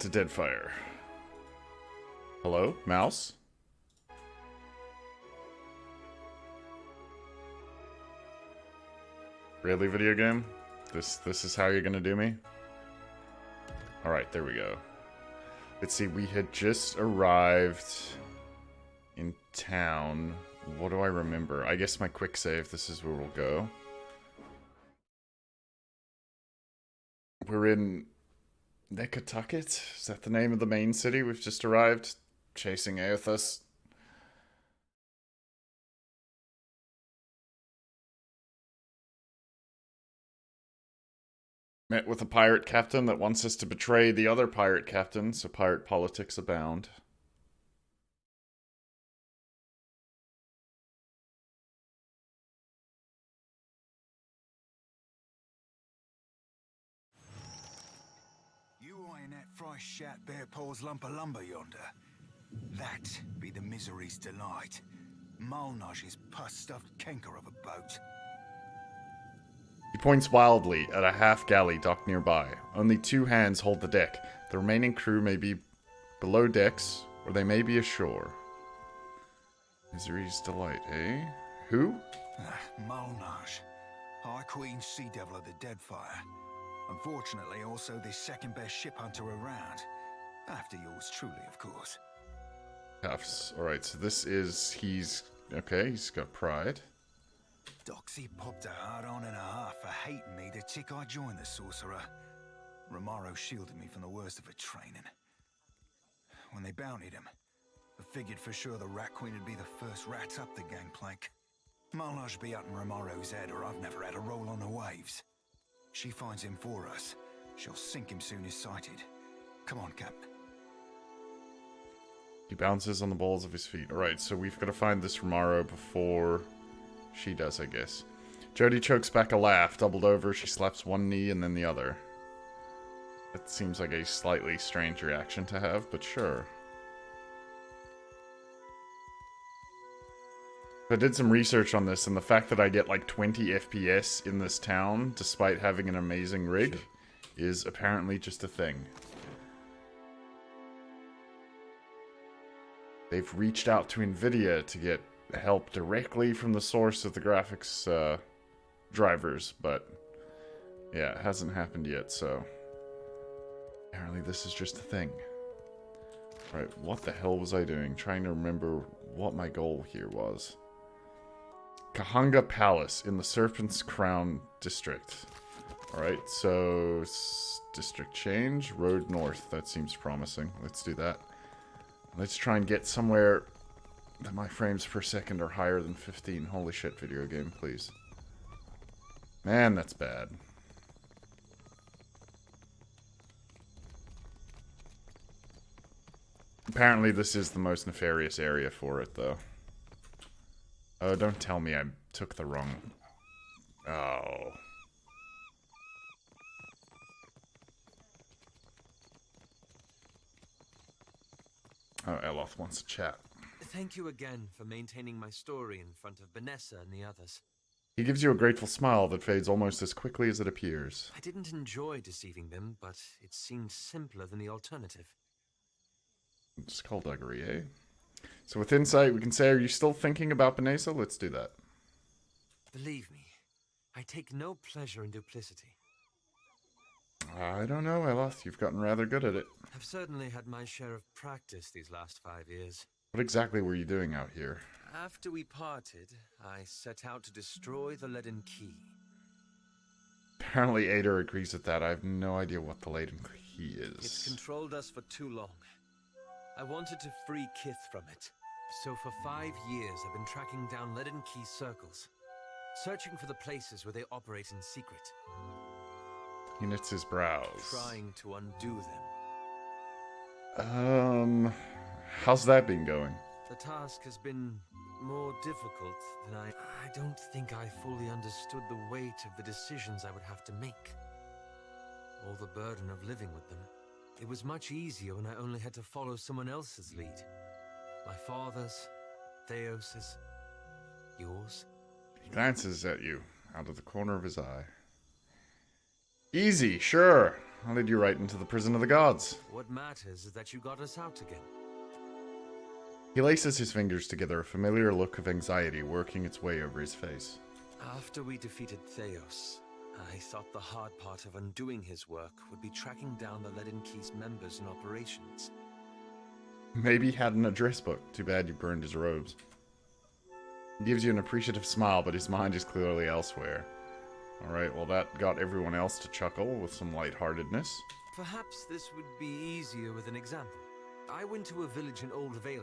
to Deadfire. Hello, mouse? Really, video game? This is how you're gonna do me? Alright, there we go. Let's see, we had just arrived in town. What do I remember? I guess my quick save, this is where we'll go. We're in Nekatucket? Is that the name of the main city? We've just arrived. Chasing Aethus. Met with a pirate captain that wants us to betray the other pirate captain, so pirate politics abound. You eyeing that fry shat bare paws lump of lumber yonder? That be the misery's delight. Malnaj's pus-stuffed canker of a boat. He points wildly at a half-galley docked nearby. Only 2 hands hold the deck. The remaining crew may be below decks, or they may be ashore. Misery's delight, eh? Who? Malnaj, High Queen Sea Devil of the Deadfire. Unfortunately, also the second best ship hunter around. After yours truly, of course. Cuffs. Alright, so this is... okay, he's got pride. Doxy popped a hard on and a half for hating me the tick I joined the sorcerer. Romaro shielded me from the worst of her training. When they bountied him, I figured for sure the Rat Queen would be the first rat up the gangplank. Malnaj be up in Romaro's head or I've never had a roll on the waves. She finds him for us. She'll sink him soon as sighted. Come on, Cap. He bounces on the balls of his feet. Alright, so we've got to find this Romaro before she does, I guess. Jody chokes back a laugh. Doubled over, she slaps one knee and then the other. That seems like a slightly strange reaction to have, but sure. I did some research on this, and the fact that I get like 20 FPS in this town, despite having an amazing rig, is apparently just a thing. They've reached out to NVIDIA to get help directly from the source of the graphics drivers, but yeah, it hasn't happened yet, so apparently this is just a thing. Right, what the hell was I doing? Trying to remember what my goal here was. Kahanga Palace in the Serpent's Crown district. Alright, so district change, road north. That seems promising. Let's do that. Let's try and get somewhere that my frames per second are higher than 15. Holy shit, video game, please. Man, that's bad. Apparently this is the most nefarious area for it, though. Oh, don't tell me I took the wrong... Oh. Oh, Eloth wants to chat. Thank you again for maintaining my story in front of Vanessa and the others. He gives you a grateful smile that fades almost as quickly as it appears. I didn't enjoy deceiving them, but it seemed simpler than the alternative. Skullduggery, eh? So with insight, we can say, are you still thinking about Vanessa? Let's do that. Believe me, I take no pleasure in duplicity. I don't know, Eloth. You've gotten rather good at it. I've certainly had my share of practice these last 5 years. What exactly were you doing out here? After we parted, I set out to destroy the leaden key. Apparently Ada agrees with that. I have no idea what the leaden key is. It's controlled us for too long. I wanted to free Kith from it. So for 5 years, I've been tracking down leaden key circles, searching for the places where they operate in secret. He knits his brows. Trying to undo them. them. How's that been going? The task has been more difficult than I don't think I fully understood the weight of the decisions I would have to make. Or the burden of living with them. It was much easier when I only had to follow someone else's lead. My father's, Theos's, yours. He glances at you out of the corner of his eye. Easy, sure. I'll lead you right into the prison of the gods. What matters is that you got us out again. He laces his fingers together, a familiar look of anxiety working its way over his face. After we defeated Theos, I thought the hard part of undoing his work would be tracking down the Leaden Key's members and operations. Maybe he had an address book. Too bad you burned his robes. He gives you an appreciative smile, but his mind is clearly elsewhere. Alright, well that got everyone else to chuckle with some lightheartedness. Perhaps this would be easier with an example. I went to a village in Old Valia,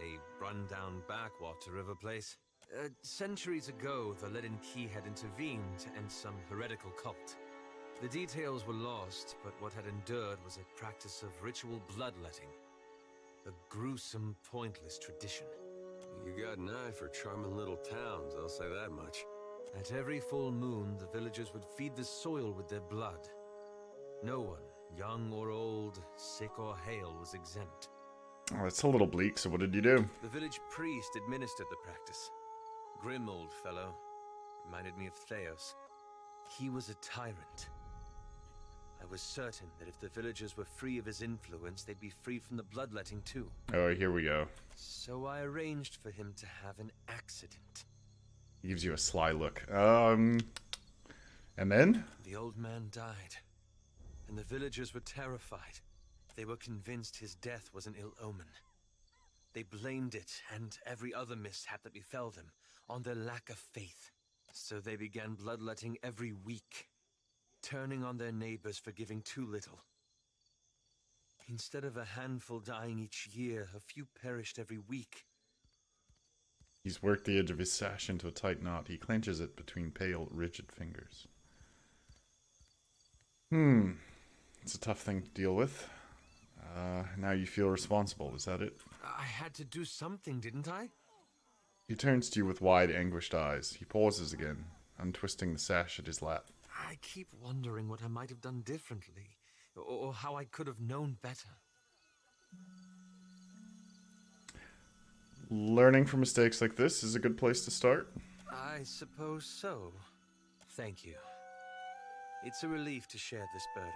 a run-down backwater of a place. Centuries ago, the Leaden Key had intervened to end some heretical cult. The details were lost, but what had endured was a practice of ritual bloodletting. A gruesome, pointless tradition. You got an eye for charming little towns, I'll say that much. At every full moon, the villagers would feed the soil with their blood. No one, young or old, sick or hale, was exempt. Oh, that's a little bleak, so what did you do? The village priest administered the practice. Grim old fellow. Reminded me of Theos. He was a tyrant. I was certain that if the villagers were free of his influence, they'd be free from the bloodletting too. Oh, here we go. So I arranged for him to have an accident. He gives you a sly look. And then? The old man died, and the villagers were terrified. They were convinced his death was an ill omen. They blamed it, and every other mishap that befell them, on their lack of faith. So they began bloodletting every week, turning on their neighbors for giving too little. Instead of a handful dying each year, a few perished every week. He's worked the edge of his sash into a tight knot. He clenches it between pale, rigid fingers. It's a tough thing to deal with. Now you feel responsible, is that it? I had to do something, didn't I? He turns to you with wide, anguished eyes. He pauses again, untwisting the sash at his lap. I keep wondering what I might have done differently, or how I could have known better. Learning from mistakes like this is a good place to start. I suppose so. Thank you. It's a relief to share this burden.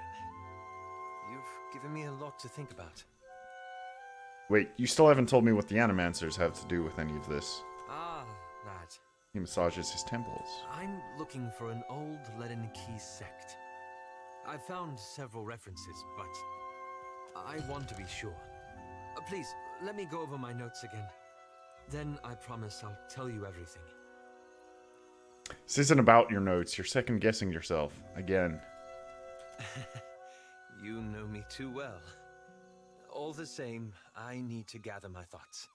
You've given me a lot to think about. Wait, you still haven't told me what the Animancers have to do with any of this. Ah, that. He massages his temples. I'm looking for an old Leaden Key sect. I've found several references, but I want to be sure. Please, let me go over my notes again. Then I promise I'll tell you everything. This isn't about your notes. You're second-guessing yourself. Again. You know me too well. All the same, I need to gather my thoughts.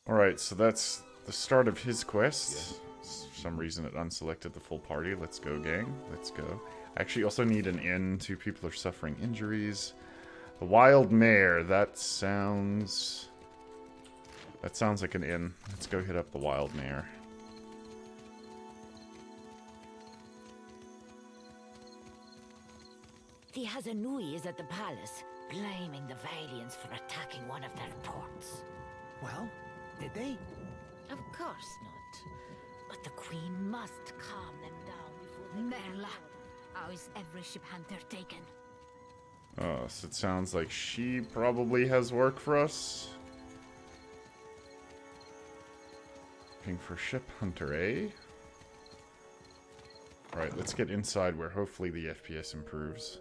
Alright, so that's the start of his quest. For some reason it unselected the full party. Let's go, gang. Let's go. I actually also need an inn. 2 people are suffering injuries. The Wild Mare. That sounds like an inn. Let's go hit up the Wild Mare. The Hazanui is at the palace, blaming the Valians for attacking one of their ports. Well, did they? Of course not. But the Queen must calm them down before they... Merla, how is every ship hunter taken? Oh, so it sounds like she probably has work for us. Looking for ship hunter, eh? Alright, let's get inside where hopefully the FPS improves.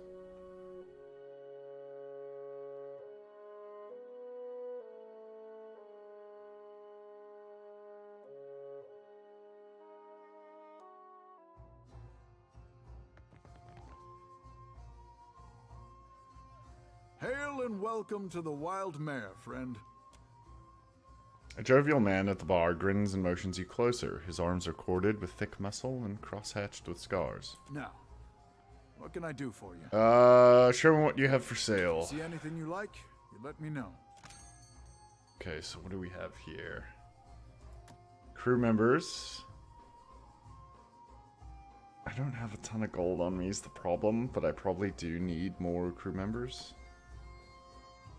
Hail and welcome to the Wild Mare, friend. A jovial man at the bar grins and motions you closer. His arms are corded with thick muscle and cross-hatched with scars. Now, what can I do for you? Show me what you have for sale. See anything you like? You let me know. Okay, so what do we have here? Crew members. I don't have a ton of gold on me is the problem, but I probably do need more crew members.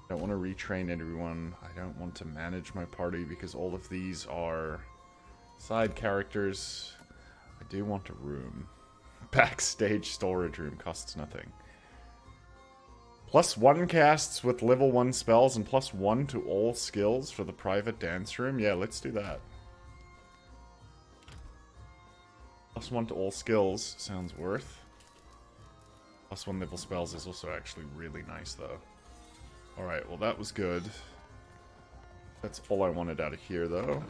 I don't want to retrain everyone. I don't want to manage my party because all of these are side characters. I do want a room. backstage storage room. Costs nothing. +1 casts with level 1 spells and +1 to all skills for the private dance room. Yeah, let's do that. +1 to all skills sounds worth. +1 level spells is also actually really nice, though. Alright, well that was good. That's all I wanted out of here, though.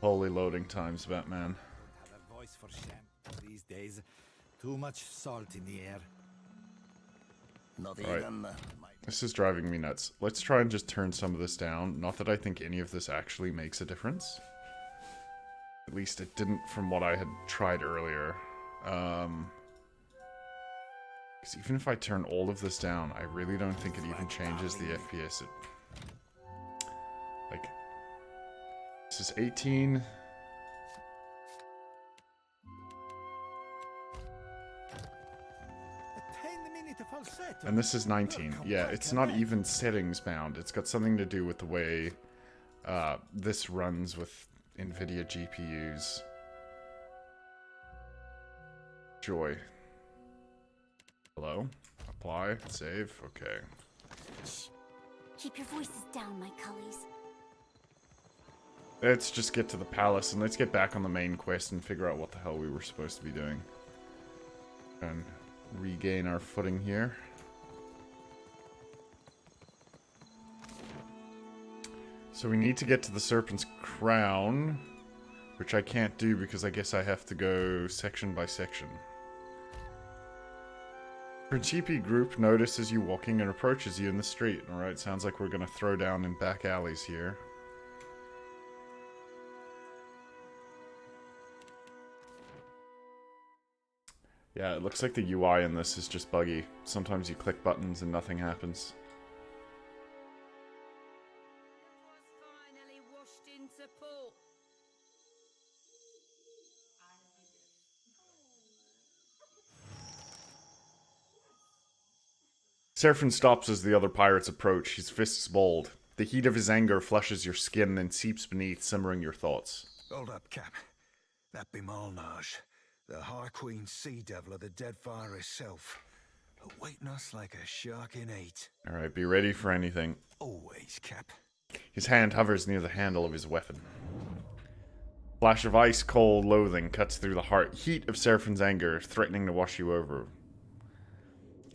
Holy loading times, Batman. Have a voice for sham these days. Too much salt in the air. Not Right. even This is driving me nuts. Let's try and just turn some of this down. Not that I think any of this actually makes a difference. At least it didn't from what I had tried earlier. Because even if I turn all of this down, I really don't think it even changes the FPS. Like, this is 18. And this is 19. Yeah, it's not even settings bound. It's got something to do with the way this runs with NVIDIA GPUs. Joy. Hello? Apply? Save? Okay. Keep your voices down, my cullies. Let's just get to the palace and let's get back on the main quest and figure out what the hell we were supposed to be doing. And regain our footing here. So we need to get to the Serpent's Crown, which I can't do because I guess I have to go section by section. Principe group notices you walking and approaches you in the street. Alright, sounds like we're gonna throw down in back alleys here. Yeah, it looks like the UI in this is just buggy. Sometimes you click buttons and nothing happens. Finally washed into port. Seraphin stops as the other pirates approach, his fists balled. The heat of his anger flushes your skin and seeps beneath, simmering your thoughts. Hold up, Cap. That be Malnage, the High Queen Sea Devil of the Deadfire herself, awaiting us like a shark in heat. Alright, be ready for anything. Always, Cap. His hand hovers near the handle of his weapon. Flash of ice-cold loathing cuts through the heat of Seraphin's anger, threatening to wash you over.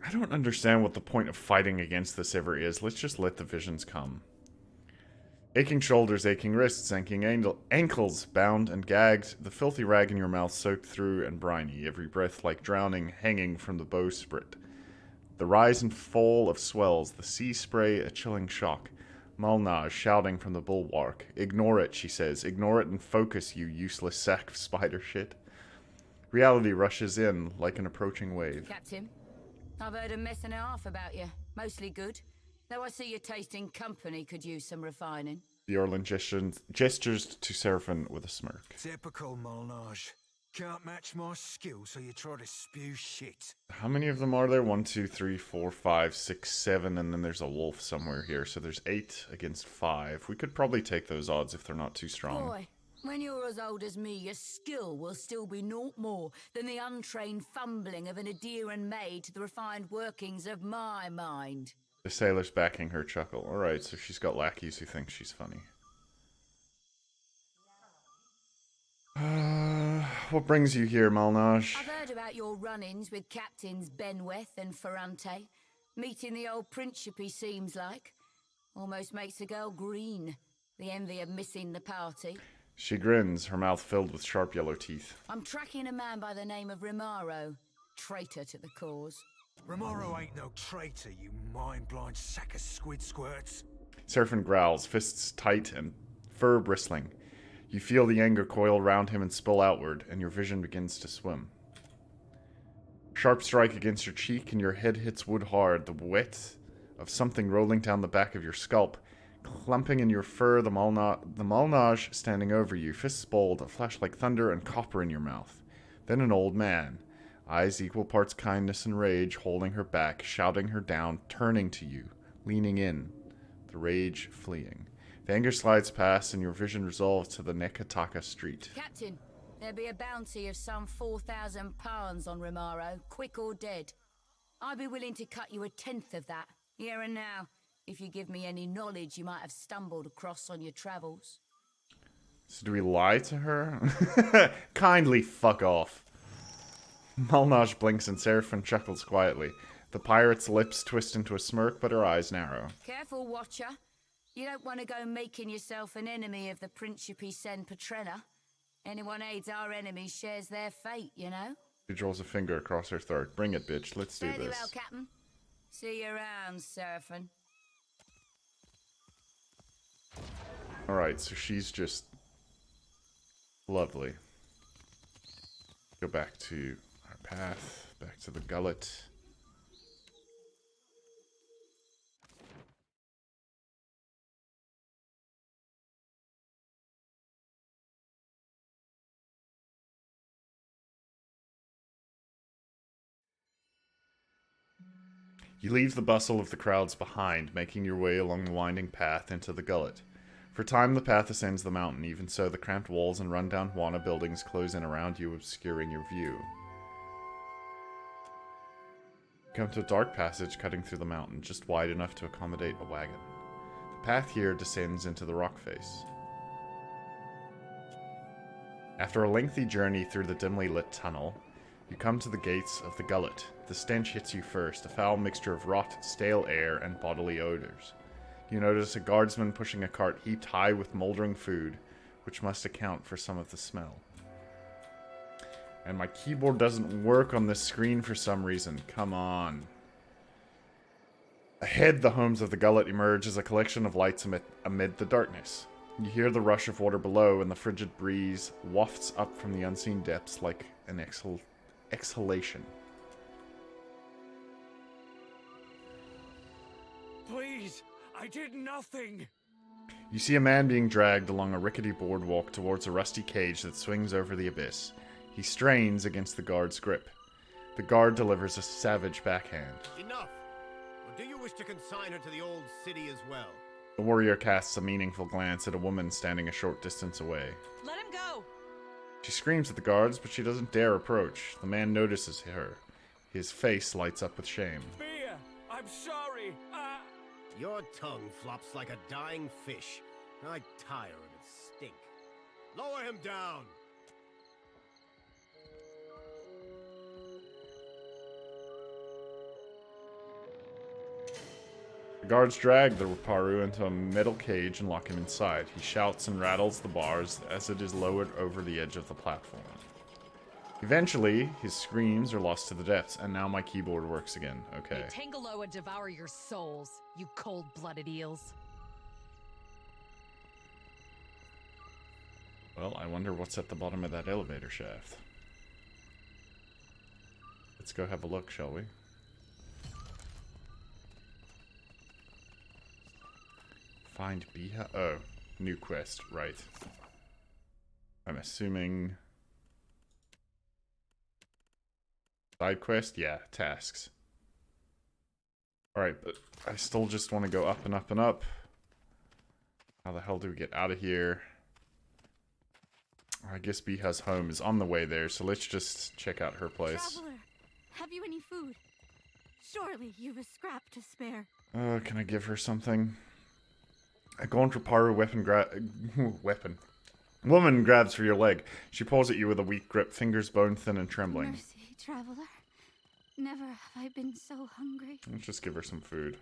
I don't understand what the point of fighting against this ever is. Let's just let the visions come. Aching shoulders, aching wrists, aching ankles, bound and gagged, the filthy rag in your mouth soaked through and briny, every breath like drowning, hanging from the bowsprit. The rise and fall of swells, the sea spray, a chilling shock. Malnage shouting from the bulwark. Ignore it, she says. Ignore it and focus, you useless sack of spider shit. Reality rushes in like an approaching wave. Captain, I've heard a mess and a half about you. Mostly good. Though I see your tasting company could use some refining. The Orlin gestures to Seraphin with a smirk. Typical Malnage. Can't match my skill, so you try to spew shit. How many of them are there? 1, 2, 3, 4, 5, 6, 7, and then there's a wolf somewhere here. So there's 8 against 5. We could probably take those odds if they're not too strong. Boy, when you're as old as me, your skill will still be naught more than the untrained fumbling of an adherent maid to the refined workings of my mind. The sailor's backing her chuckle. Alright, so she's got lackeys who think she's funny. What brings you here, Malnage? I've heard about your run-ins with Captains Benweth and Ferrante. Meeting the old Principe seems like. Almost makes a girl green. The envy of missing the party. She grins, her mouth filled with sharp yellow teeth. I'm tracking a man by the name of Rimaro. Traitor to the cause. Romaro ain't no traitor, you mind-blind sack of squid squirts. Seraphin growls, fists tight and fur bristling. You feel the anger coil round him and spill outward, and your vision begins to swim. Sharp strike against your cheek, and your head hits wood hard, the wet of something rolling down the back of your scalp. Clumping in your fur, the Malnage standing over you, fists balled, a flash like thunder and copper in your mouth. Then an old man. Eyes equal parts kindness and rage, holding her back, shouting her down, turning to you, leaning in, the rage fleeing. The anger slides past and your vision resolves to the Nekataka street. Captain, there'll be a bounty of some 4,000 pounds on Romaro, quick or dead. I'd be willing to cut you 1/10 of that, here and now, if you give me any knowledge you might have stumbled across on your travels. So do we lie to her? Kindly fuck off. Malnage blinks and Seraphine chuckles quietly. The pirate's lips twist into a smirk, but her eyes narrow. Careful, Watcher. You don't want to go making yourself an enemy of the Principe Sen Petrena. Anyone aids our enemies shares their fate, you know? She draws a finger across her throat. Bring it, bitch. Let's do Very this. well, Captain. See you around, Seraphine. Alright, so she's just lovely. Go back to our path, back to the gullet. You leave the bustle of the crowds behind, making your way along the winding path into the gullet. For a time, the path ascends the mountain. Even so, the cramped walls and rundown Huana buildings close in around you, obscuring your view. You come to a dark passage cutting through the mountain, just wide enough to accommodate a wagon. The path here descends into the rock face. After a lengthy journey through the dimly lit tunnel, you come to the gates of the gullet. The stench hits you first, a foul mixture of rot, stale air, and bodily odors. You notice a guardsman pushing a cart heaped high with moldering food, which must account for some of the smell. And my keyboard doesn't work on this screen for some reason. Come on. Ahead, the homes of the gullet emerge as a collection of lights amid the darkness. You hear the rush of water below, and the frigid breeze wafts up from the unseen depths like an exhalation. Please, I did nothing. You see a man being dragged along a rickety boardwalk towards a rusty cage that swings over the abyss. He strains against the guard's grip. The guard delivers a savage backhand. Enough! Or do you wish to consign her to the old city as well? The warrior casts a meaningful glance at a woman standing a short distance away. Let him go! She screams at the guards, but she doesn't dare approach. The man notices her. His face lights up with shame. Mia, I'm sorry. Your tongue flops like a dying fish. I tire of its stink. Lower him down! The guards drag the Raparu into a metal cage and lock him inside. He shouts and rattles the bars as it is lowered over the edge of the platform. Eventually, his screams are lost to the depths, and now my keyboard works again. Okay. May Tangaloa devour your souls, you cold-blooded eels. Well, I wonder what's at the bottom of that elevator shaft. Let's go have a look, shall we? Find Biha. Oh, new quest, right. I'm assuming... Side quest? Yeah, tasks. Alright, but I still just want to go up and up and up. How the hell do we get out of here? I guess Biha's home is on the way there, so let's just check out her place. Traveler, have you any food? Surely you've a scrap to spare. Can I give her something? A gaunt Raparu weapon. Woman grabs for your leg. She pulls at you with a weak grip, fingers bone thin and trembling. Mercy, traveler. Never have I been so hungry. Let's just give her some food.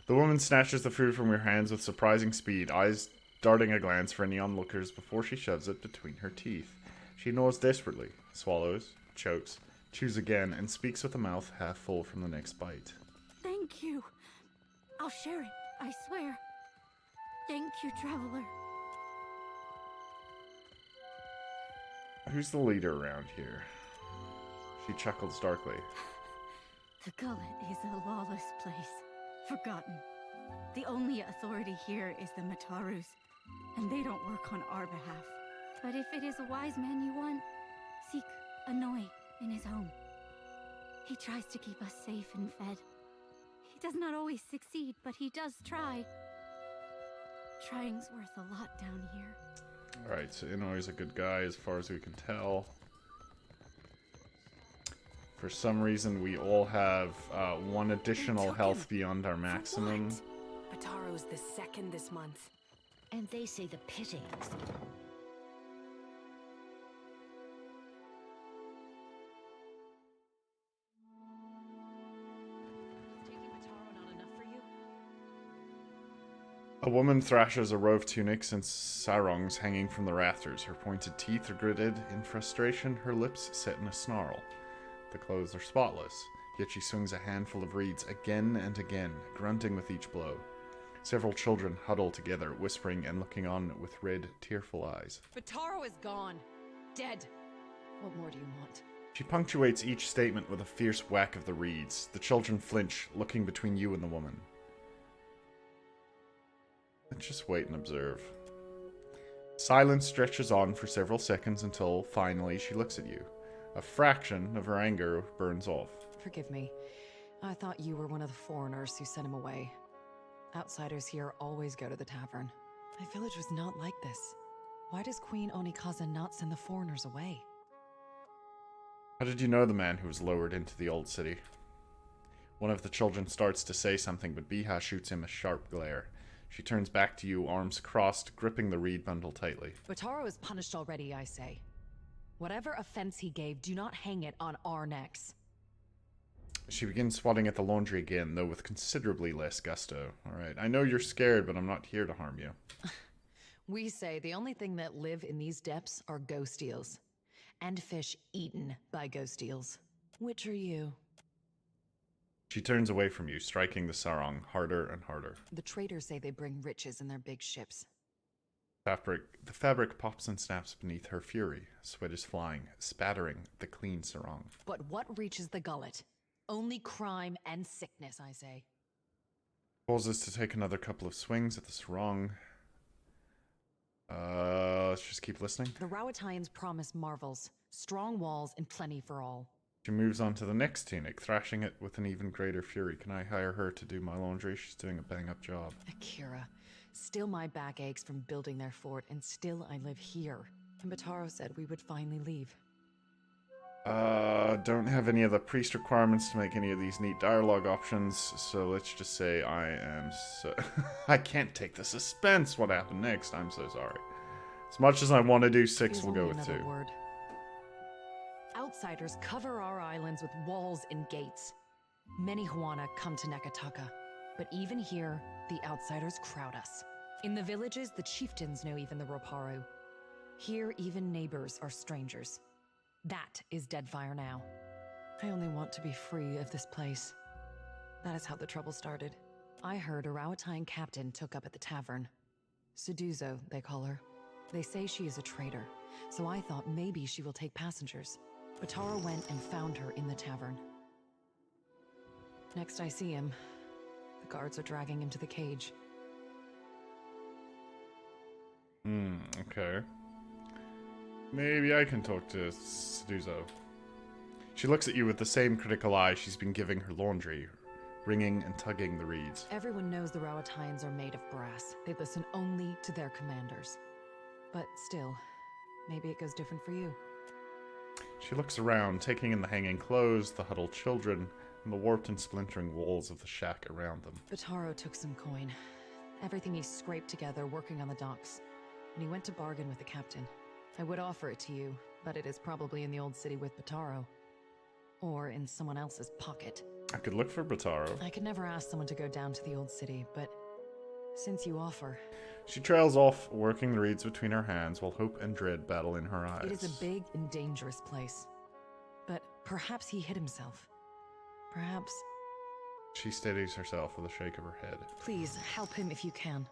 The woman snatches the food from your hands with surprising speed, eyes darting a glance for any onlookers before she shoves it between her teeth. She gnaws desperately, swallows, chokes, chews again, and speaks with a mouth half full from the next bite. Thank you. I'll share it, I swear. Thank you, traveler. Who's the leader around here? She chuckles darkly. The gullet is a lawless place, forgotten. The only authority here is the Matarus, and they don't work on our behalf. But if it is a wise man you want, seek Anoi in his home. He tries to keep us safe and fed. He does not always succeed, but he does try. Trying's worth a lot down here. Alright, so Inoi's a good guy as far as we can tell. For some reason, we all have one additional health beyond our maximum. Bataro's the second this month. And they say the pittings. A woman thrashes a row of tunics and sarongs hanging from the rafters. Her pointed teeth are gritted in frustration, her lips set in a snarl. The clothes are spotless, yet she swings a handful of reeds again and again, grunting with each blow. Several children huddle together, whispering and looking on with red, tearful eyes. Bataro is gone. Dead. What more do you want? She punctuates each statement with a fierce whack of the reeds. The children flinch, looking between you and the woman. Let's just wait and observe. Silence stretches on for several seconds until, finally, she looks at you. A fraction of her anger burns off. Forgive me. I thought you were one of the foreigners who sent him away. Outsiders here always go to the tavern. My village was not like this. Why does Queen Onikaza not send the foreigners away? How did you know the man who was lowered into the old city? One of the children starts to say something, but Biha shoots him a sharp glare. She turns back to you, arms crossed, gripping the reed bundle tightly. Bataro is punished already, I say. Whatever offense he gave, do not hang it on our necks. She begins swatting at the laundry again, though with considerably less gusto. Alright, I know you're scared, but I'm not here to harm you. We say the only thing that live in these depths are ghost eels. And fish eaten by ghost eels. Which are you? She turns away from you, striking the sarong harder and harder. The traders say they bring riches in their big ships. The fabric pops and snaps beneath her fury. Sweat is flying, spattering the clean sarong. But what reaches the gullet? Only crime and sickness, I say. Pauses to take another couple of swings at the sarong. Let's just keep listening. The Rawatayans promise marvels, strong walls, and plenty for all. She moves on to the next tunic, thrashing it with an even greater fury. Can I hire her to do my laundry? She's doing a bang-up job. Akira, still my back aches from building their fort, and still I live here. And Bataro said we would finally leave. Don't have any of the priest requirements to make any of these neat dialogue options, so let's just say I am so... I can't take the suspense. What happened next? I'm so sorry. As much as I want to do 6, we'll go with 2. Word. Outsiders cover our islands with walls and gates. Many Huana come to Nekataka, but even here, the outsiders crowd us. In the villages, the chieftains know even the Roparu. Here, even neighbors are strangers. That is Deadfire now. I only want to be free of this place. That is how the trouble started. I heard a Rawatayan captain took up at the tavern. Seduzo, they call her. They say she is a traitor, so I thought maybe she will take passengers. Bataro went and found her in the tavern. Next I see him, the guards are dragging him to the cage. Okay. Maybe I can talk to Seduzo. She looks at you with the same critical eye she's been giving her laundry, wringing and tugging the reeds. Everyone knows the Rawatayans are made of brass. They listen only to their commanders. But still, maybe it goes different for you. She looks around, taking in the hanging clothes, the huddled children, and the warped and splintering walls of the shack around them. Bataro took some coin. Everything he scraped together working on the docks. And he went to bargain with the captain. I would offer it to you, but it is probably in the old city with Bataro. Or in someone else's pocket. I could look for Bataro. I could never ask someone to go down to the old city, but since you offer... She trails off, working the reeds between her hands, while hope and dread battle in her eyes. It is a big and dangerous place. But perhaps he hid himself. Perhaps... She steadies herself with a shake of her head. Please, help him if you can.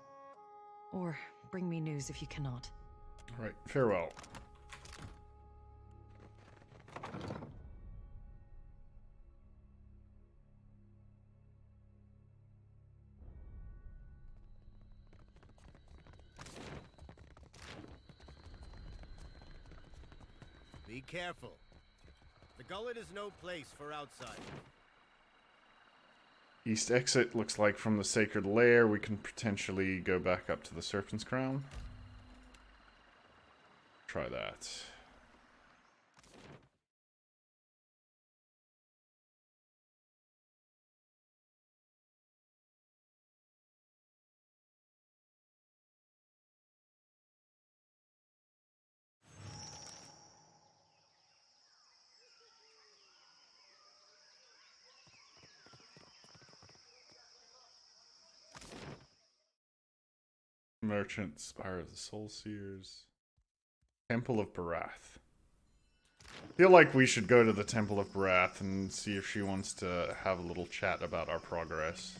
Or bring me news if you cannot. All right, farewell. Be careful. The gullet is no place for outsiders. East exit looks like from the sacred lair. We can potentially go back up to the Serpent's Crown. Try that. Merchant, Spire of the Soul Seers. Temple of Barath. Feel like we should go to the Temple of Barath and see if she wants to have a little chat about our progress.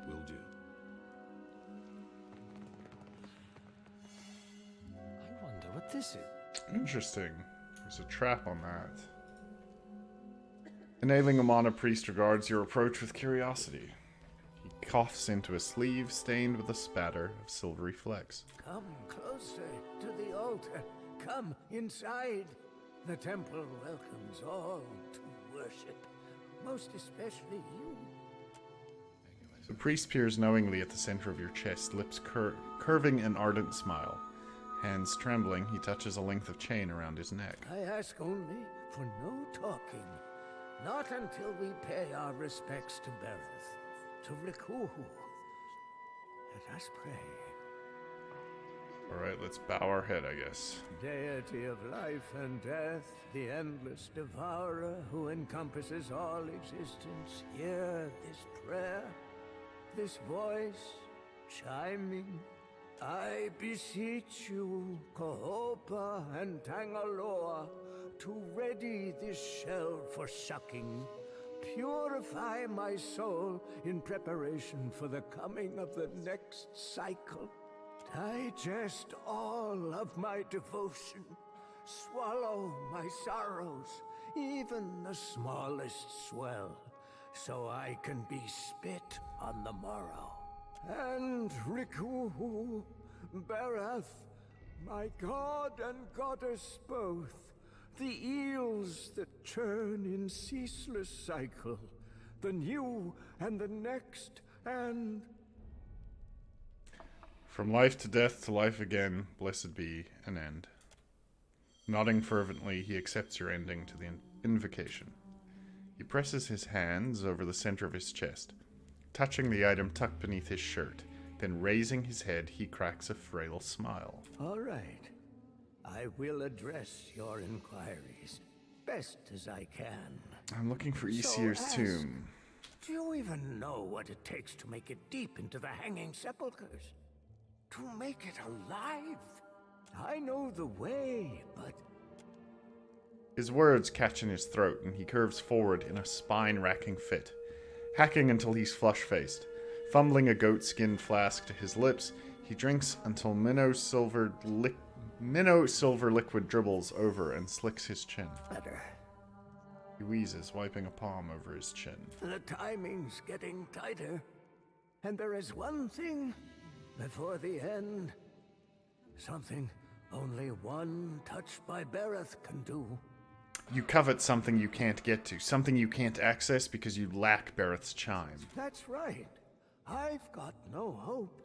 Will do. I wonder what this is. Interesting. There's a trap on that. Enabling Amana Priest regards your approach with curiosity. He coughs into a sleeve stained with a spatter of silvery flecks. Come closer to the altar. Come inside. The temple welcomes all to worship, most especially you. The priest peers knowingly at the center of your chest, lips curving an ardent smile. Hands trembling, he touches a length of chain around his neck. I ask only for no talking. Not until we pay our respects to Berith, to Rikuhu. Let us pray. Alright, let's bow our head, I guess. Deity of life and death, the endless devourer who encompasses all existence, hear this prayer, this voice chiming. I beseech you, Kohopa and Tangaloa, to ready this shell for sucking. Purify my soul in preparation for the coming of the next cycle. Digest all of my devotion. Swallow my sorrows, even the smallest swell, so I can be spit on the morrow. And Rikuhu, Barath, my god and goddess both, the eels that churn in ceaseless cycle, the new and the next, and... From life to death to life again, blessed be an end. Nodding fervently, he accepts your ending to the invocation. He presses his hands over the center of his chest, touching the item tucked beneath his shirt. Then raising his head, he cracks a frail smile. All right. I will address your inquiries best as I can. I'm looking for Aesir's tomb. Do you even know what it takes to make it deep into the hanging sepulchres? To make it alive? I know the way, but... His words catch in his throat, and he curves forward in a spine-racking fit, hacking until he's flush-faced. Fumbling a goat-skinned flask to his lips, he drinks until minnow silver liquid dribbles over and slicks his chin. Better. He wheezes, wiping a palm over his chin. The timing's getting tighter. And there is one thing before the end. Something only one touch by Berith can do. You covet something you can't get to, something you can't access because you lack Berith's chime. That's right. I've got no hope,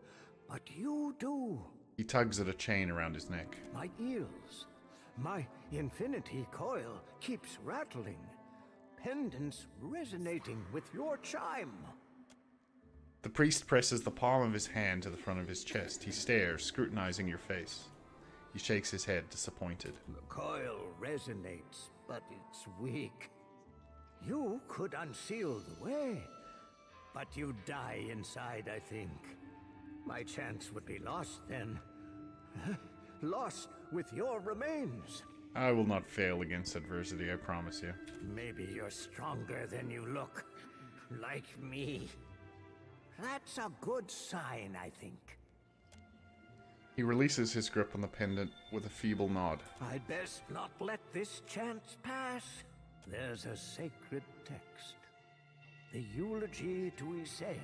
but you do. He tugs at a chain around his neck. My eels, my infinity coil keeps rattling. Pendants resonating with your chime. The priest presses the palm of his hand to the front of his chest. He stares, scrutinizing your face. He shakes his head, disappointed. The coil resonates, but it's weak. You could unseal the way, but you'd die inside, I think. My chance would be lost then. Lost with your remains. I will not fail against adversity, I promise you. Maybe you're stronger than you look. Like me. That's a good sign, I think. He releases his grip on the pendant with a feeble nod. I'd best not let this chance pass. There's a sacred text. The eulogy to Isaiah.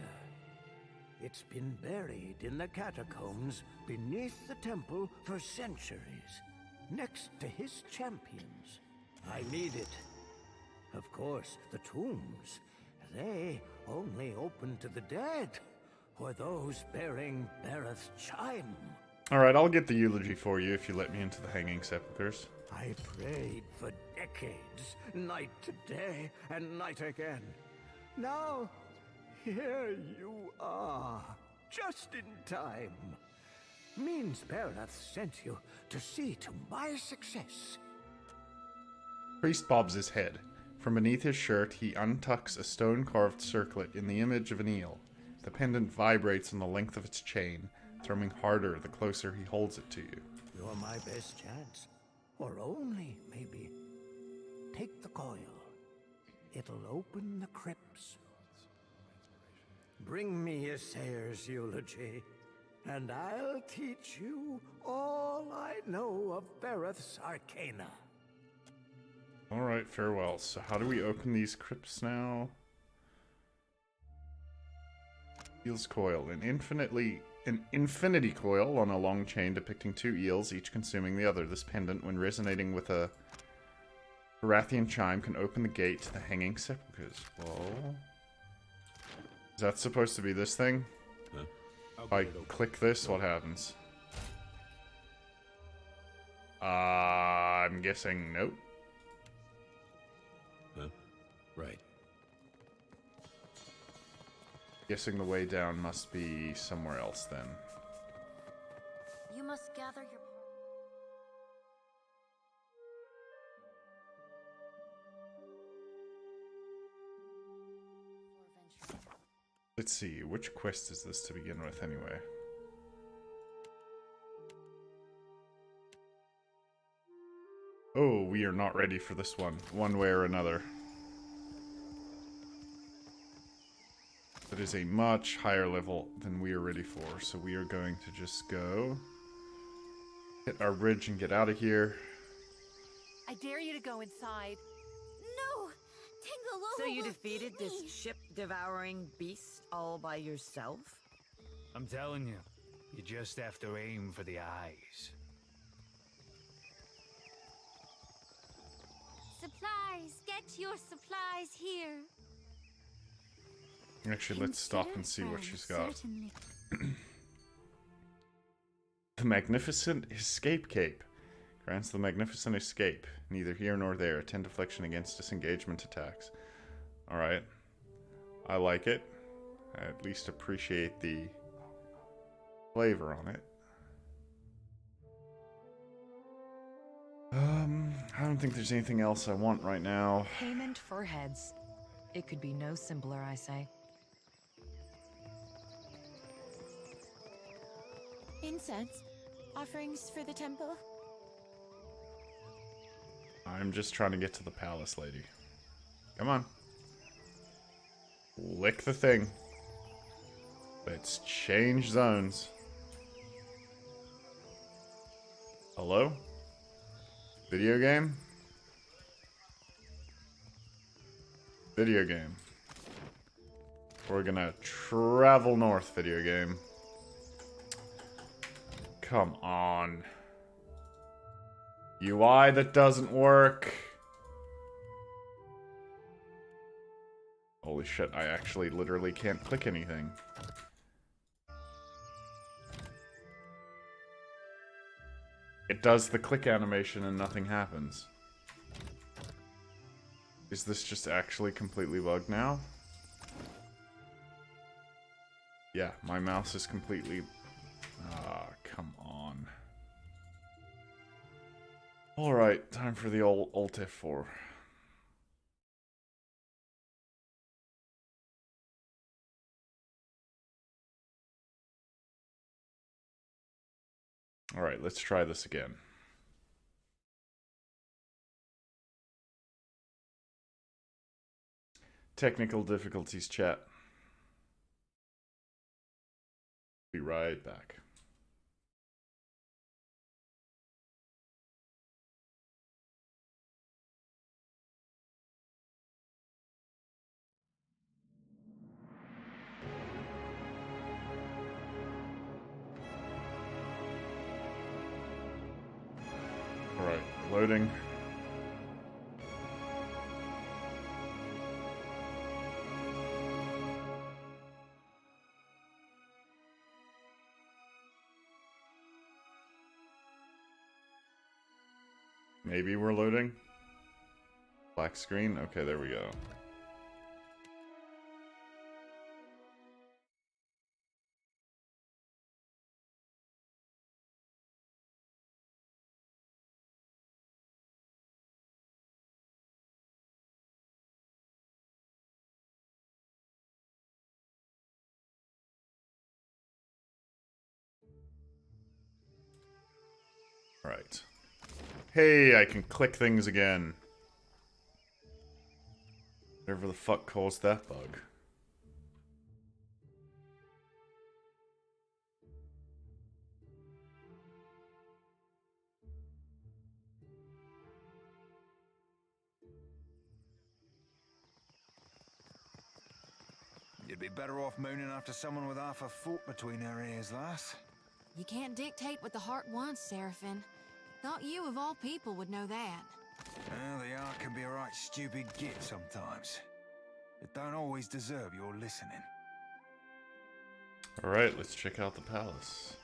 It's been buried in the catacombs beneath the temple for centuries, next to his champions. I need it. Of course, the tombs, they only open to the dead, or those bearing Bereth's chime. Alright, I'll get the eulogy for you if you let me into the hanging sepulchres. I prayed for decades, night to day, and night again. Now, here you are, just in time. Means Bereth sent you to see to my success. Priest bobs his head. From beneath his shirt, he untucks a stone-carved circlet in the image of an eel. The pendant vibrates on the length of its chain, thrumming harder the closer he holds it to you. You're my best chance. Or only, maybe. Take the coil. It'll open the crypts. Bring me Isaiah's eulogy, and I'll teach you all I know of Bereth's arcana. Alright, farewell. So how do we open these crypts now? Eel's coil. An infinity coil on a long chain depicting two eels, each consuming the other. This pendant, when resonating with a Berathian chime, can open the gate to the hanging sepulchres. Whoa. Is that supposed to be this thing? Huh? If I click this, what happens? I'm guessing nope. Huh? Right. Guessing the way down must be somewhere else then. You must gather your... Let's see, which quest is this to begin with anyway? Oh, we are not ready for this one way or another. It is a much higher level than we are ready for, so we are going to just go hit our bridge and get out of here. I dare you to go inside. No! Tingle So you will defeated eat this me. ship-devouring beast all by yourself? I'm telling you, you just have to aim for the eyes. Supplies! Get your supplies here. Actually, let's stop and see what she's got. Certainly. The Magnificent Escape Cape. Grants the Magnificent Escape. Neither here nor there. 10 deflection against disengagement attacks. Alright. I like it. I at least appreciate the flavor on it. I don't think there's anything else I want right now. Payment for heads. It could be no simpler, I say. Incense? Offerings for the temple? I'm just trying to get to the palace, lady. Come on. Lick the thing. Let's change zones. Hello? Video game? Video game. We're gonna travel north, video game. Come on. UI that doesn't work. Holy shit, I actually literally can't click anything. It does the click animation and nothing happens. Is this just actually completely bugged now? Yeah, my mouse is completely... Ah, come on. Alright, time for the old Alt F4. Alright, let's try this again. Technical difficulties, chat. Be right back. Alright, loading. Maybe we're loading. Black screen. Okay, there we go. Right. Hey, I can click things again. Whatever the fuck caused that bug. You'd be better off mooning after someone with half a foot between her ears, lass. You can't dictate what the heart wants, Seraphim. Thought you, of all people, would know that. Well, the art can be a right stupid git sometimes. It don't always deserve your listening. Alright, let's check out the palace.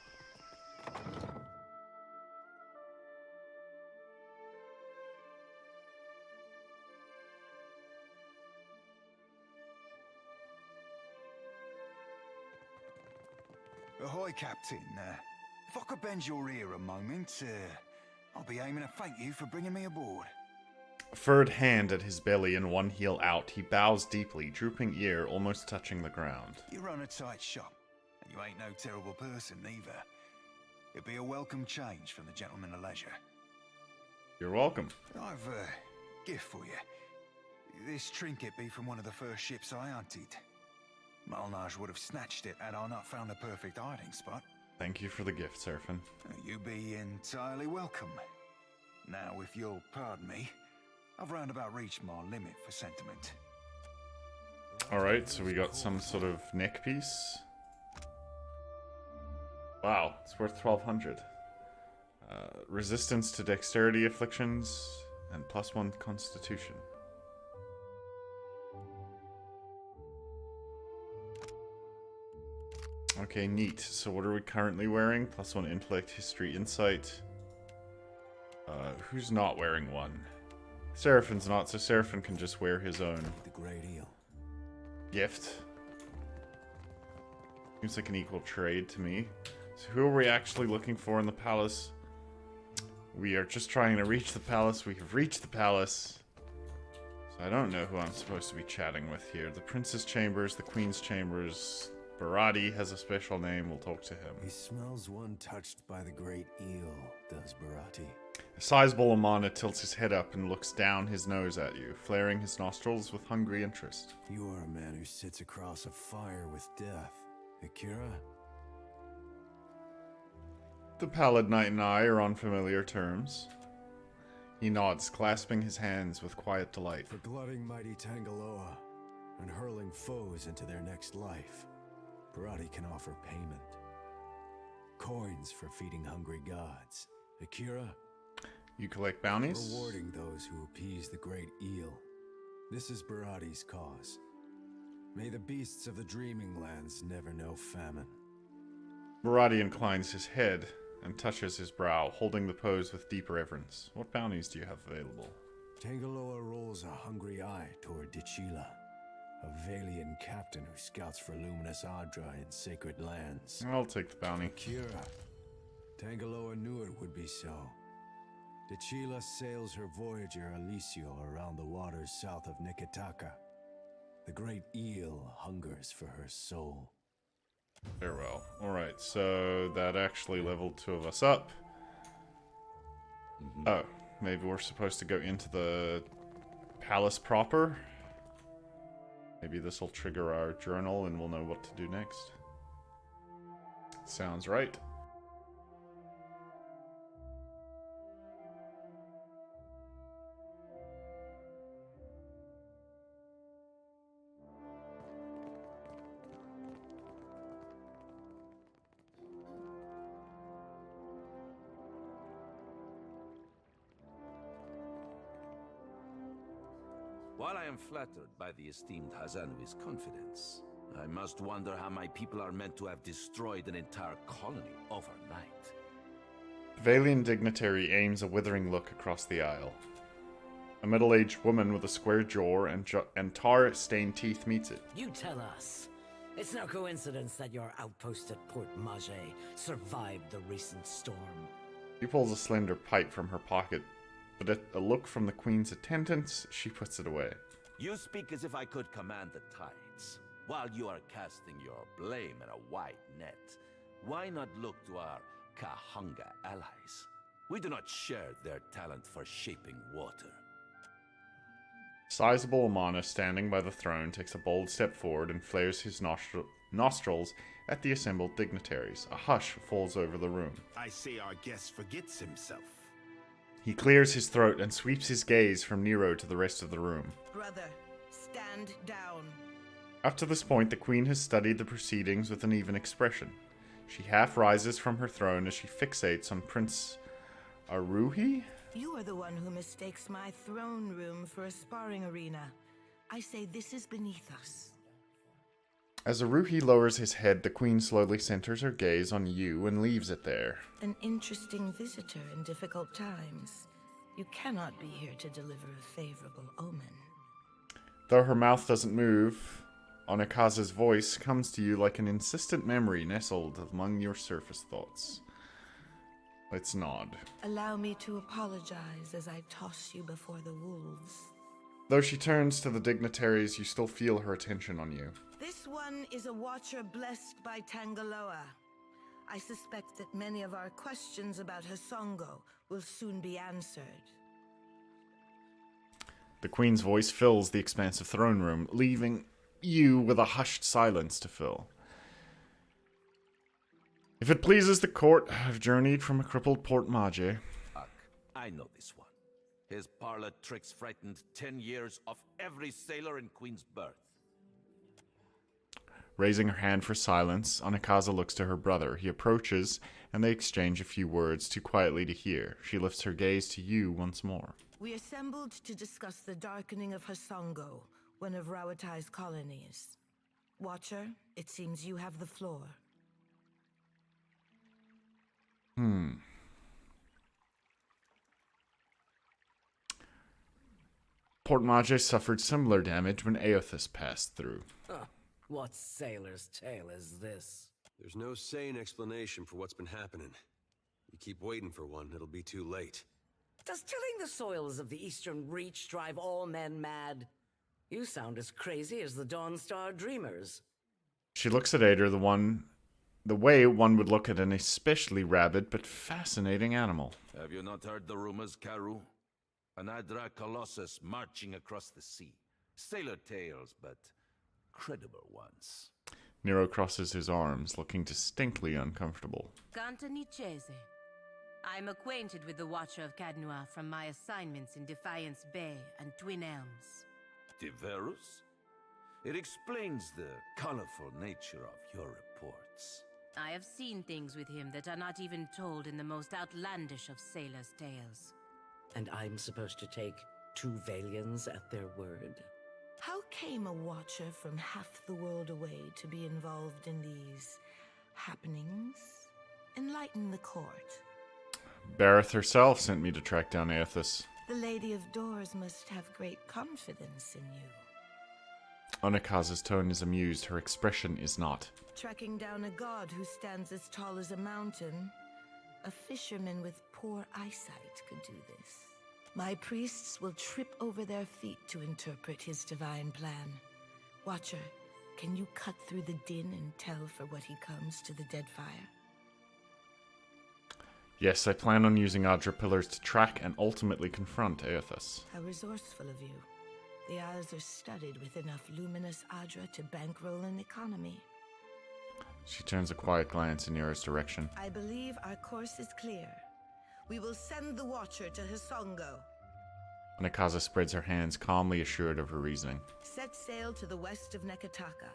Ahoy, Captain. If I could bend your ear a moment, I'll be aiming to thank you for bringing me aboard. A furred hand at his belly and one heel out, he bows deeply, drooping ear almost touching the ground. You run a tight shop, and you ain't no terrible person either. It'd be a welcome change from the gentleman of leisure. You're welcome. I've a gift for you. This trinket be from one of the first ships I hunted. Malnage would have snatched it had I not found a perfect hiding spot. Thank you for the gift, Seraphim. You be entirely welcome. Now, if you'll pardon me, I've roundabout reached my limit for sentiment. Alright, so we got some sort of neck piece. Wow, it's worth 1200. Resistance to dexterity afflictions and +1 constitution. Okay, neat. So what are we currently wearing? +1 intellect, history, insight. Who's not wearing one? Seraphin's not, so Seraphim can just wear his own. The great eel. Gift. Seems like an equal trade to me. So who are we actually looking for in the palace? We are just trying to reach the palace. We have reached the palace. So I don't know who I'm supposed to be chatting with here. The prince's chambers, the queen's chambers. Barati has a special name. We'll talk to him. He smells one touched by the great eel, does Barati. A sizable Amana tilts his head up and looks down his nose at you, flaring his nostrils with hungry interest. You are a man who sits across a fire with death. Akira? The pallid knight and I are on familiar terms. He nods, clasping his hands with quiet delight. For glutting mighty Tangaloa and hurling foes into their next life, Barati can offer payment. Coins for feeding hungry gods. Akira? You collect bounties? Rewarding those who appease the great eel. This is Barati's cause. May the beasts of the dreaming lands never know famine. Barati inclines his head and touches his brow, holding the pose with deep reverence. What bounties do you have available? Tangaloa rolls a hungry eye toward Dichila, a Valian captain who scouts for luminous Adra in sacred lands. I'll take the bounty. Akira. Tangaloa knew it would be so. Dichila sails her Voyager Alicio around the waters south of Nikitaka. The great eel hungers for her soul. Farewell. Alright, so that actually leveled 2 of us up. Oh, maybe we're supposed to go into the palace proper? Maybe this will trigger our journal and we'll know what to do next. Sounds right. While I am flattered by the esteemed Hazanui's confidence, I must wonder how my people are meant to have destroyed an entire colony overnight. Valian dignitary aims a withering look across the aisle. A middle-aged woman with a square jaw and tar-stained teeth meets it. You tell us. It's no coincidence that your outpost at Port Mage survived the recent storm. She pulls a slender pipe from her pocket, but at a look from the Queen's attendants, she puts it away. You speak as if I could command the tides. While you are casting your blame in a wide net, why not look to our Kahanga allies? We do not share their talent for shaping water. Sizable Amana, standing by the throne, takes a bold step forward and flares his nostrils at the assembled dignitaries. A hush falls over the room. I say our guest forgets himself. He clears his throat and sweeps his gaze from Nero to the rest of the room. Brother, stand down. Up to this point, the Queen has studied the proceedings with an even expression. She half rises from her throne as she fixates on Prince Aruhi? You are the one who mistakes my throne room for a sparring arena. I say this is beneath us. As Aruhi lowers his head, the Queen slowly centers her gaze on you and leaves it there. An interesting visitor in difficult times. You cannot be here to deliver a favorable omen. Though her mouth doesn't move, Onakaza's voice comes to you like an insistent memory nestled among your surface thoughts. Let's nod. Allow me to apologize as I toss you before the wolves. Though she turns to the dignitaries, you still feel her attention on you. This one is a watcher blessed by Tangaloa. I suspect that many of our questions about Hasongo will soon be answered. The Queen's voice fills the expansive throne room, leaving you with a hushed silence to fill. If it pleases the court, I've journeyed from a crippled Port Mage. I know this one. His parlor tricks frightened 10 years of every sailor in Queen's Birth. Raising her hand for silence, Onakaza looks to her brother. He approaches, and they exchange a few words too quietly to hear. She lifts her gaze to you once more. We assembled to discuss the darkening of Hasongo, one of Rawatai's colonies. Watcher, it seems you have the floor. Port Mage suffered similar damage when Aothis passed through. What sailor's tale is this? There's no sane explanation for what's been happening. You keep waiting for one, it'll be too late. Does tilling the soils of the Eastern Reach drive all men mad? You sound as crazy as the Dawnstar Dreamers. She looks at Ader, the way one would look at an especially rabid but fascinating animal. Have you not heard the rumors, Karu? An Adra Colossus marching across the sea. Sailor tales, but credible ones. Nero crosses his arms, looking distinctly uncomfortable. Cantanichese. I'm acquainted with the Watcher of Cadnua from my assignments in Defiance Bay and Twin Elms. Diverus? It explains the colorful nature of your reports. I have seen things with him that are not even told in the most outlandish of sailors' tales. And I'm supposed to take 2 Valians at their word? How came a watcher from half the world away to be involved in these happenings? Enlighten the court. Bareth herself sent me to track down Aothis. The Lady of Doors must have great confidence in you. Onakaza's tone is amused, her expression is not. Tracking down a god who stands as tall as a mountain. A fisherman with poor eyesight could do this. My priests will trip over their feet to interpret his divine plan. Watcher, can you cut through the din and tell for what he comes to the Deadfire? Yes, I plan on using Adra Pillars to track and ultimately confront Aothis. How resourceful of you. The Isles are studded with enough luminous Adra to bankroll an economy. She turns a quiet glance in Nira's direction. I believe our course is clear. We will send the Watcher to Hisongo. Anakaza spreads her hands, calmly assured of her reasoning. Set sail to the west of Nekataka.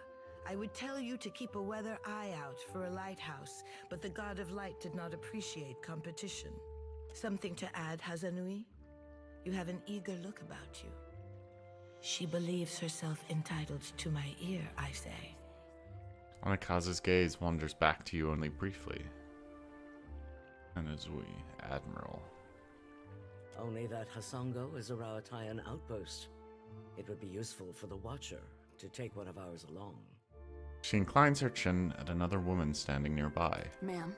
I would tell you to keep a weather eye out for a lighthouse, but the God of Light did not appreciate competition. Something to add, Hazanui? You have an eager look about you. She believes herself entitled to my ear, I say. Anakaza's gaze wanders back to you only briefly. Anazui, Admiral. Only that Hisongo is a Rawatayan outpost. It would be useful for the Watcher to take one of ours along. She inclines her chin at another woman standing nearby. Ma'am.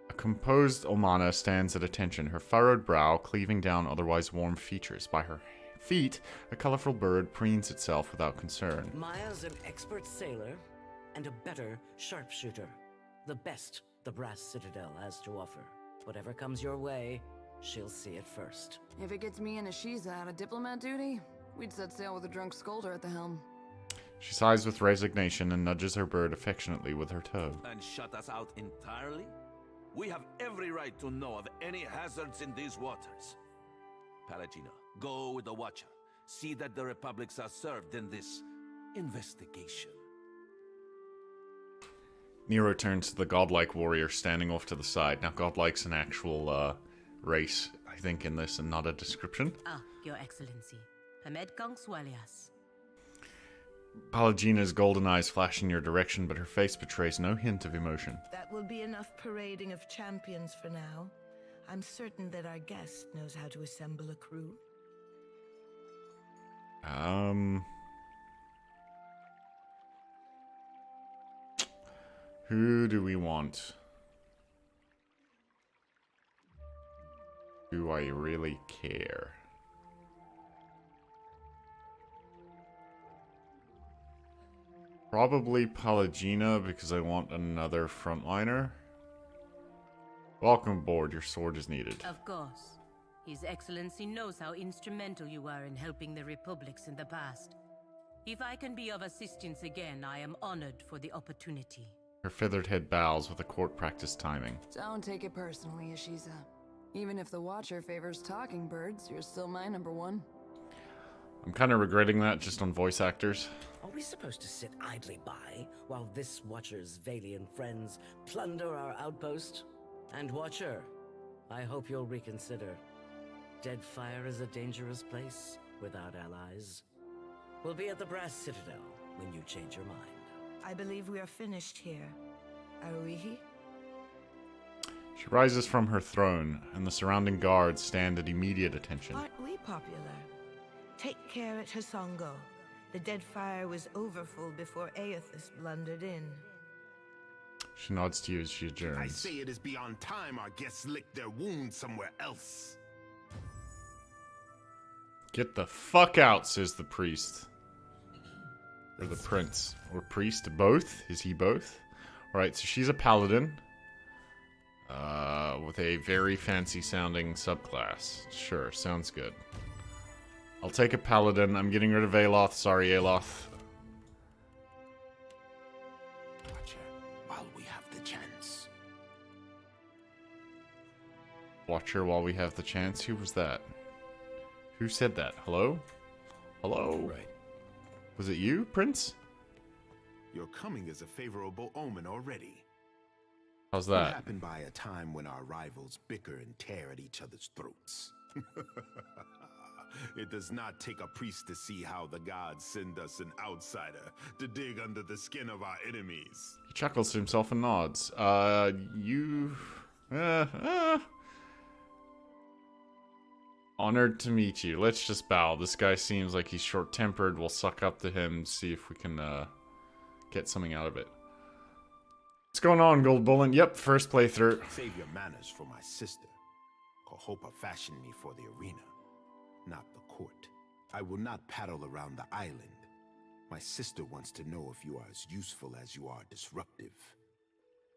A composed Omana stands at attention, her furrowed brow cleaving down otherwise warm features. By her feet, a colorful bird preens itself without concern. Maya's an expert sailor and a better sharpshooter. The best the Brass Citadel has to offer. Whatever comes your way, she'll see it first. If it gets me and Ashiza out of diplomat duty, we'd set sail with a drunk scolder at the helm. She sighs with resignation and nudges her bird affectionately with her toe. And shut us out entirely? We have every right to know of any hazards in these waters. Palagina, go with the Watcher. See that the Republics are served in this investigation. Nero turns to the godlike warrior standing off to the side. Now, godlike's an actual race, I think, in this, and not a description. Ah, Your Excellency. Hamed Kong Swalias. Palagina's golden eyes flash in your direction, but her face betrays no hint of emotion. That will be enough parading of champions for now. I'm certain that our guest knows how to assemble a crew. Who do we want? Do I really care? Probably Palagina, because I want another frontliner. Welcome aboard, your sword is needed. Of course. His Excellency knows how instrumental you were in helping the Republics in the past. If I can be of assistance again, I am honored for the opportunity. Her feathered head bows with a court-practiced timing. Don't take it personally, Ashiza. Even if the Watcher favors talking birds, you're still my number one. I'm kind of regretting that just on voice actors. Are we supposed to sit idly by while this Watcher's Valiant friends plunder our outpost? And Watcher, I hope you'll reconsider. Deadfire is a dangerous place without allies. We'll be at the Brass Citadel when you change your mind. I believe we are finished here. Are we? She rises from her throne, and the surrounding guards stand at immediate attention. Aren't we popular? Take care at Hisongo. The Deadfire was overfull before Aethys blundered in. She nods to you as she adjourns. I say it is beyond time our guests lick their wounds somewhere else. Get the fuck out, says the priest. Or the prince. Or priest, both? Is he both? Alright, so she's a paladin. With a very fancy sounding subclass. Sure, sounds good. I'll take a paladin. I'm getting rid of Aloth. Sorry, Aloth. Watcher, while we have the chance. Watch her while we have the chance. Who was that? Who said that? Hello? Hello? Right. Was it you, Prince? Your coming is a favorable omen already. How's It that? happened by a time when our rivals bicker and tear at each other's throats. It does not take a priest to see how the gods send us an outsider to dig under the skin of our enemies. He chuckles to himself and nods. Honored to meet you. Let's just bow. This guy seems like he's short-tempered. We'll suck up to him, see if we can get something out of it. What's going on, Gold Bullen? Yep, first playthrough. Save your manners for my sister. Kohopa fashioned me for the arena, not the court. I will not paddle around the island. My sister wants to know if you are as useful as you are disruptive.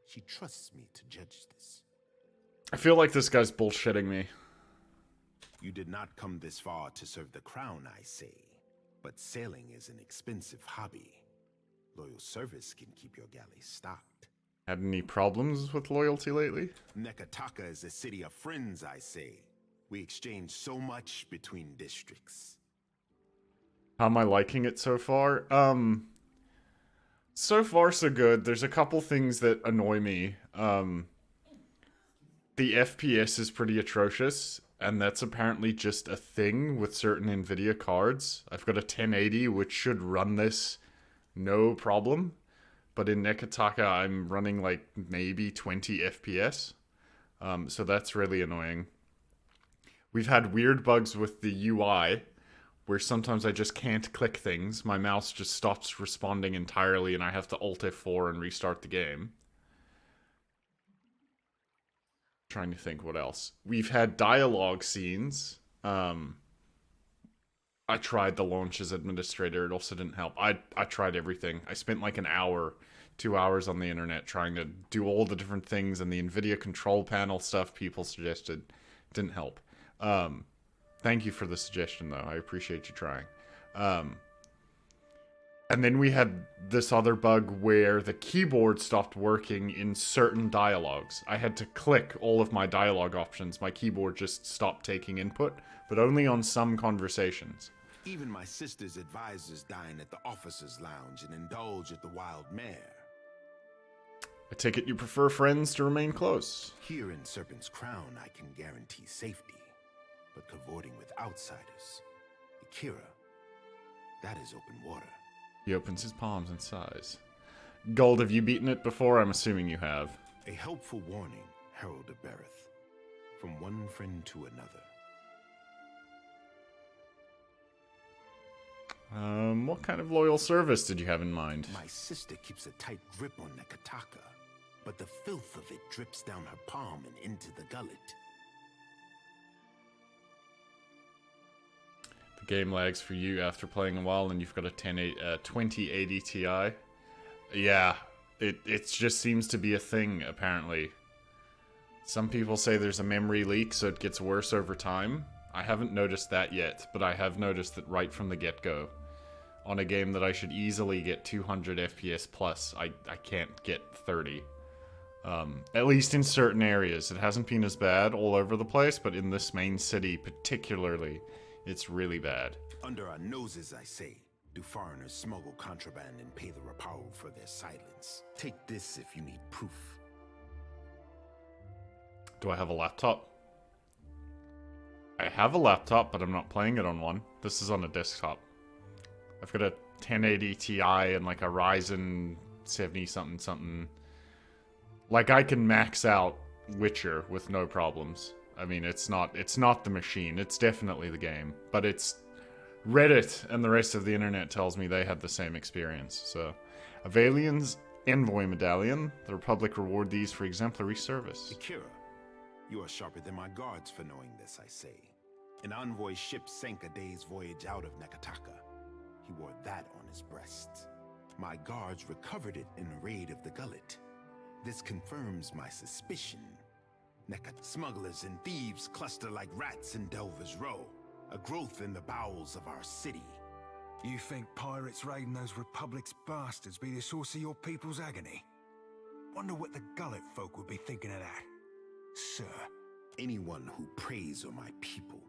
She trusts me to judge this. I feel like this guy's bullshitting me. You did not come this far to serve the crown, I say. But sailing is an expensive hobby. Loyal service can keep your galley stocked. Had any problems with loyalty lately? Nekataka is a city of friends, I say. We exchange so much between districts. How am I liking it so far? So far so good. There's a couple things that annoy me. The FPS is pretty atrocious, and that's apparently just a thing with certain Nvidia cards. I've got a 1080, which should run this no problem. But in Nekataka, I'm running like maybe 20 FPS. So that's really annoying. We've had weird bugs with the UI, where sometimes I just can't click things. My mouse just stops responding entirely, and I have to Alt F4 and restart the game. Trying to think what else. We've had dialogue scenes. I tried the launch as administrator. It also didn't help. I tried everything. I spent like an hour, 2 hours on the internet trying to do all the different things, and the NVIDIA control panel stuff people suggested didn't help. Thank you for the suggestion, though. I appreciate you trying. And then we had this other bug where the keyboard stopped working in certain dialogues. I had to click all of my dialogue options. My keyboard just stopped taking input, but only on some conversations. Even my sister's advisors dine at the officers' lounge and indulge at the wild mare. I take it you prefer friends to remain close. Here in Serpent's Crown, I can guarantee safety, but cavorting with outsiders, Akira, that is open water. He opens his palms and sighs. Gold, have you beaten it before? I'm assuming you have. A helpful warning, Herald of Bereth. From one friend to another. What kind of loyal service did you have in mind? My sister keeps a tight grip on Nekataka, but the filth of it drips down her palm and into the gullet. The game lags for you after playing a while, and you've got a 2080 Ti. Yeah, it just seems to be a thing, apparently. Some people say there's a memory leak, so it gets worse over time. I haven't noticed that yet, but I have noticed that right from the get-go. On a game that I should easily get 200 FPS plus, I can't get 30. At least in certain areas. It hasn't been as bad all over the place, but in this main city particularly, it's really bad. Under our noses, I say, do foreigners smuggle contraband and pay the Raparo for their silence? Take this if you need proof. Do I have a laptop? I have a laptop, but I'm not playing it on one. This is on a desktop. I've got a 1080 Ti and like a Ryzen 70-something. Like, I can max out Witcher with no problems. I mean, it's not the machine. It's definitely the game. But it's Reddit and the rest of the internet tells me they had the same experience. So, Avalian's Envoy Medallion. The Republic reward these for exemplary service. Akira, you are sharper than my guards for knowing this, I say. An envoy ship sank a day's voyage out of Nekataka. He wore that on his breast. My guards recovered it in a raid of the gullet. This confirms my suspicion. Nekat smugglers and thieves cluster like rats in Delver's Row, a growth in the bowels of our city. You think pirates raiding those Republic's bastards be the source of your people's agony? Wonder what the gullet folk would be thinking of that. Sir, anyone who preys on my people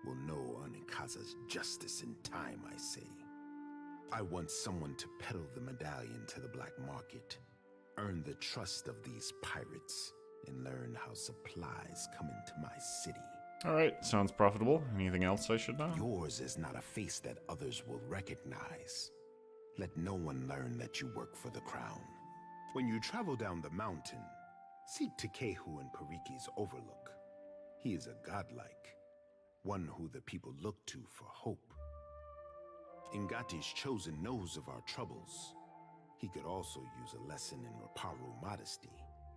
will know Onikaza's justice in time, I say. I want someone to peddle the medallion to the black market, earn the trust of these pirates, and learn how supplies come into my city. Alright, sounds profitable. Anything else I should know? Yours is not a face that others will recognize. Let no one learn that you work for the crown. When you travel down the mountain, seek Takehu in Pariki's overlook. He is a godlike, one who the people look to for hope. Ngati's chosen knows of our troubles. He could also use a lesson in Raparo modesty.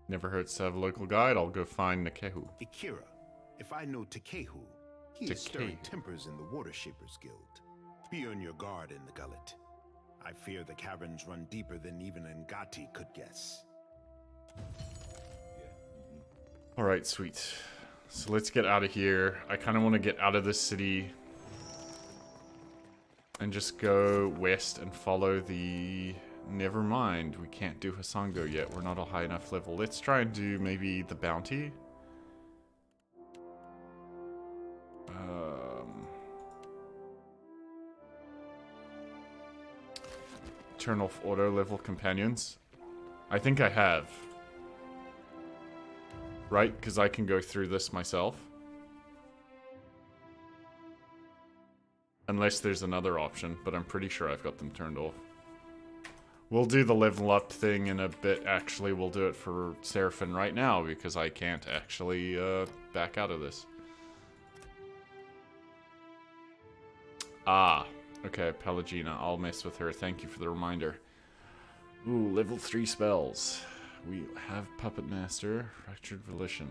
Never hurts to have a local guide. I'll go find Takehu. Akira, if I know Takehu, he is stirring tempers in the Water Shapers Guild. Be on your guard in the gullet. I fear the caverns run deeper than even Ngati could guess. Alright, sweet. So let's get out of here. I kind of want to get out of this city and just go west and follow the... Never mind, we can't do Hasango yet. We're not a high enough level. Let's try and do maybe the bounty. Turn off auto level companions. I think I have. Right? Because I can go through this myself. Unless there's another option, but I'm pretty sure I've got them turned off. We'll do the level up thing in a bit. Actually, we'll do it for Seraphine right now because I can't actually back out of this. Ah, okay, Pelagina. I'll mess with her. Thank you for the reminder. Ooh, level 3 spells. We have Puppet Master, Fractured Volition.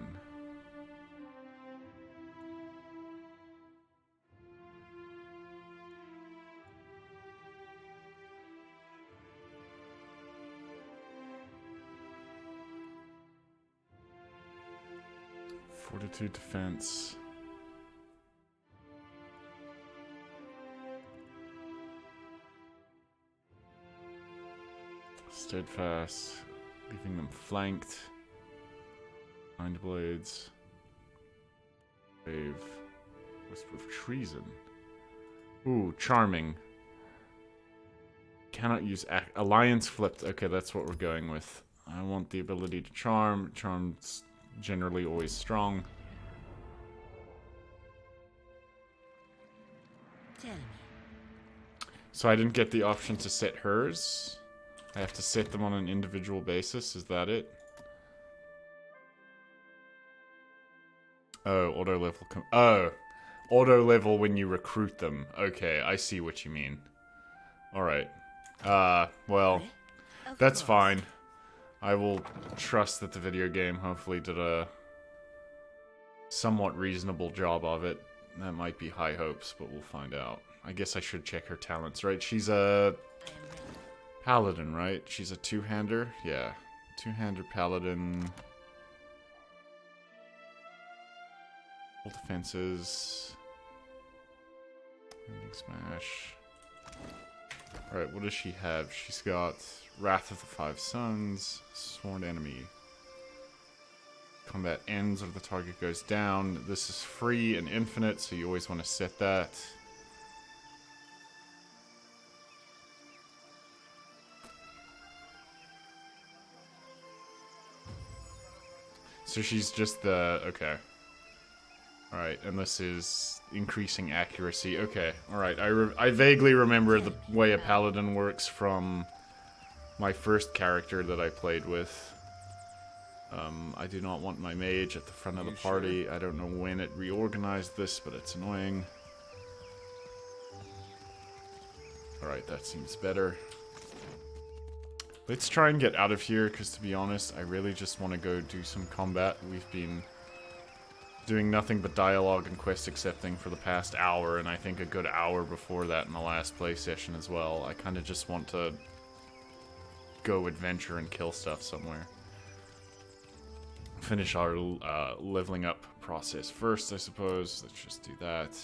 Fortitude defense. Steadfast. Leaving them flanked. Mind blades. Brave. Whisper of treason. Ooh, charming. Cannot use alliance flipped. Okay, that's what we're going with. I want the ability to charm. Charm's generally always strong. Tell me. So I didn't get the option to set hers. I have to set them on an individual basis. Is that it? Oh, auto level. Oh, auto level when you recruit them. Okay, I see what you mean. All right. Well, that's fine. I will trust that the video game hopefully did a somewhat reasonable job of it. That might be high hopes, but we'll find out. I guess I should check her talents, right? She's a paladin, right? She's a two-hander? Yeah. Two-hander paladin. Full defenses. Ending smash. Alright, what does she have? She's got Wrath of the Five Suns, Sworn Enemy. Combat ends or the target goes down. This is free and infinite, so you always want to set that. So she's just the... okay. Alright, and this is increasing accuracy. Okay, alright. I vaguely remember the way a paladin works from my first character that I played with. I do not want my mage at the front of the party. Sure? I don't know when it reorganized this, but it's annoying. Alright, that seems better. Let's try and get out of here, because to be honest, I really just want to go do some combat. We've been doing nothing but dialogue and quest accepting for the past hour, and I think a good hour before that in the last play session as well. I kind of just want to go adventure and kill stuff somewhere. Finish our leveling up process first, I suppose. Let's just do that.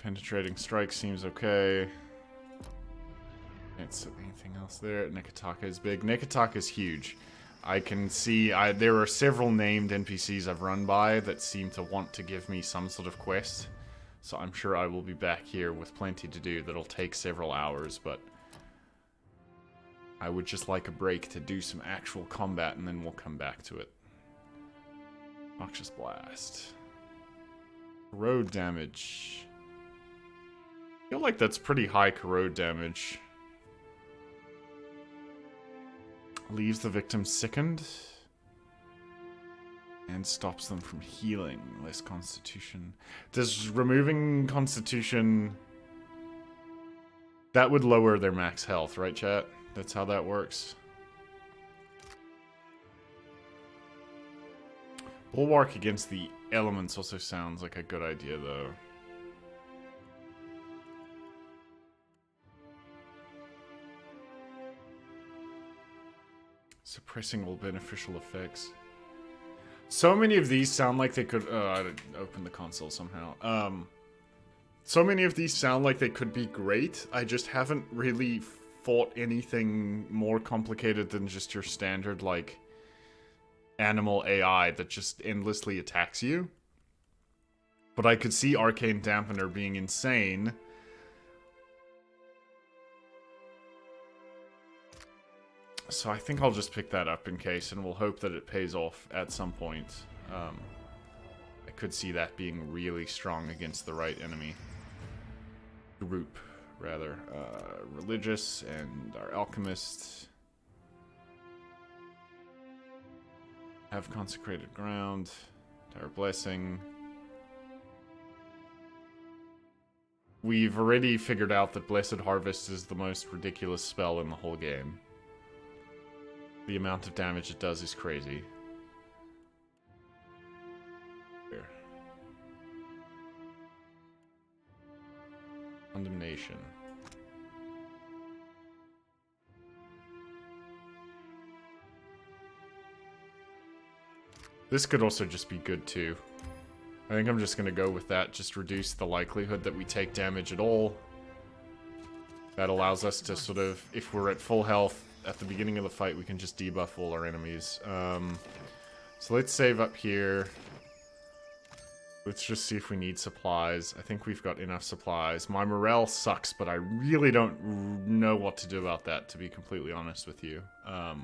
Penetrating strike seems okay. Can't set anything else there. Nekataka is big. Nekataka is huge. I can see there are several named NPCs I've run by that seem to want to give me some sort of quest. So I'm sure I will be back here with plenty to do that'll take several hours, but I would just like a break to do some actual combat and then we'll come back to it. Noxious Blast. Corrode damage. I feel like that's pretty high corrode damage. Leaves the victim sickened. And stops them from healing. Less constitution. Does removing constitution... That would lower their max health, right, chat? That's how that works. Bulwark against the elements also sounds like a good idea, though. Pressing all beneficial effects. So many of these sound like they could... I didn't open the console somehow. So many of these sound like they could be great. I just haven't really fought anything more complicated than just your standard, like, animal AI that just endlessly attacks you. But I could see Arcane Dampener being insane. So I think I'll just pick that up in case, and we'll hope that it pays off at some point. I could see that being really strong against the right enemy. Group, rather. Religious and our alchemist. Have consecrated ground. Our blessing. We've already figured out that Blessed Harvest is the most ridiculous spell in the whole game. The amount of damage it does is crazy. Here. Condemnation. This could also just be good too. I think I'm just gonna go with that. Just reduce the likelihood that we take damage at all. That allows us to sort of, if we're at full health, at the beginning of the fight, we can just debuff all our enemies. So let's save up here. Let's just see if we need supplies. I think we've got enough supplies. My morale sucks, but I really don't know what to do about that, to be completely honest with you. Oh,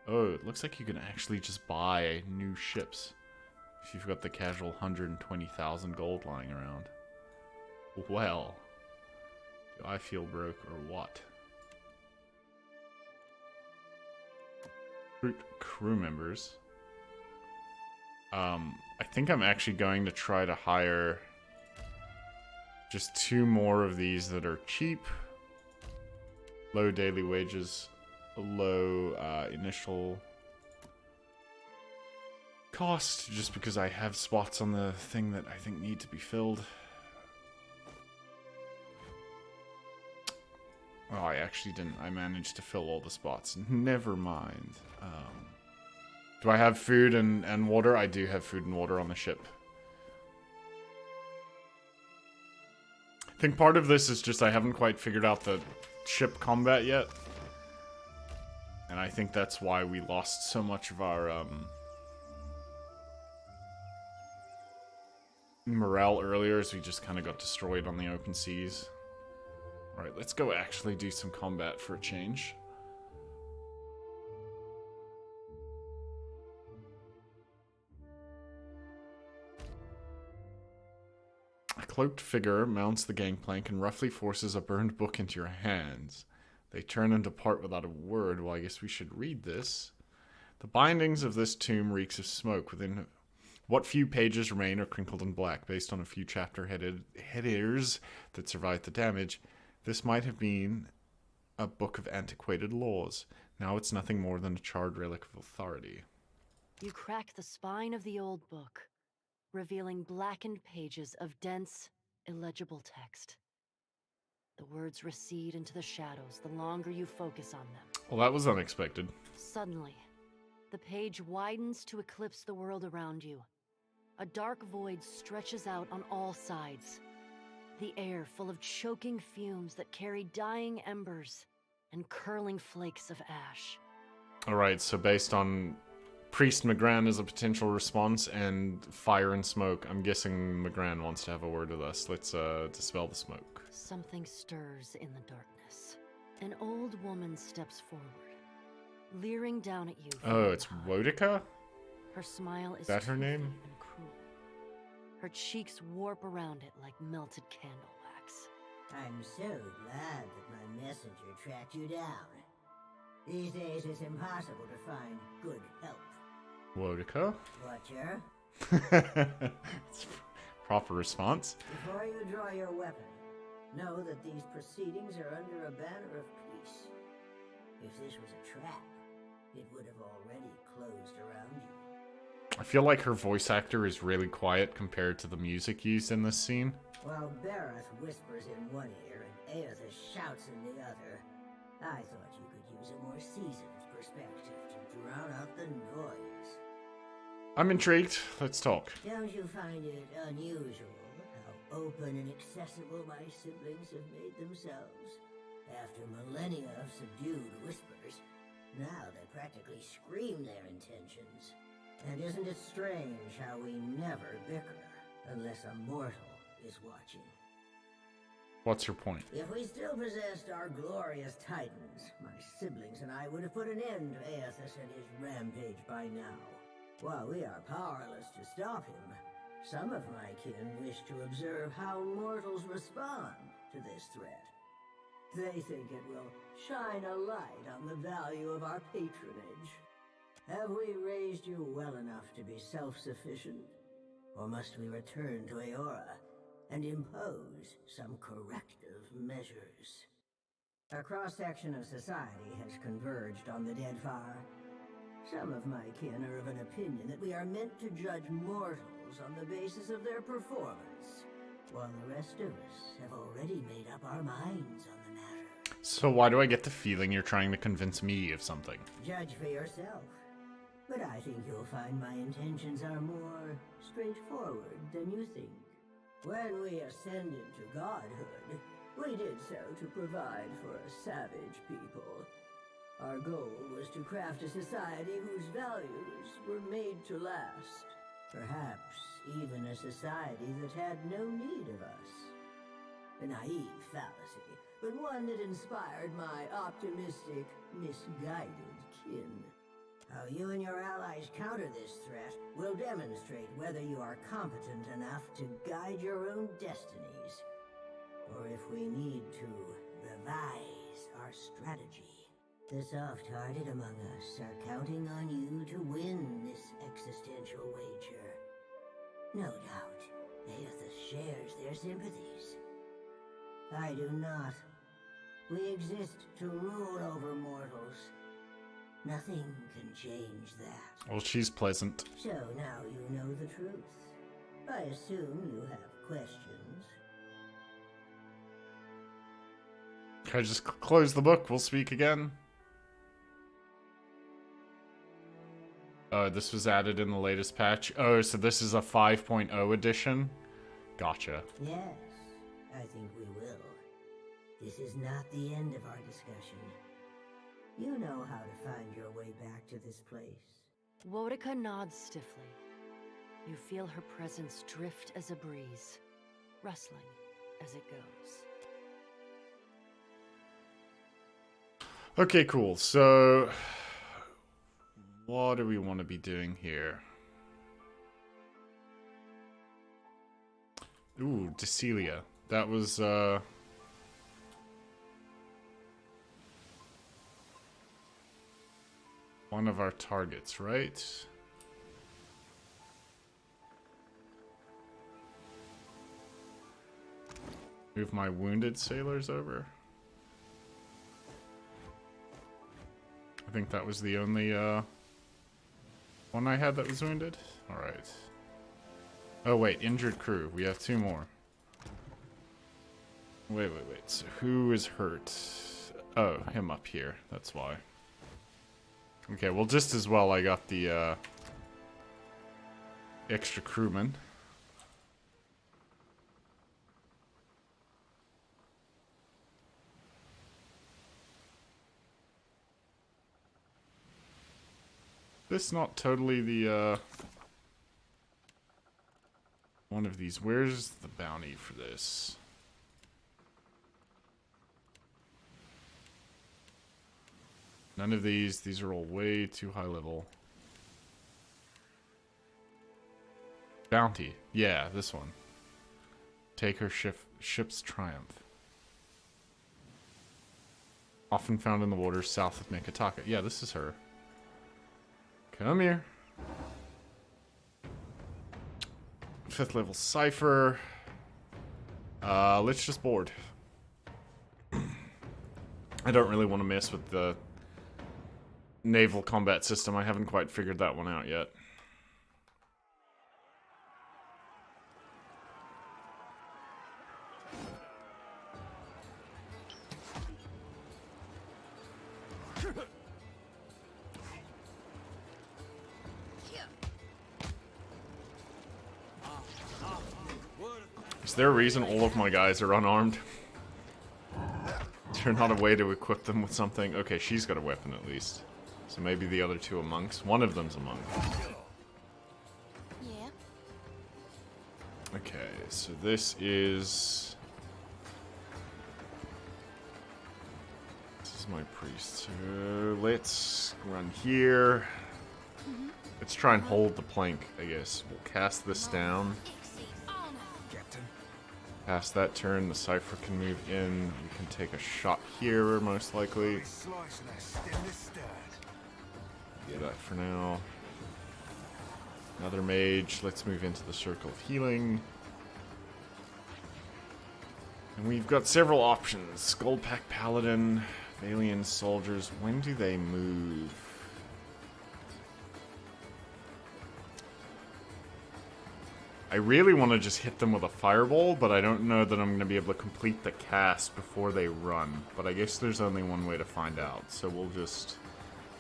it looks like you can actually just buy new ships. If you've got the casual 120,000 gold lying around. Well, do I feel broke or what? Crew members. I think I'm actually going to try to hire just 2 more of these that are cheap. Low daily wages, low initial cost, just because I have spots on the thing that I think need to be filled. Oh, I actually didn't. I managed to fill all the spots. Never mind. Do I have food and water? I do have food and water on the ship. I think part of this is just I haven't quite figured out the ship combat yet. And I think that's why we lost so much of our morale earlier, as we just kind of got destroyed on the open seas. Alright, let's go actually do some combat for a change. A cloaked figure mounts the gangplank and roughly forces a burned book into your hands. They turn and depart without a word. Well, I guess we should read this. The bindings of this tomb reeks of smoke. Within what few pages remain are crinkled and black, based on a few chapter headers that survived the damage. This might have been a book of antiquated laws. Now it's nothing more than a charred relic of authority. You crack the spine of the old book, revealing blackened pages of dense, illegible text. The words recede into the shadows the longer you focus on them. Well, that was unexpected. Suddenly, the page widens to eclipse the world around you. A dark void stretches out on all sides. The air full of choking fumes that carry dying embers and curling flakes of ash. Alright, so based on Priest Magran as a potential response and fire and smoke, I'm guessing Magran wants to have a word with us. Let's dispel the smoke. Something stirs in the darkness. An old woman steps forward, leering down at you. Oh, it's Wodica? Her smile is that her name? And cruel. Her cheeks warp around it like melted candle wax. I'm so glad that my messenger tracked you down. These days it's impossible to find good help. Wodica? Watcher? It's proper response. Before you draw your weapon, know that these proceedings are under a banner of peace. If this was a trap, it would have already closed around you. I feel like her voice actor is really quiet compared to the music used in this scene. While Bareth whispers in one ear and Aether shouts in the other, I thought you could use a more seasoned perspective to drown out the noise. I'm intrigued. Let's talk. Don't you find it unusual how open and accessible my siblings have made themselves? After millennia of subdued whispers, now they practically scream their intentions. And isn't it strange how we never bicker unless a mortal is watching? What's your point? If we still possessed our glorious titans, my siblings and I would have put an end to Aethys and his rampage by now. While we are powerless to stop him, some of my kin wish to observe how mortals respond to this threat. They think it will shine a light on the value of our patronage. Have we raised you well enough to be self-sufficient? Or must we return to Eora and impose some corrective measures? A cross-section of society has converged on the Deadfire. Some of my kin are of an opinion that we are meant to judge mortals on the basis of their performance, while the rest of us have already made up our minds on the matter. So why do I get the feeling you're trying to convince me of something? Judge for yourself. But I think you'll find my intentions are more straightforward than you think. When we ascended to godhood, we did so to provide for a savage people. Our goal was to craft a society whose values were made to last. Perhaps even a society that had no need of us. A naive fallacy, but one that inspired my optimistic, misguided kin. How you and your allies counter this threat will demonstrate whether you are competent enough to guide your own destinies, or if we need to revise our strategy. The soft-hearted among us are counting on you to win this existential wager. No doubt, Aethys shares their sympathies. I do not. We exist to rule over mortals. Nothing can change that. Well, she's pleasant. So now you know the truth. I assume you have questions. Can I just close the book? We'll speak again. Oh, this was added in the latest patch. Oh, so this is a 5.0 edition? Gotcha. Yes, I think we will. This is not the end of our discussion. You know how to find your way back to this place. Wotica nods stiffly. You feel her presence drift as a breeze, rustling as it goes. Okay, cool. So, what do we want to be doing here? Ooh, Decelia. That was, one of our targets, right? Move my wounded sailors over. I think that was the only one I had that was wounded. Alright. Oh wait, injured crew. We have 2 more. Wait. So who is hurt? Oh, him up here. That's why. Okay, well just as well I got the extra crewman. This not totally the one of these. Where's the bounty for this? None of these. These are all way too high level. Bounty. Yeah, this one. Take her ship's triumph. Often found in the waters south of Nikitaka. Yeah, this is her. Come here. 5th level cipher. Let's just board. I don't really want to mess with the naval combat system. I haven't quite figured that one out yet. Is there a reason all of my guys are unarmed? Is there not a way to equip them with something? Okay, she's got a weapon at least. So maybe the other two are monks. One of them's a monk. Yeah. Okay, so this is... This is my priest. So let's run here. Let's try and hold the plank, I guess. We'll cast this down. Past that turn, the Cypher can move in. We can take a shot here, most likely. Do that for now. Another mage. Let's move into the Circle of Healing. And we've got several options. Skullpack Paladin, Valiant Soldiers. When do they move? I really want to just hit them with a fireball, but I don't know that I'm going to be able to complete the cast before they run. But I guess there's only one way to find out, so we'll just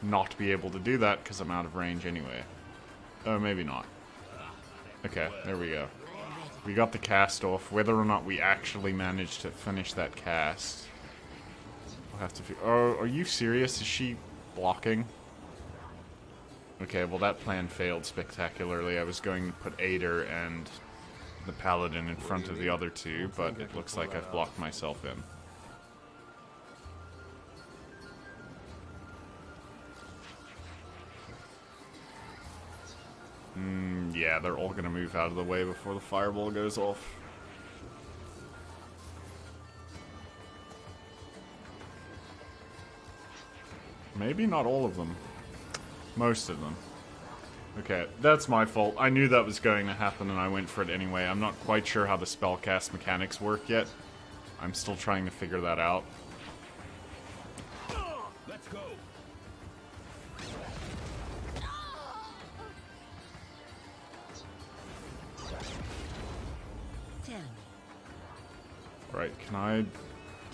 not be able to do that because I'm out of range anyway. Oh, maybe not. Okay, there we go. We got the cast off. Whether or not we actually manage to finish that cast, we'll have to figure... Oh, are you serious? Is she blocking? Okay, well that plan failed spectacularly. I was going to put Aider and the Paladin in front of the other two, but it looks like I've blocked myself in. Yeah, they're all going to move out of the way before the fireball goes off. Maybe not all of them. Most of them. Okay, that's my fault. I knew that was going to happen and I went for it anyway. I'm not quite sure how the spellcast mechanics work yet. I'm still trying to figure that out. Let's go. Alright, can I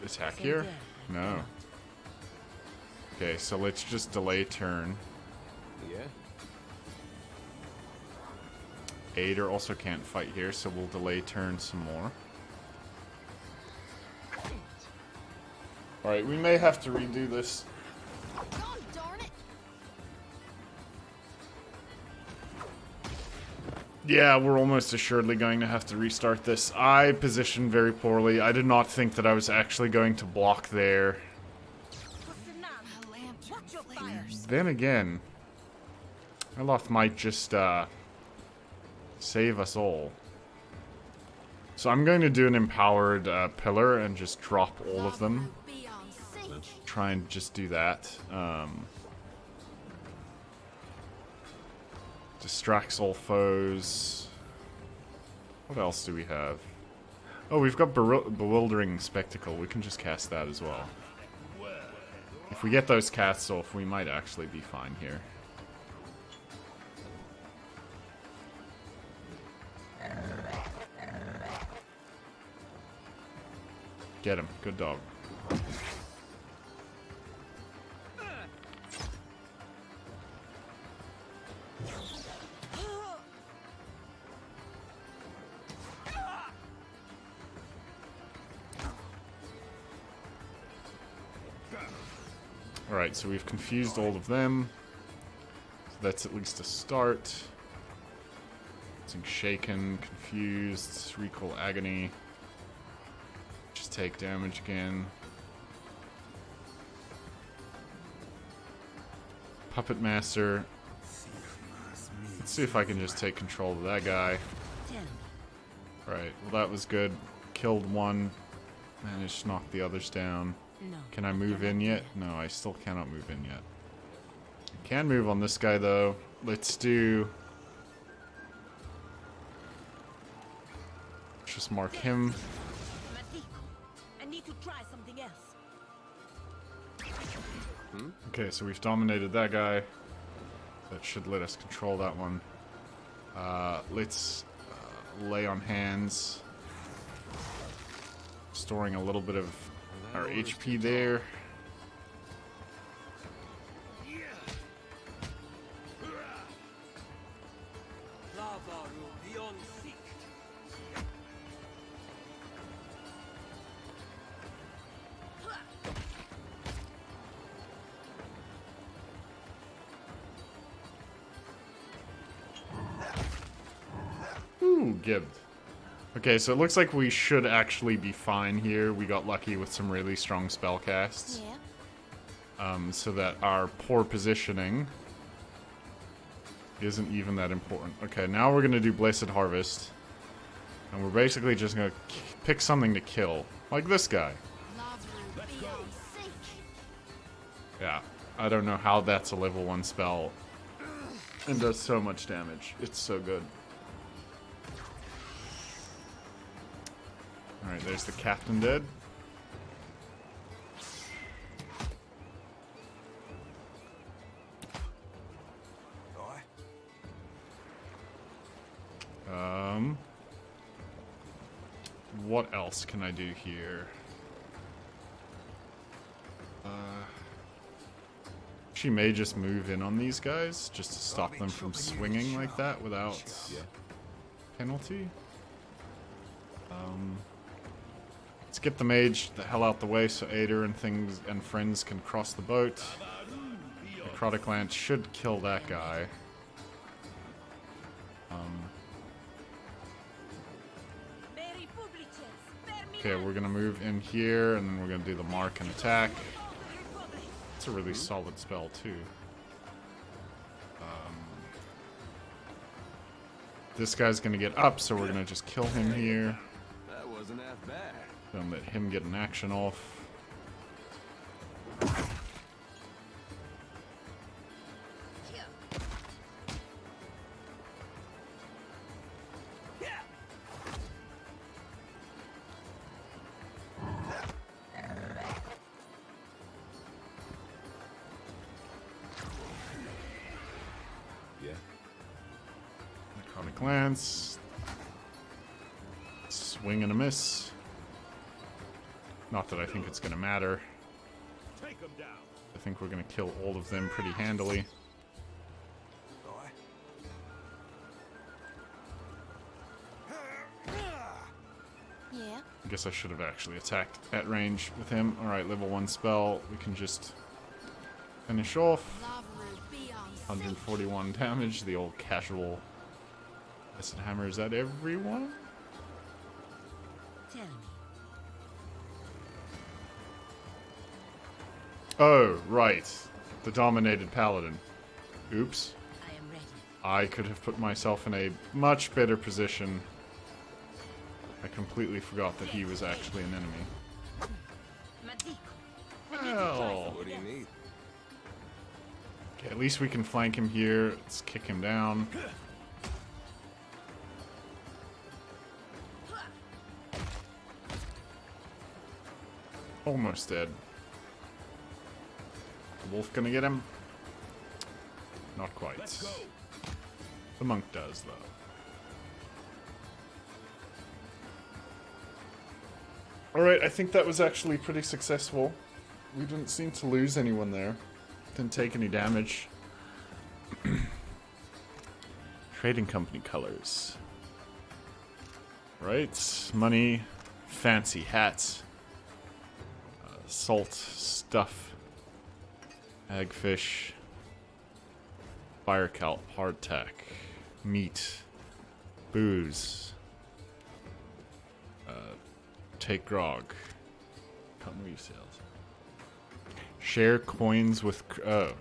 attack here? No. Okay, so let's just delay turn. Yeah. Aider also can't fight here, so we'll delay turn some more. Alright, we may have to redo this. God darn it. Yeah, we're almost assuredly going to have to restart this. I positioned very poorly. I did not think that I was actually going to block there. Then again, Eloth might just save us all. So I'm going to do an empowered pillar and just drop all of them. Try and just do that. Distracts all foes. What else do we have? Oh, we've got Bewildering Spectacle. We can just cast that as well. If we get those casts off, we might actually be fine here. Get him. Good dog. Alright, so we've confused all of them. So that's at least a start. Using Shaken, Confused, Recall Agony. Just take damage again. Puppet Master. Let's see if I can just take control of that guy. Right, well that was good. Killed one. Managed to knock the others down. Can I move in yet? No, I still cannot move in yet. I can move on this guy though. Let's do... Let's just mark him. I need to try something else. Okay, so we've dominated that guy. That should let us control that one. Let's lay on hands. Storing a little bit of our HP there. Ooh, gibbed. Okay, so it looks like we should actually be fine here. We got lucky with some really strong spell casts. Yeah. So that our poor positioning isn't even that important. Okay, now we're gonna do Blessed Harvest. And we're basically just gonna pick something to kill. Like this guy. Yeah, I don't know how that's a level 1 spell. And does so much damage. It's so good. Alright, there's the captain dead. What else can I do here? She may just move in on these guys just to stop them from swinging like that without penalty. Let's get the mage the hell out the way so Ader and things and friends can cross the boat. Necrotic Lance should kill that guy. Okay, we're gonna move in here and then we're gonna do the mark and attack. It's a really solid spell too. This guy's gonna get up, so we're gonna just kill him here. That wasn't half bad. Then let him get an action off. Necrotic Lance. Swing and a miss. Not that I think it's going to matter. I think we're going to kill all of them pretty handily. Yeah. I guess I should have actually attacked at range with him. Alright, level 1 spell. We can just finish off. 141 damage. The old casual acid hammer. Is that everyone? Tell me. Oh, right. The dominated paladin. Oops. I am ready. I could have put myself in a much better position. I completely forgot that he was actually an enemy. Well. What do you need? Okay, at least we can flank him here. Let's kick him down. Almost dead. The wolf gonna get him? Not quite. The monk does, though. Alright, I think that was actually pretty successful. We didn't seem to lose anyone there. Didn't take any damage. Trading company colors. Right, money, fancy hats, salt, stuff, hagfish, fire kelp, hardtack, meat, booze, take grog, continuity sales. Share coins with... oh.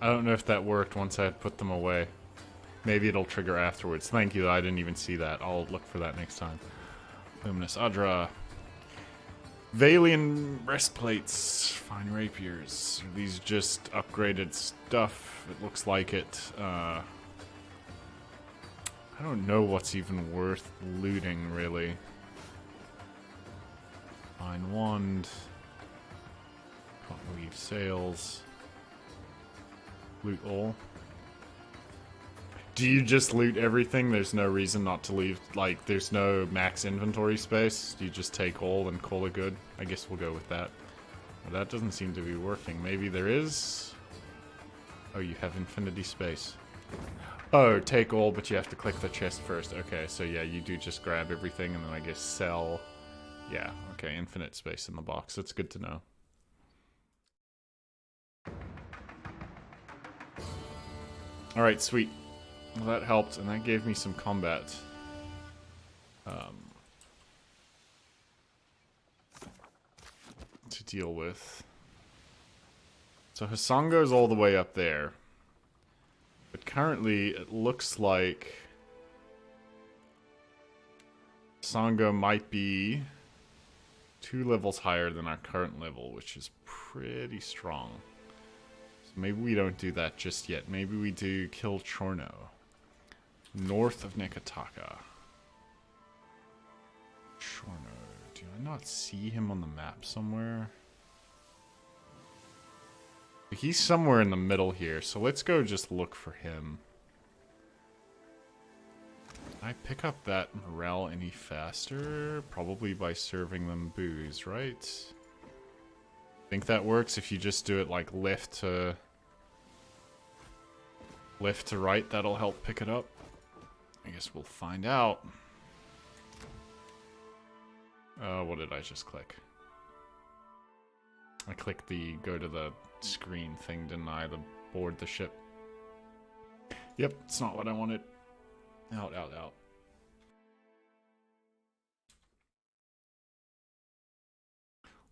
I don't know if that worked once I had put them away. Maybe it'll trigger afterwards. Thank you, I didn't even see that. I'll look for that next time. Luminous Adra. Valian breastplates. Fine rapiers. Are these just upgraded stuff? It looks like it. I don't know what's even worth looting, really. Fine wand. Cotton weave sails. Loot all. Do you just loot everything? There's no reason not to leave, like, there's no max inventory space? Do you just take all and call it good? I guess we'll go with that. Well, that doesn't seem to be working. Maybe there is? Oh, you have infinity space. Oh, take all, but you have to click the chest first. Okay, so yeah, you do just grab everything and then I guess sell. Yeah, okay, infinite space in the box. That's good to know. Alright, sweet. Well, that helped, and that gave me some combat. To deal with. So Hassan goes all the way up there. But currently, it looks like Sango might be 2 levels higher than our current level, which is pretty strong. So maybe we don't do that just yet. Maybe we do kill Chorno. North of Nekataka. Chorno. Do I not see him on the map somewhere? He's somewhere in the middle here, so let's go just look for him. Can I pick up that morale any faster? Probably by serving them booze, right? Think that works if you just do it like left to right, that'll help pick it up. I guess we'll find out. What did I just click? I clicked the go to the screen thing, didn't I? The board the ship. Yep, it's not what I wanted. Out, out, out.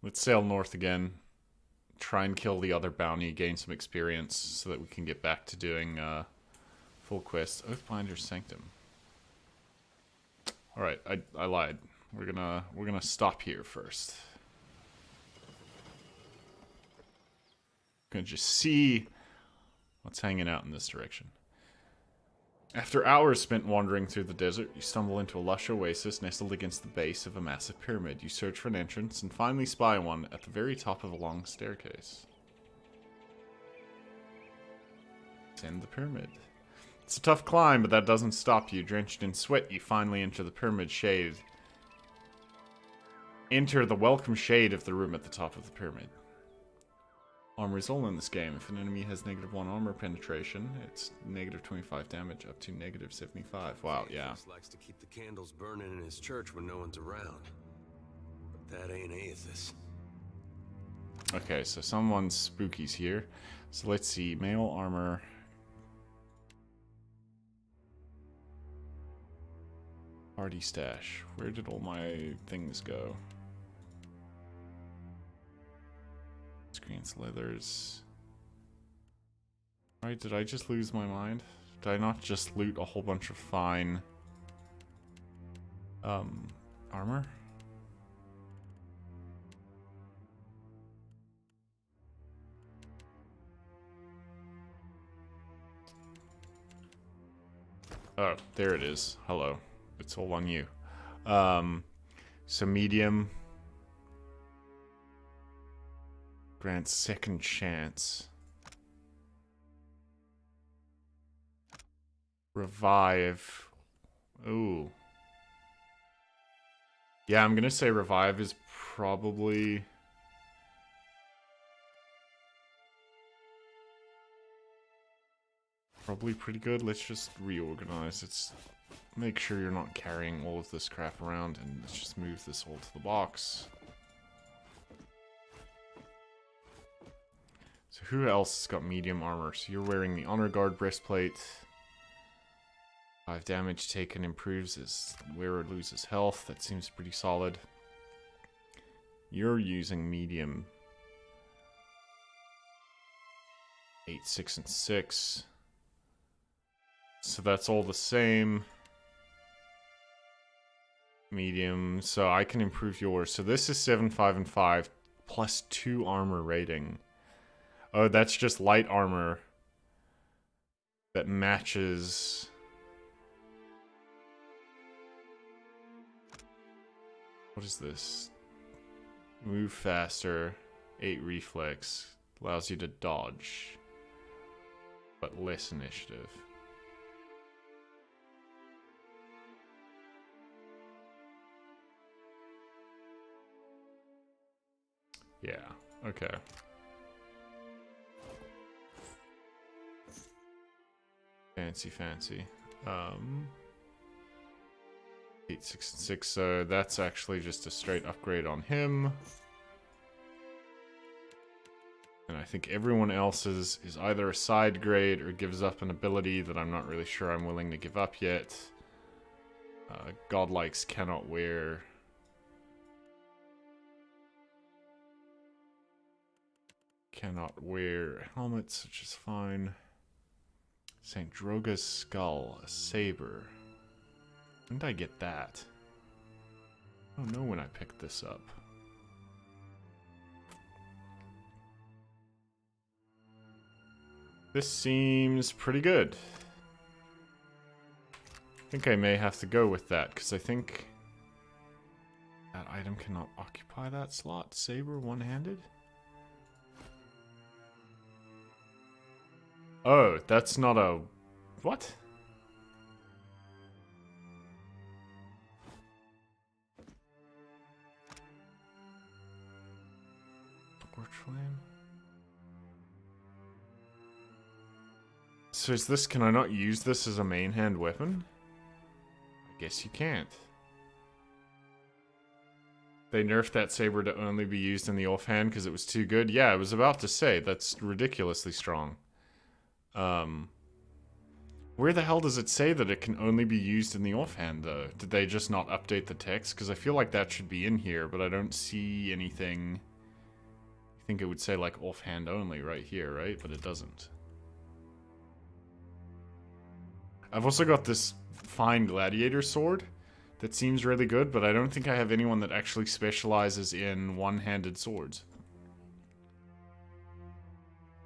Let's sail north again. Try and kill the other bounty, gain some experience so that we can get back to doing full quests. Oathbinder's Sanctum. Alright, I lied. We're gonna stop here first. Gonna just see what's hanging out in this direction. After hours spent wandering through the desert, you stumble into a lush oasis nestled against the base of a massive pyramid. You search for an entrance and finally spy one at the very top of a long staircase. Ascend the pyramid. It's a tough climb, but that doesn't stop you. Drenched in sweat, you finally enter the pyramid shade. Enter the welcome shade of the room at the top of the pyramid. Armor is all in this game. If an enemy has -1 armor penetration, it's -25 damage up to -75. Wow, yeah. Jesus likes to keep the candles burning in his church when no one's around. But that ain't Aethys. Okay, so someone's spooky's here. So let's see. Male armor. Party stash. Where did all my things go? Screens, leathers. Right, did I just lose my mind? Did I not just loot a whole bunch of fine armor? Oh, there it is. Hello. It's all on you. So medium grants second chance. Revive. Ooh. Yeah, I'm gonna say revive is probably pretty good. Let's just reorganize. Let's make sure you're not carrying all of this crap around, and let's just move this all to the box. So who else has got medium armor? So you're wearing the Honor Guard breastplate. 5 damage taken improves as the wearer loses health. That seems pretty solid. You're using medium. 8, 6, and 6. So that's all the same. Medium. So I can improve yours. So this is 7, 5, and 5 plus 2 armor rating. Oh, that's just light armor that matches. What is this? Move faster, 8 reflex, allows you to dodge, but less initiative. Yeah, okay. Fancy, fancy. 8, 6, and 6, so that's actually just a straight upgrade on him. And I think everyone else's is either a side grade or gives up an ability that I'm not really sure I'm willing to give up yet. Godlikes cannot wear... Cannot wear helmets, which is fine. St. Droga's skull, a saber. When did I get that? I don't know when I picked this up. This seems pretty good. I think I may have to go with that, because I think that item cannot occupy that slot. Saber one-handed? Oh, that's not a... What? Torch flame? So is this... Can I not use this as a main hand weapon? I guess you can't. They nerfed that saber to only be used in the offhand because it was too good? Yeah, I was about to say, that's ridiculously strong. Where the hell does it say that it can only be used in the offhand, though? Did they just not update the text? Because I feel like that should be in here, but I don't see anything. I think it would say, like, offhand only right here, right? But it doesn't. I've also got this fine gladiator sword that seems really good, but I don't think I have anyone that actually specializes in one-handed swords.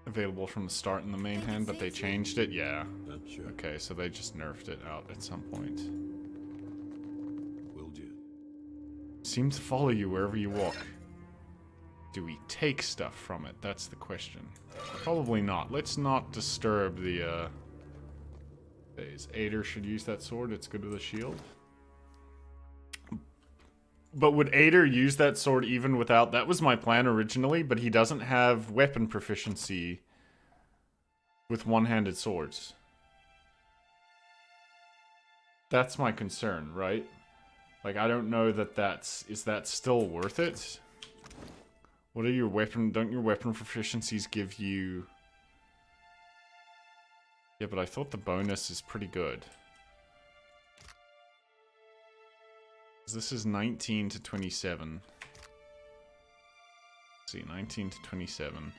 Available from the start in the main hand, but they changed it? Yeah. Sure. Okay, so they just nerfed it out at some point. Will do. Seem to follow you wherever you walk. Do we take stuff from it? That's the question. Probably not. Let's not disturb the, phase. Ader should use that sword. It's good with a shield. But would Ader use that sword even without... That was my plan originally, but he doesn't have weapon proficiency with one-handed swords. That's my concern, right? Like, I don't know that that's... Is that still worth it? What are your weapon... Don't your weapon proficiencies give you... Yeah, but I thought the bonus is pretty good. This is 19 to 27. Let's see, 19 to 27.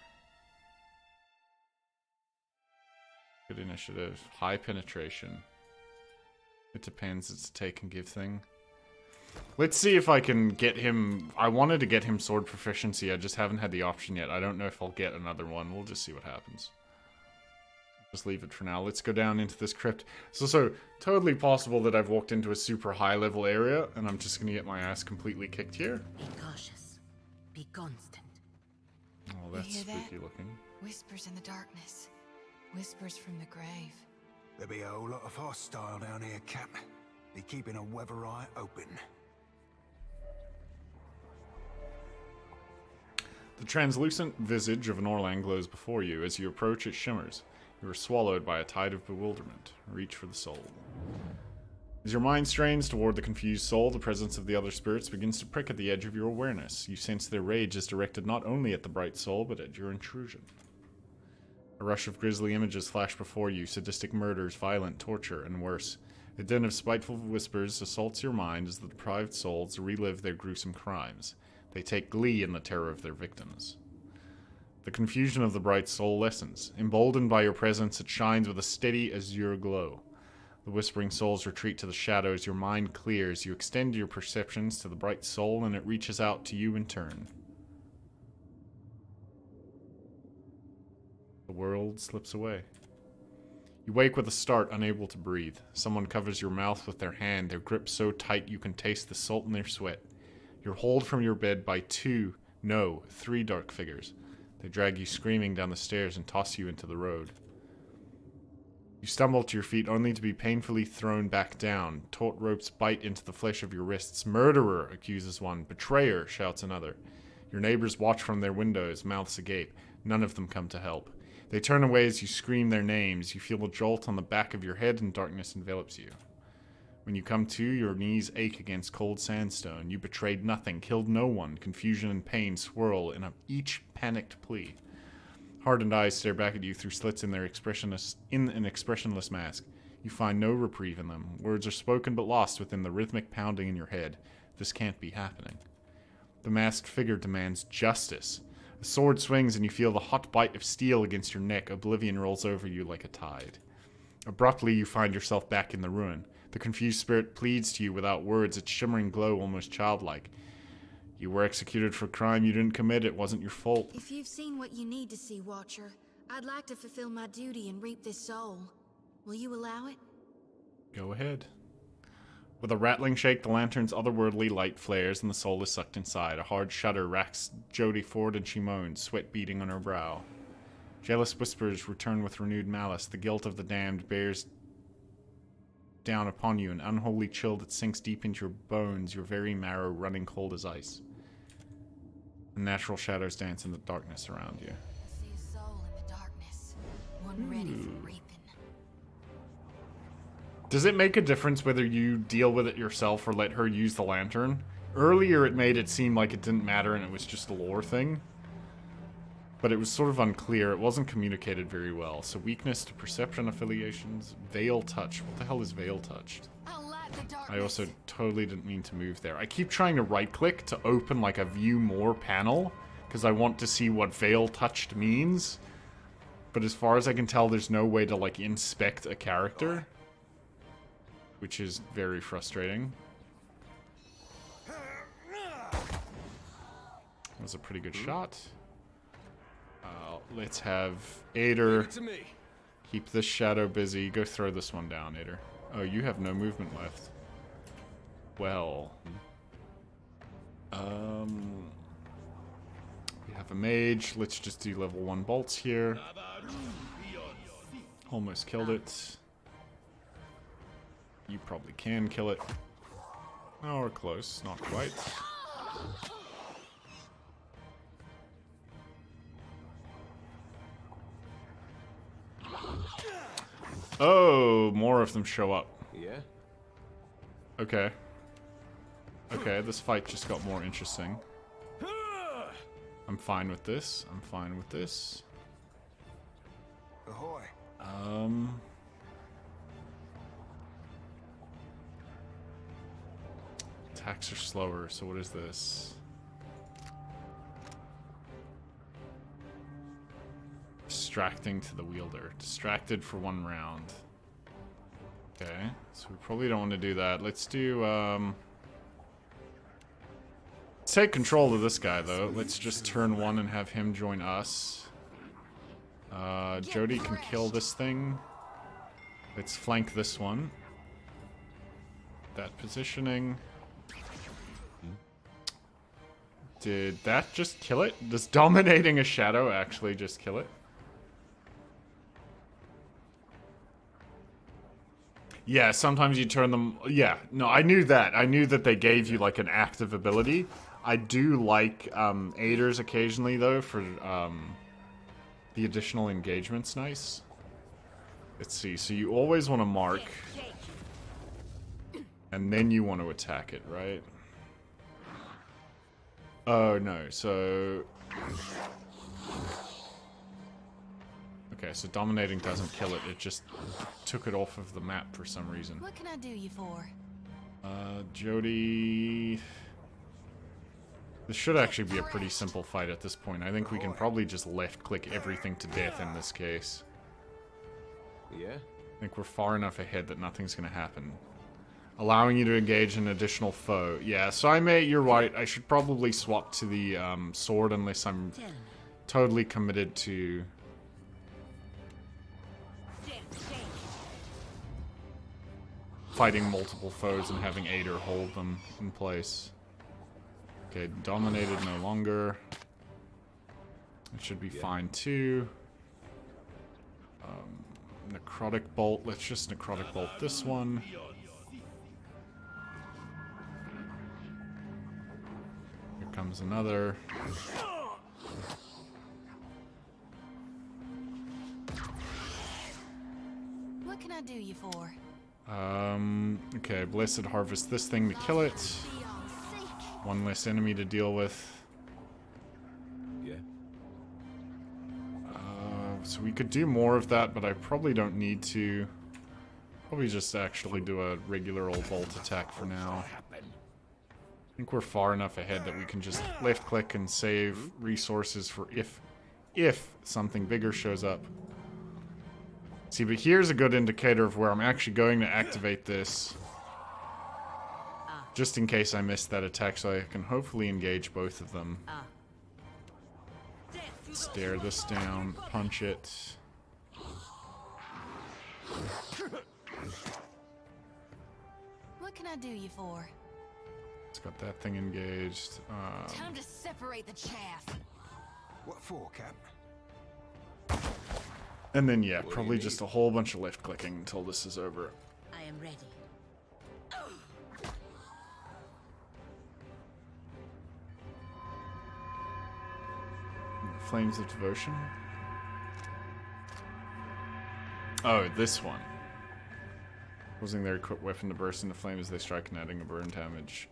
Good initiative. High penetration. It depends, it's a take and give thing. Let's see if I can get him... I wanted to get him sword proficiency, I just haven't had the option yet. I don't know if I'll get another one, we'll just see what happens. Just leave it for now. Let's go down into this crypt. It's also totally possible that I've walked into a super high level area and I'm just gonna get my ass completely kicked here. Be cautious. Be constant. Oh, that's You hear that? spooky looking. Whispers in the darkness. Whispers from the grave. There'll be a whole lot of hostile down here, Cap. Be keeping a weather eye open. The translucent visage of an Orlang glows before you. As you approach, it shimmers. You are swallowed by a tide of bewilderment. Reach for the soul. As your mind strains toward the confused soul, the presence of the other spirits begins to prick at the edge of your awareness. You sense their rage is directed not only at the bright soul, but at your intrusion. A rush of grisly images flash before you, sadistic murders, violent torture, and worse. A din of spiteful whispers assaults your mind as the deprived souls relive their gruesome crimes. They take glee in the terror of their victims. The confusion of the bright soul lessens. Emboldened by your presence, it shines with a steady azure glow. The whispering souls retreat to the shadows, your mind clears, you extend your perceptions to the bright soul, and it reaches out to you in turn. The world slips away. You wake with a start, unable to breathe. Someone covers your mouth with their hand, their grip so tight you can taste the salt in their sweat. You're hauled from your bed by three dark figures. They drag you screaming down the stairs and toss you into the road. You stumble to your feet only to be painfully thrown back down. Taut ropes bite into the flesh of your wrists. Murderer, accuses one. Betrayer, shouts another. Your neighbors watch from their windows, mouths agape. None of them come to help. They turn away as you scream their names. You feel a jolt on the back of your head and darkness envelops you. When you come to, your knees ache against cold sandstone. You betrayed nothing, killed no one. Confusion and pain swirl in each panicked plea. Hardened eyes stare back at you through slits in their an expressionless mask. You find no reprieve in them. Words are spoken but lost within the rhythmic pounding in your head. This can't be happening. The masked figure demands justice. A sword swings and you feel the hot bite of steel against your neck. Oblivion rolls over you like a tide. Abruptly, you find yourself back in the ruin. The confused spirit pleads to you without words, its shimmering glow almost childlike. You were executed for a crime you didn't commit. It wasn't your fault. If you've seen what you need to see, Watcher, I'd like to fulfill my duty and reap this soul. Will you allow it? Go ahead. With a rattling shake, the lantern's otherworldly light flares and the soul is sucked inside. A hard shudder racks Jodie forward and she moans, sweat beading on her brow. Jealous whispers return with renewed malice. The guilt of the damned bears down upon you, an unholy chill that sinks deep into your bones, your very marrow running cold as ice. The natural shadows dance in the darkness around you. I see a soul in the darkness, one ready for reaping. Does it make a difference whether you deal with it yourself or let her use the lantern? Earlier it made it seem like it didn't matter and it was just a lore thing. But it was sort of unclear. It wasn't communicated very well. So weakness to perception affiliations. Veil touch. What the hell is veil touched? I also totally didn't mean to move there. I keep trying to right click to open like a view more panel. Because I want to see what veil touched means. But as far as I can tell, there's no way to like inspect a character. Which is very frustrating. That was a pretty good shot. Let's have Ader keep this shadow busy. Go throw this one down, Ader. Oh, you have no movement left. Well. We have a mage. Let's just do level 1 bolts here. Almost killed it. You probably can kill it. Oh, we're close. Not quite. Oh, more of them show up. Yeah? Okay. Okay, this fight just got more interesting. I'm fine with this. I'm fine with this. Ahoy. Attacks are slower, so what is this? Distracting to the wielder. Distracted for 1 round. Okay, so we probably don't want to do that. Let's do, let's take control of this guy, though. Let's just turn 1 and have him join us. Jodie can kill this thing. Let's flank this one. That positioning. Did that just kill it? Does dominating a shadow actually just kill it? Yeah, sometimes you turn them... Yeah, no, I knew that. I knew that they gave you, like, an active ability. I do like aiders occasionally, though, for the additional engagement's nice. Let's see. So you always want to mark. And then you want to attack it, right? Oh, no. So... Okay, so dominating doesn't kill it. It just took it off of the map for some reason. What can I do you for? Jodie... This should actually be a pretty simple fight at this point. I think we can probably just left-click everything to death in this case. Yeah? I think we're far enough ahead that nothing's going to happen. Allowing you to engage an additional foe. Yeah, so you're right. I should probably swap to the sword unless I'm totally committed to... fighting multiple foes and having Ader hold them in place. Okay, dominated no longer. It should be fine too. Necrotic bolt. Let's just necrotic bolt this one. Here comes another. What can I do you for? Okay, Blessed Harvest this thing to kill it. One less enemy to deal with. Yeah. So we could do more of that, but I probably don't need to. Probably just actually do a regular old bolt attack for now. I think we're far enough ahead that we can just left click and save resources for if something bigger shows up. See, but here's a good indicator of where I'm actually going to activate this. Just in case I missed that attack, so I can hopefully engage both of them. Stare this down, punch it. What can I do you for? It's got that thing engaged. Time to separate the chaff. What for, Cap? And then, yeah, probably just a whole bunch of left clicking until this is over. I am ready. Flames of Devotion. Oh, this one. Causing their equipped weapon to burst into flames as they strike and adding a burn damage.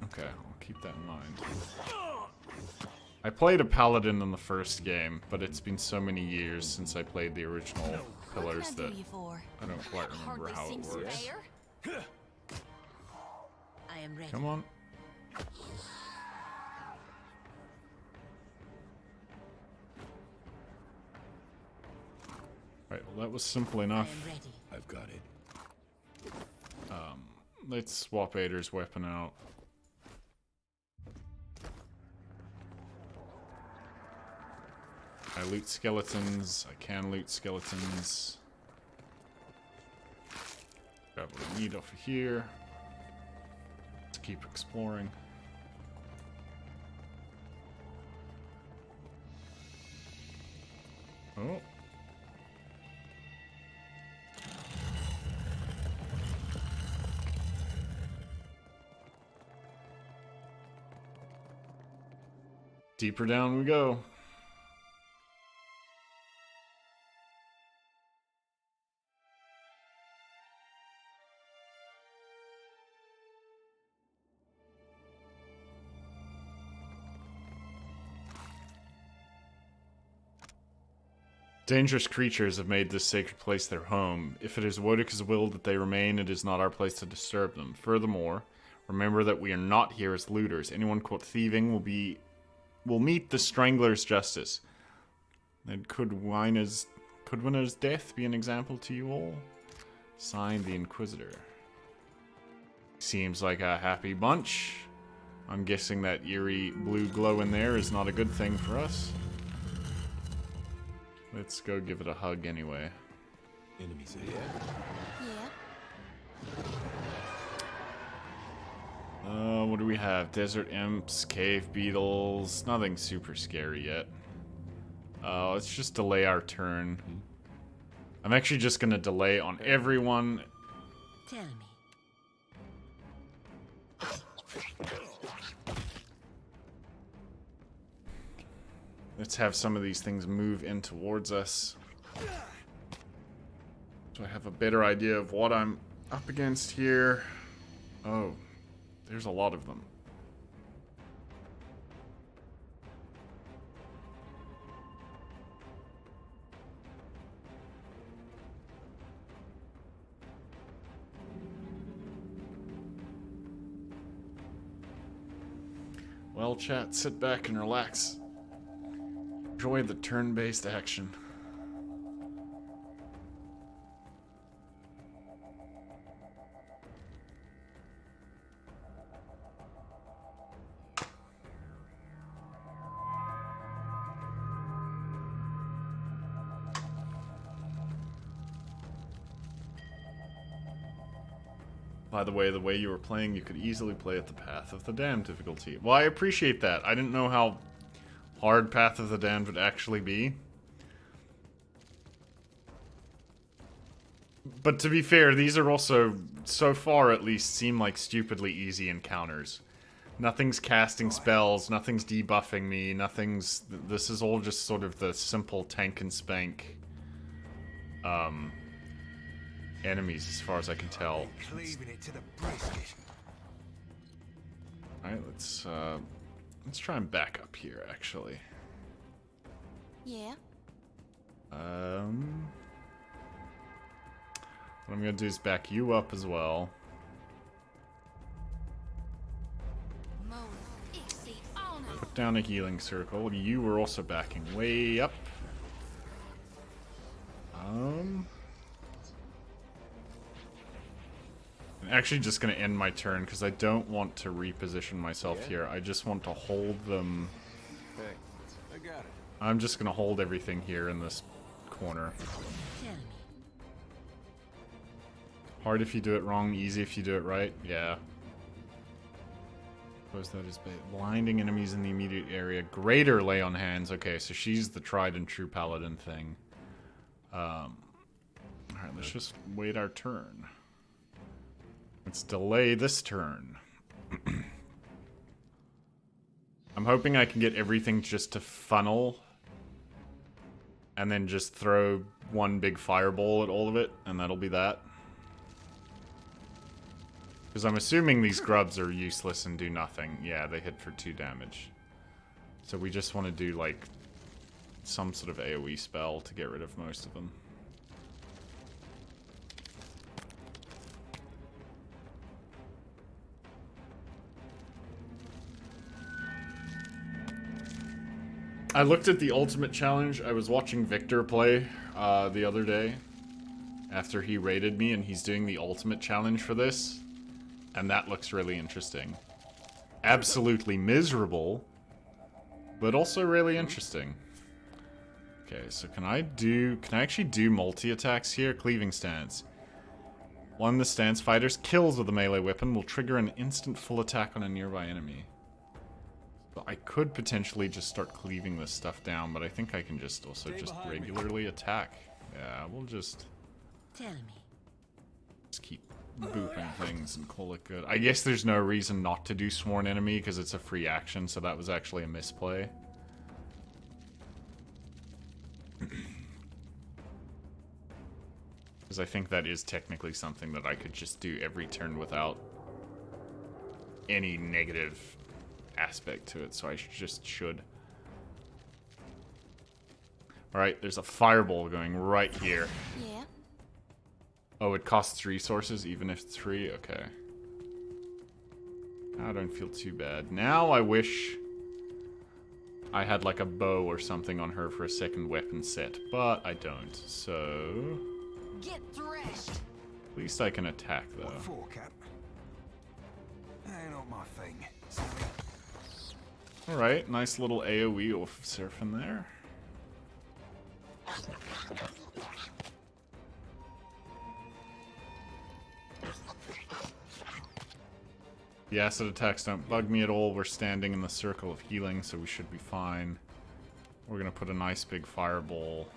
Okay, I'll keep that in mind. I played a paladin in the first game, but it's been so many years since I played the original pillars that I don't quite remember how it works. I am ready. Come on. Right, well that was simple enough. I've got it. Let's swap Ader's weapon out. I loot skeletons. I can loot skeletons. Grab what I need off of here. Let's keep exploring. Oh. Deeper down we go. Dangerous creatures have made this sacred place their home. If it is Wodika's will that they remain, it is not our place to disturb them. Furthermore, remember that we are not here as looters. Anyone caught thieving will meet the Strangler's justice. And could Wina's death be an example to you all? Signed, the Inquisitor. Seems like a happy bunch. I'm guessing that eerie blue glow in there is not a good thing for us. Let's go give it a hug anyway. Enemies ahead. Yeah. What do we have? Desert imps, cave beetles. Nothing super scary yet. Let's just delay our turn. I'm actually just gonna delay on everyone. Tell me. Let's have some of these things move in towards us. So I have a better idea of what I'm up against here. Oh, there's a lot of them. Well, chat, sit back and relax. Enjoy the turn-based action. By the way you were playing, you could easily play at the Path of the Damned difficulty. Well, I appreciate that. I didn't know how hard Path of the Damned would actually be. But to be fair, these are also, so far at least, seem like stupidly easy encounters. Nothing's casting spells, nothing's debuffing me, nothing's... This is all just sort of the simple tank and spank enemies, as far as I can tell. Alright, let's try and back up here, actually. Yeah? What I'm gonna do is back you up as well. Put down a healing circle. You were also backing way up. I'm actually just gonna end my turn because I don't want to reposition myself here. I just want to hold them. Hey, I got it. I'm just gonna hold everything here in this corner. Hard if you do it wrong, easy if you do it right. Yeah. Suppose that is blinding enemies in the immediate area. Greater lay on hands. Okay, so she's the tried and true paladin thing. Alright, let's just wait our turn. Let's delay this turn. I'm hoping I can get everything just to funnel. And then just throw one big fireball at all of it, and that'll be that. Because I'm assuming these grubs are useless and do nothing. Yeah, they hit for 2 damage. So we just want to do, like, some sort of AoE spell to get rid of most of them. I looked at the Ultimate Challenge. I was watching Victor play the other day after he raided me, and he's doing the Ultimate Challenge for this. And that looks really interesting. Absolutely miserable, but also really interesting. Okay, so can I actually do multi-attacks here? Cleaving stance. One of the stance fighters kills with a melee weapon will trigger an instant full attack on a nearby enemy. So I could potentially just start cleaving this stuff down, but I think I can just also just regularly attack. Yeah, we'll just... Tell me. Just keep booping things and call it good. I guess there's no reason not to do Sworn Enemy because it's a free action, so that was actually a misplay. Because I think that is technically something that I could just do every turn without any negative aspect to it, so I just should. Alright, there's a fireball going right here. Yeah. Oh, it costs resources even if it's free? Okay. I don't feel too bad. Now I wish I had like a bow or something on her for a second weapon set, but I don't, so... Get threshed. At least I can attack, though. What for, Cap? Ain't not my thing. Alright, nice little AoE off surfing there. The acid attacks don't bug me at all. We're standing in the circle of healing, so we should be fine. We're gonna put a nice big fireball.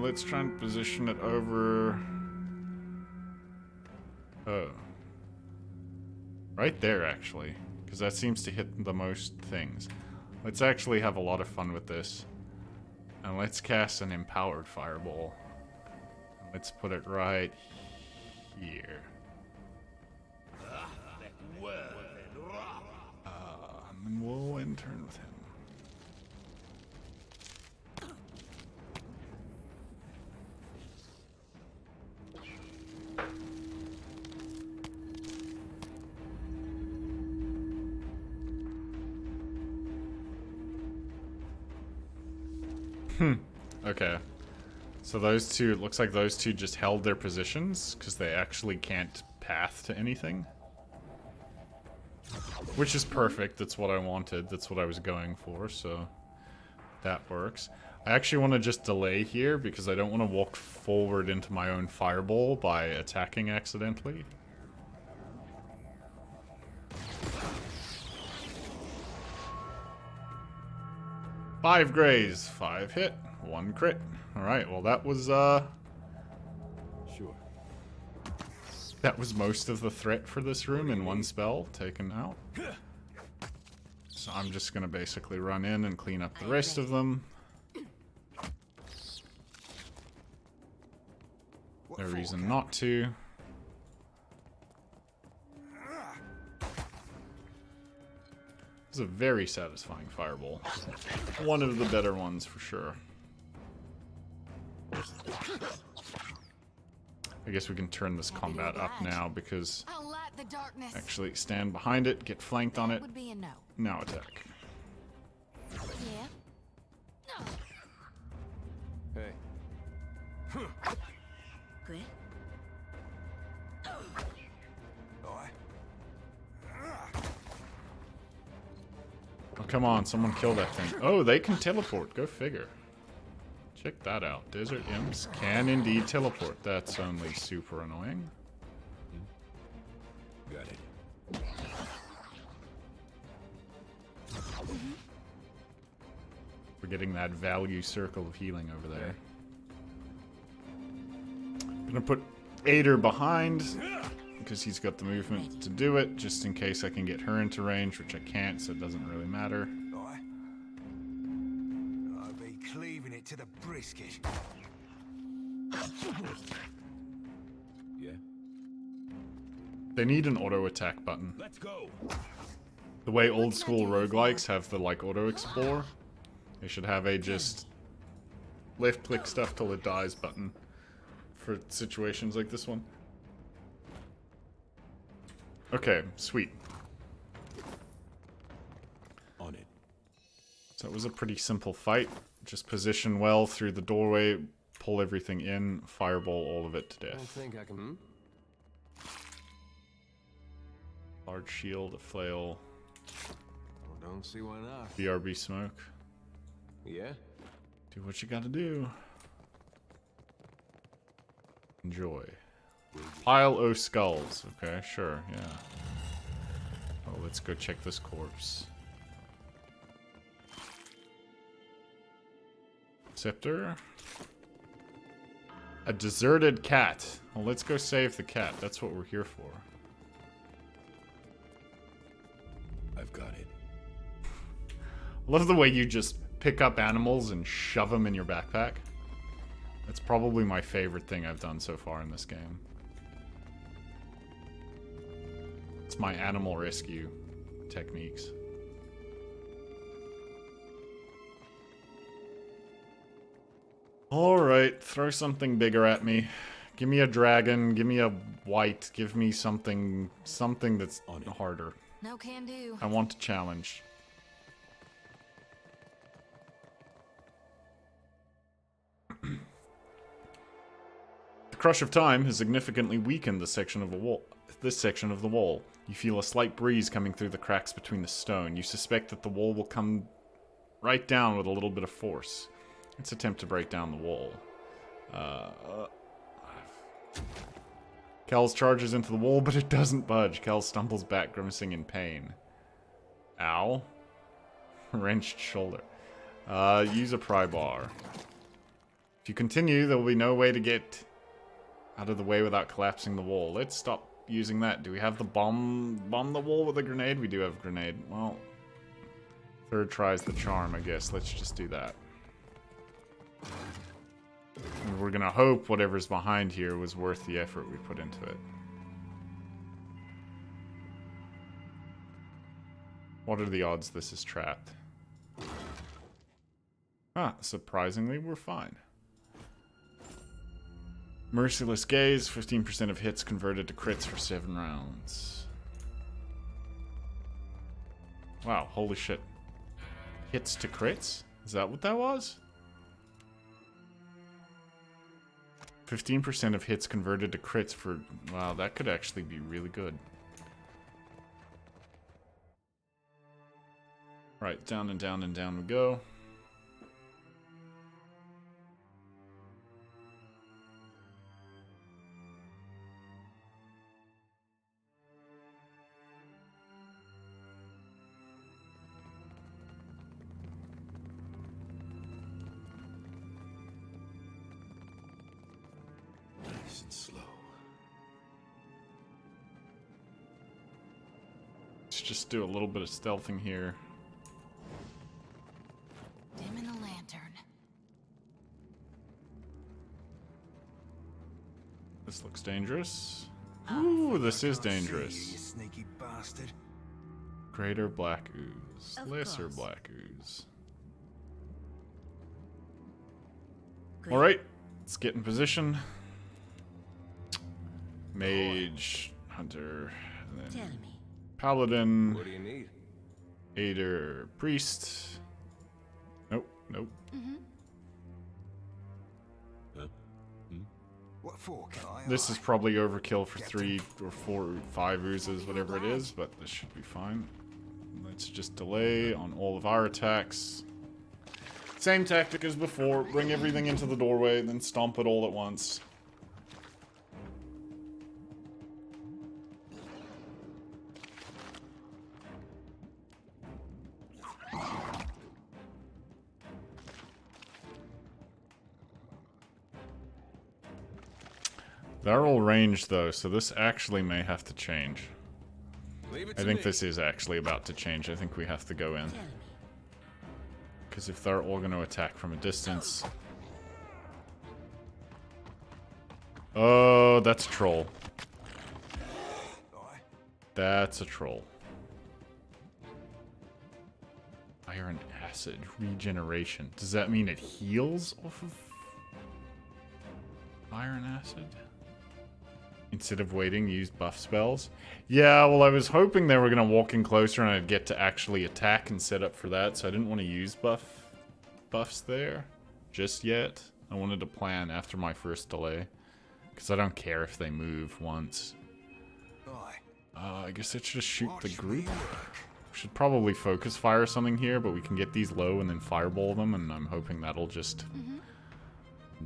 Let's try and position it over... Oh. Right there, actually. Because that seems to hit the most things. Let's actually have a lot of fun with this. And let's cast an empowered fireball. Let's put it right here. And then we'll end turn with him. Okay. So those two, it looks like those two just held their positions because they actually can't path to anything. Which is perfect. That's what I wanted. That's what I was going for, so that works. I actually want to just delay here because I don't want to walk forward into my own fireball by attacking accidentally. Five graze, 5 hit, 1 crit. Alright, well that was, Sure. that was most of the threat for this room in one spell taken out. So I'm just gonna basically run in and clean up the rest of them. No reason not to. It's a very satisfying fireball. One of the better ones for sure. I guess we can turn this combat up now because actually stand behind it, get flanked on it. Now attack. Hey. Good. Oh, come on, someone kill that thing. Oh, they can teleport. Go figure. Check that out. Desert imps can indeed teleport. That's only super annoying. Got it. We're getting that value circle of healing over there. Gonna put Ader behind because he's got the movement to do it, just in case I can get her into range, which I can't, so it doesn't really matter. I'll be cleaving it to the brisket. Yeah. They need an auto attack button. Let's go. The way old school roguelikes have the like auto explore, they should have a just left click stuff till it dies button for situations like this one. Okay, sweet. On it. So it was a pretty simple fight. Just position well through the doorway, pull everything in, fireball all of it to I don't death. think I can. Large shield, a flail, Well, don't see why not. BRB smoke. Yeah? Do what you gotta do. Enjoy. Pile o' skulls. Okay, sure, yeah. Oh, let's go check this corpse. Scepter. A deserted cat. Well, let's go save the cat. That's what we're here for. I've got it. I love the way you just pick up animals and shove them in your backpack. That's probably my favorite thing I've done so far in this game. It's my animal rescue techniques. Alright, throw something bigger at me. Give me a dragon, give me a white, give me something that's harder. No can do. I want a challenge. The crush of time has significantly weakened this section of the wall. You feel a slight breeze coming through the cracks between the stone. You suspect that the wall will come right down with a little bit of force. Let's attempt to break down the wall. Kel charges into the wall, but it doesn't budge. Kel stumbles back, grimacing in pain. Ow. Wrenched shoulder. Use a pry bar. If you continue, there will be no way to get out of the way without collapsing the wall. Let's stop using that. Do we have the bomb the wall with a grenade? We do have a grenade. Well, third try's the charm, I guess. Let's just do that. And we're gonna hope whatever's behind here was worth the effort we put into it. What are the odds this is trapped? Ah, surprisingly, we're fine. Merciless Gaze, 15% of hits converted to crits for 7 rounds. Wow, holy shit. Hits to crits? Is that what that was? 15% of hits converted to crits for... Wow, that could actually be really good. Right, down and down and down we go. Nice and slow. Let's just do a little bit of stealthing here. Dim in the lantern. This looks dangerous. Ooh, this is dangerous. You sneaky bastard. Greater black ooze. Of Lesser course. black ooze. Great. Alright, let's get in position. Mage, hunter, and then Tell me. paladin. What do you need? Aider, priest. Nope, nope. What for, can I? This is probably overkill for 3 or 4 or 5 oozes, whatever it is, but this should be fine. Let's just delay on all of our attacks. Same tactic as before, bring everything into the doorway, then stomp it all at once. They're all ranged though, so this actually may have to change. I think this is actually about to change. I think we have to go in. Because if they're all going to attack from a distance... Oh, that's a troll. That's a troll. Iron acid regeneration. Does that mean it heals off of iron acid? Instead of waiting, use buff spells? Yeah, well, I was hoping they were going to walk in closer and I'd get to actually attack and set up for that, so I didn't want to use buffs there just yet. I wanted to plan after my first delay, because I don't care if they move once. I guess let's just shoot the group. Should probably focus fire something here, but we can get these low and then fireball them, and I'm hoping that'll just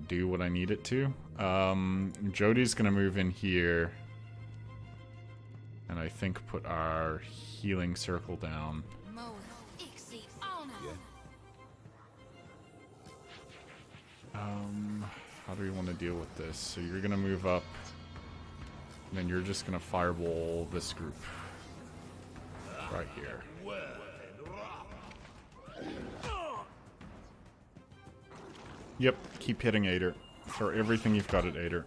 do what I need it to. Jody's gonna move in here, and I think put our healing circle down. How do we want to deal with this? So you're gonna move up, and then you're just gonna fireball this group right here. Yep, keep hitting Aider. Throw everything you've got at Aider.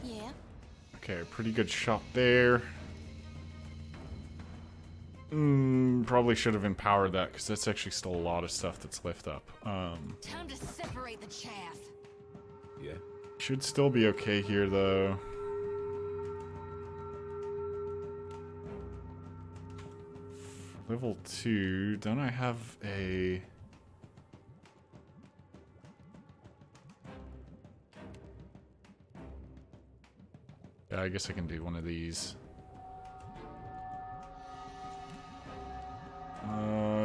Yeah. Okay, pretty good shot there. Probably should have empowered that, because that's actually still a lot of stuff that's left up. Time to separate the chaff. Yeah. Should still be okay here, though. For level 2, don't I have a... Yeah, I guess I can do one of these.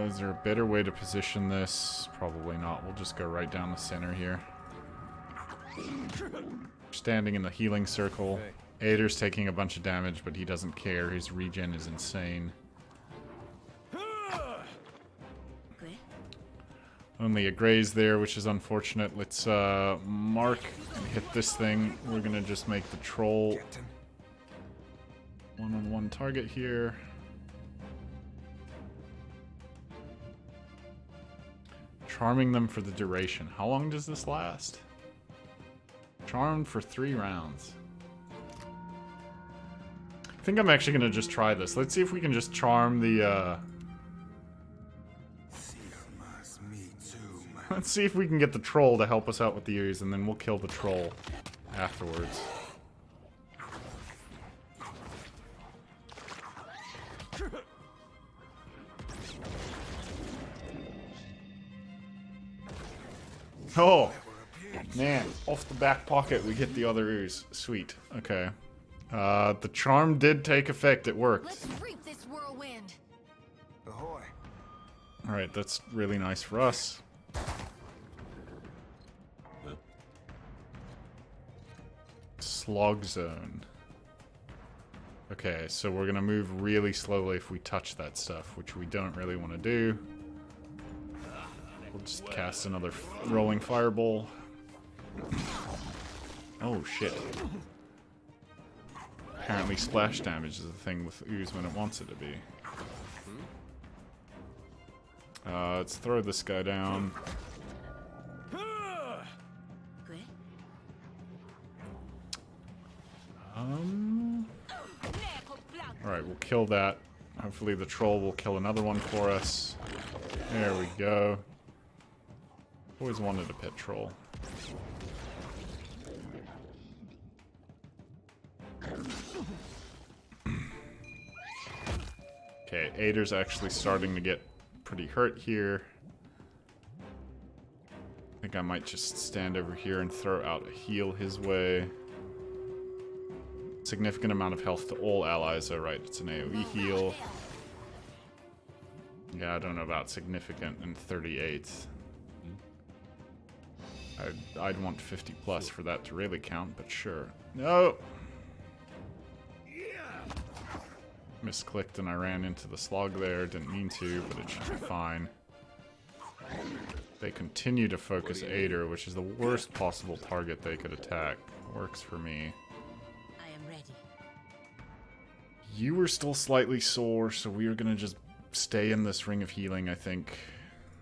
Is there a better way to position this? Probably not. We'll just go right down the center here. Standing in the healing circle. Aider's taking a bunch of damage, but he doesn't care. His regen is insane. Only a graze there, which is unfortunate. Let's mark and hit this thing. We're gonna just make the troll one-on-one target here. Charming them for the duration. How long does this last? Charmed for 3 rounds. I think I'm actually gonna just try this. Let's see if we can just charm the Let's see if we can get the troll to help us out with the ooze, and then we'll kill the troll afterwards. Oh, man, off the back pocket we get the other ooze. Sweet. Okay. The charm did take effect. It worked. Let's reap this whirlwind. Ahoy. Alright, that's really nice for us. Slog zone. Okay, so we're gonna move really slowly if we touch that stuff, which we don't really want to do. We'll just cast another rolling fireball. Oh shit. Apparently splash damage is the thing with ooze when it wants it to be. Let's throw this guy down. Alright, we'll kill that. Hopefully the troll will kill another one for us. There we go. Always wanted a pet troll. Okay, Ader's actually starting to get pretty hurt here. I think I might just stand over here and throw out a heal his way. Significant amount of health to all allies. Oh, right, it's an AoE heal. Yeah, I don't know about significant in 38. I'd want 50 plus for that to really count, but sure. No! Misclicked and I ran into the slug there. Didn't mean to, but it should be fine. They continue to focus Ader, which is the worst possible target they could attack. Works for me. I am ready. You were still slightly sore, so we are gonna just stay in this ring of healing, I think.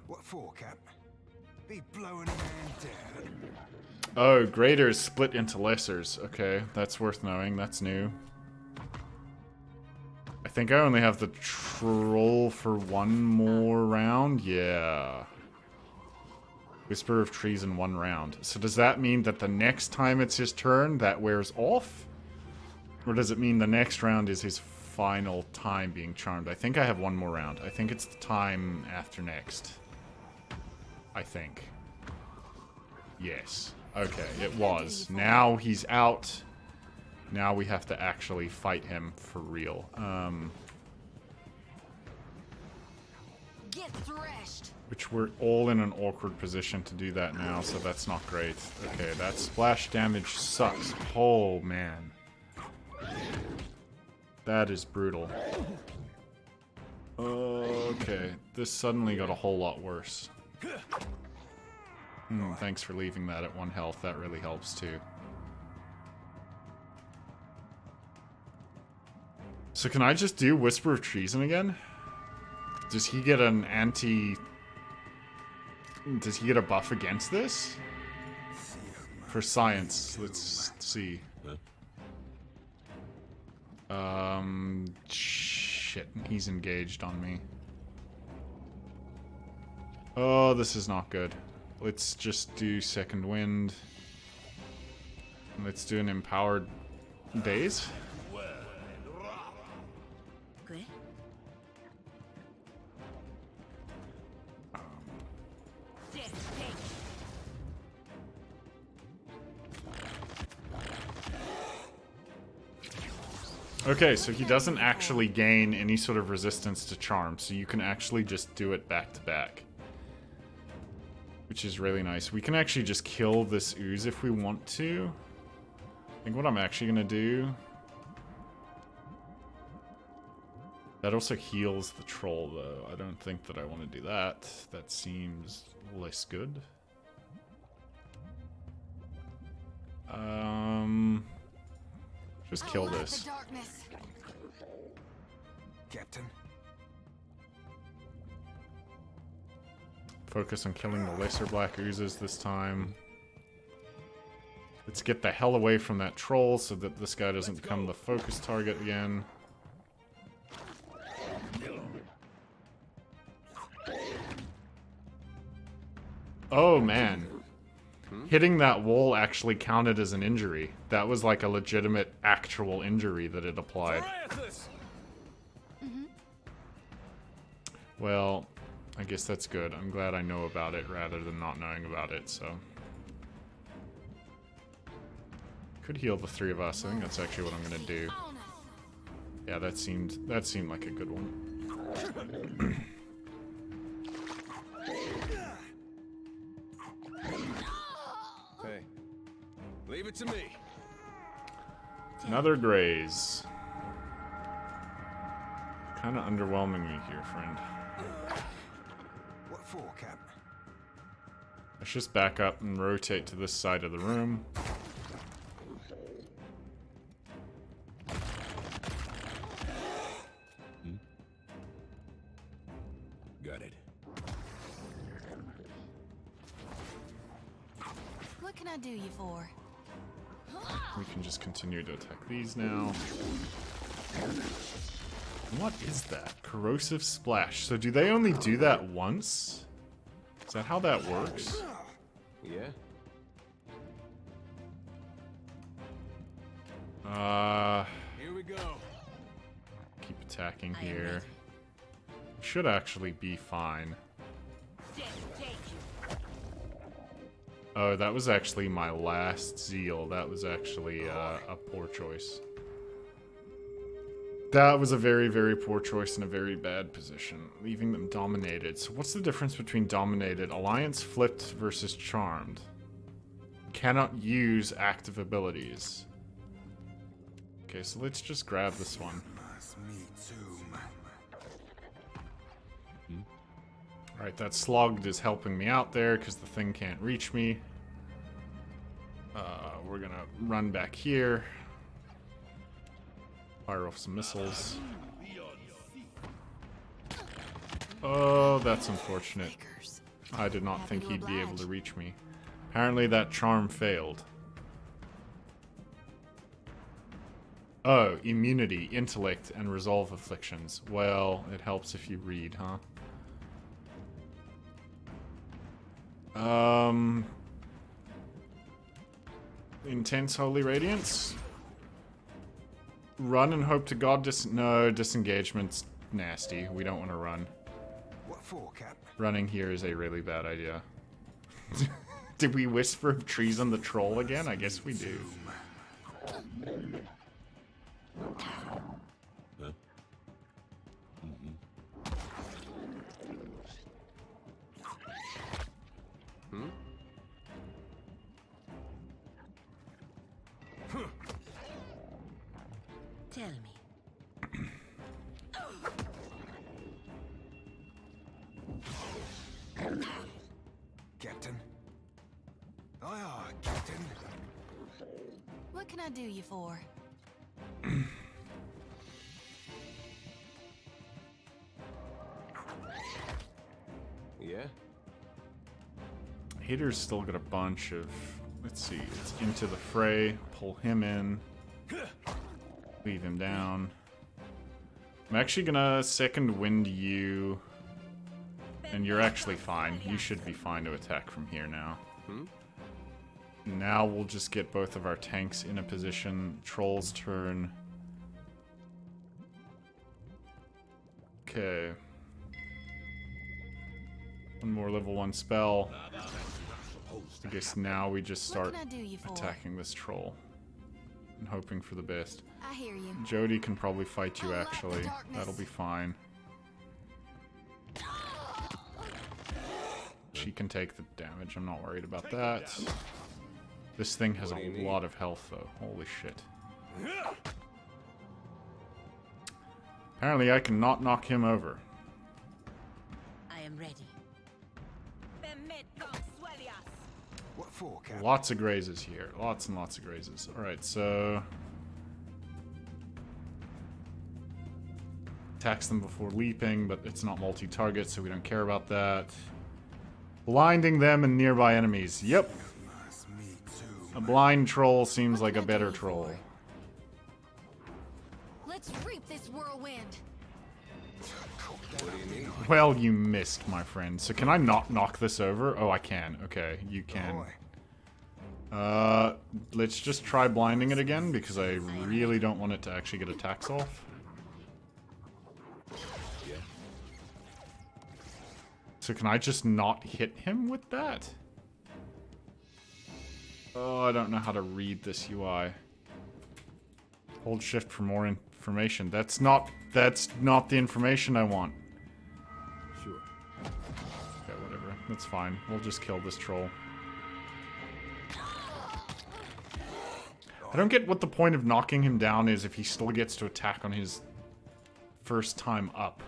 What for, Cap? Be blowing a man down. Oh, greaters split into lessers. Okay, that's worth knowing. That's new. I think I only have the troll for one more round. Yeah. Whisper of Trees in one round. So does that mean that the next time it's his turn, that wears off? Or does it mean the next round is his final time being charmed? I think I have one more round. I think it's the time after next. I think. Yes. Okay, it was. Now he's out. Now we have to actually fight him for real. Get thrashed. Which we're all in an awkward position to do that now, so that's not great. Okay, that splash damage sucks. Oh, man. That is brutal. Okay, this suddenly got a whole lot worse. Thanks for leaving that at 1 health. That really helps, too. So can I just do Whisper of Treason again? Does he get an anti... Does he get a buff against this? For science, let's see. Shit, he's engaged on me. Oh, this is not good. Let's just do Second Wind. Let's do an Empowered Daze. Okay. Okay, so he doesn't actually gain any sort of resistance to charm, so you can actually just do it back to back. Which is really nice. We can actually just kill this ooze if we want to. I think what I'm actually gonna do... That also heals the troll, though. I don't think that I want to do that. That seems less good. Just kill this. Captain. Focus on killing the lesser black oozes this time. Let's get the hell away from that troll so that this guy doesn't become the focus target again. Oh man. Hitting that wall actually counted as an injury. That was like a legitimate, actual injury that it applied. Well, I guess that's good. I'm glad I know about it rather than not knowing about it, so. Could heal the 3 of us. I think that's actually what I'm gonna do. Yeah, that seemed like a good one. Hey, leave it to me. Another graze. Kind of underwhelming you here, friend. What for, Cap? Let's just back up and rotate to this side of the room. Got it. What can I do you for? We can just continue to attack these now. What is that? Corrosive splash. So do they only do that once? Is that how that works? Yeah. Here we go. Keep attacking here. Should actually be fine. Oh, that was actually my last zeal. That was actually a poor choice. That was a very, very poor choice in a very bad position. Leaving them dominated. So what's the difference between dominated? Alliance flipped versus charmed. Cannot use active abilities. Okay, so let's just grab this one. Alright, that slugged is helping me out there because the thing can't reach me. We're gonna run back here. Fire off some missiles. Oh, that's unfortunate. I did not think he'd be able to reach me. Apparently that charm failed. Oh, immunity, intellect, and resolve afflictions. Well, it helps if you read, huh? Intense Holy Radiance. Run and hope to God no, disengagement's nasty. We don't want to run. What for, Cap? Running here is a really bad idea. Did we whisper of trees on the troll again? I guess we do. Tell me. Captain? Aye, aye, Captain. What can I do you for? Yeah? Hater's still got a bunch of... Let's see. It's into the fray. Pull him in. Leave him down. I'm actually gonna second wind you. And you're actually fine. You should be fine to attack from here now. Now we'll just get both of our tanks in a position. Troll's turn. Okay. One more level 1 spell. I guess now we just start attacking this troll. And hoping for the best. I hear you. Jody can probably fight you actually. That'll be fine. She can take the damage. I'm not worried about that. This thing has a lot of health though. Holy shit. Apparently I cannot knock him over. I am ready. What for, Cap? Lots of grazes here. Lots and lots of grazes. Alright, so... Attacks them before leaping, but it's not multi-target, so we don't care about that. Blinding them and nearby enemies. Yep. A blind troll seems like a better troll. Let's reap this whirlwind. Well, you missed, my friend. So can I not knock this over? Oh, I can. Okay, you can. Let's just try blinding it again, because I really don't want it to actually get attacks off. So can I just not hit him with that? Oh, I don't know how to read this UI. Hold shift for more information. That's not the information I want. Sure. Okay, whatever. That's fine. We'll just kill this troll. I don't get what the point of knocking him down is if he still gets to attack on his first time up.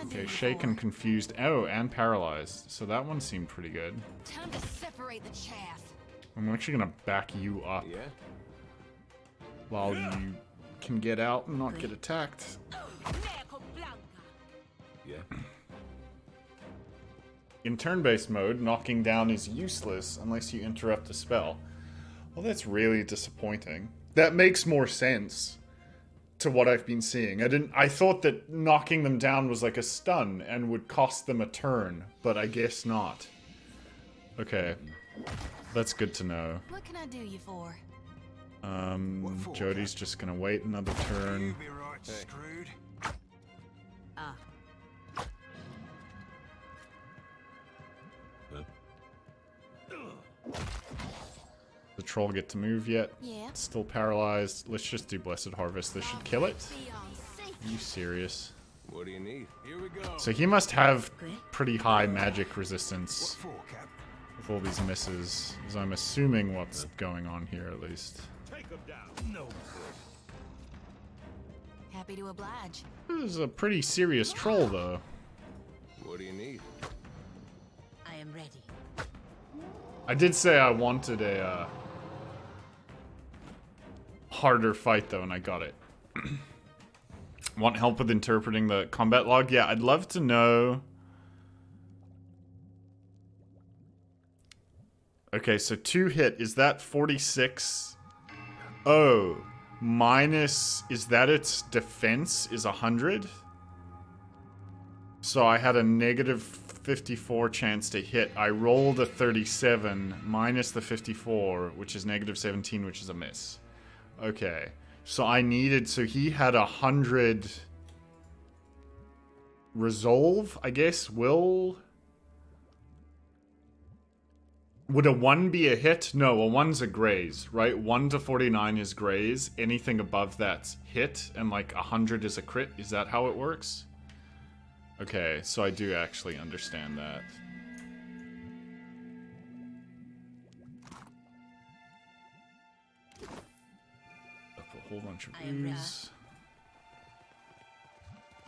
Okay, shaken, confused. Oh, and paralyzed. So that one seemed pretty good. Time to separate the chaff. I'm actually gonna back you up. Yeah. While you can get out and not get attacked. Yeah. In turn-based mode, knocking down is useless unless you interrupt a spell. Well, that's really disappointing. That makes more sense to what I've been seeing. I thought that knocking them down was like a stun and would cost them a turn, but I guess not. Okay. That's good to know. What can I do you for? Jody's just gonna wait another turn. Be right screwed. Ah. The troll get to move yet? Yeah. It's still paralyzed. Let's just do Blessed Harvest. This should kill it. Are you serious? What do you need? Here we go. So he must have pretty high magic resistance with all these misses, as I'm assuming what's going on here at least. Take him down. No good. Happy to oblige. This is a pretty serious troll, though. What do you need? I am ready. I did say I wanted a harder fight, though, and I got it. Want help with interpreting the combat log? Yeah, I'd love to know. Okay, so 2 hit. Is that 46? Oh, minus... Is that its defense is 100? So I had a negative 54 chance to hit. I rolled a 37 minus the 54, which is negative 17, which is a miss. Okay. So I needed, so he had 100 resolve, I guess, will. Would a 1 be a hit? No, a 1's a graze, right? 1 to 49 is graze. Anything above that's hit, and like 100 is a crit. Is that how it works? Okay, so I do actually understand that. A whole bunch of ooze.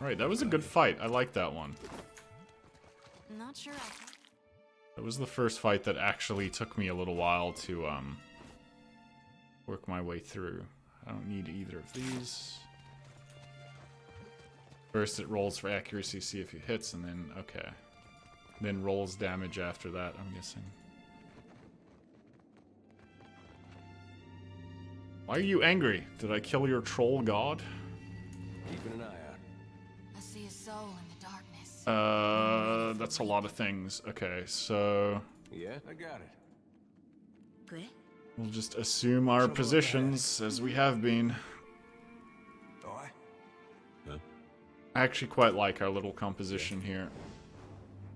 Alright, that was a good fight. I like that one. Not sure. That was the first fight that actually took me a little while to work my way through. I don't need either of these. First it rolls for accuracy, see if it hits, and then, okay. Then rolls damage after that, I'm guessing. Why are you angry? Did I kill your troll god? Keeping an eye out. I see a soul in the darkness. That's a lot of things. Okay, so... Yeah, I got it. Good. We'll just assume our positions as we have been. I actually quite like our little composition here.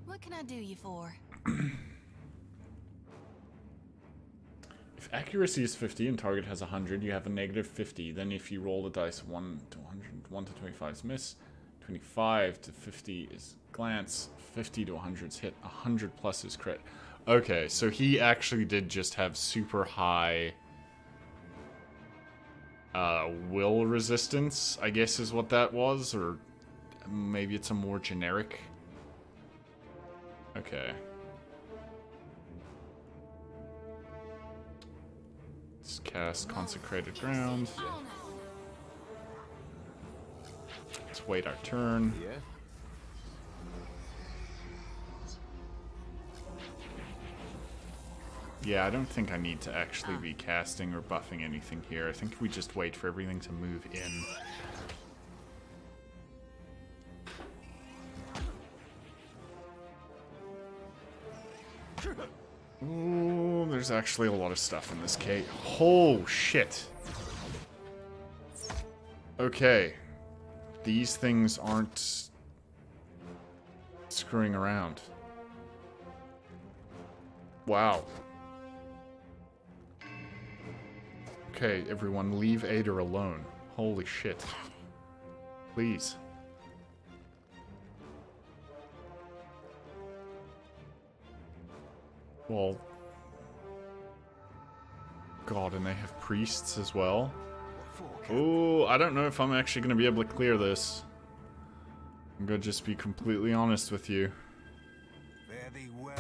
What can I do you for? If accuracy is 50 and target has 100, you have a negative 50. Then if you roll the dice 1 to 100, 1 to 25 is miss, 25 to 50 is glance, 50 to 100 is hit, 100 plus is crit. Okay, so he actually did just have super high will resistance, I guess is what that was, or maybe it's a more generic. Okay. Let's cast Consecrated Ground. Let's wait our turn. Yeah. Yeah, I don't think I need to actually be casting or buffing anything here. I think we just wait for everything to move in. Ooh, there's actually a lot of stuff in this cake. Oh, shit. Okay. These things aren't screwing around. Wow. Okay, everyone, leave Ada alone. Holy shit. Please. Well... God, and they have priests as well? Oh, I don't know if I'm actually going to be able to clear this. I'm going to just be completely honest with you. Fare thee well.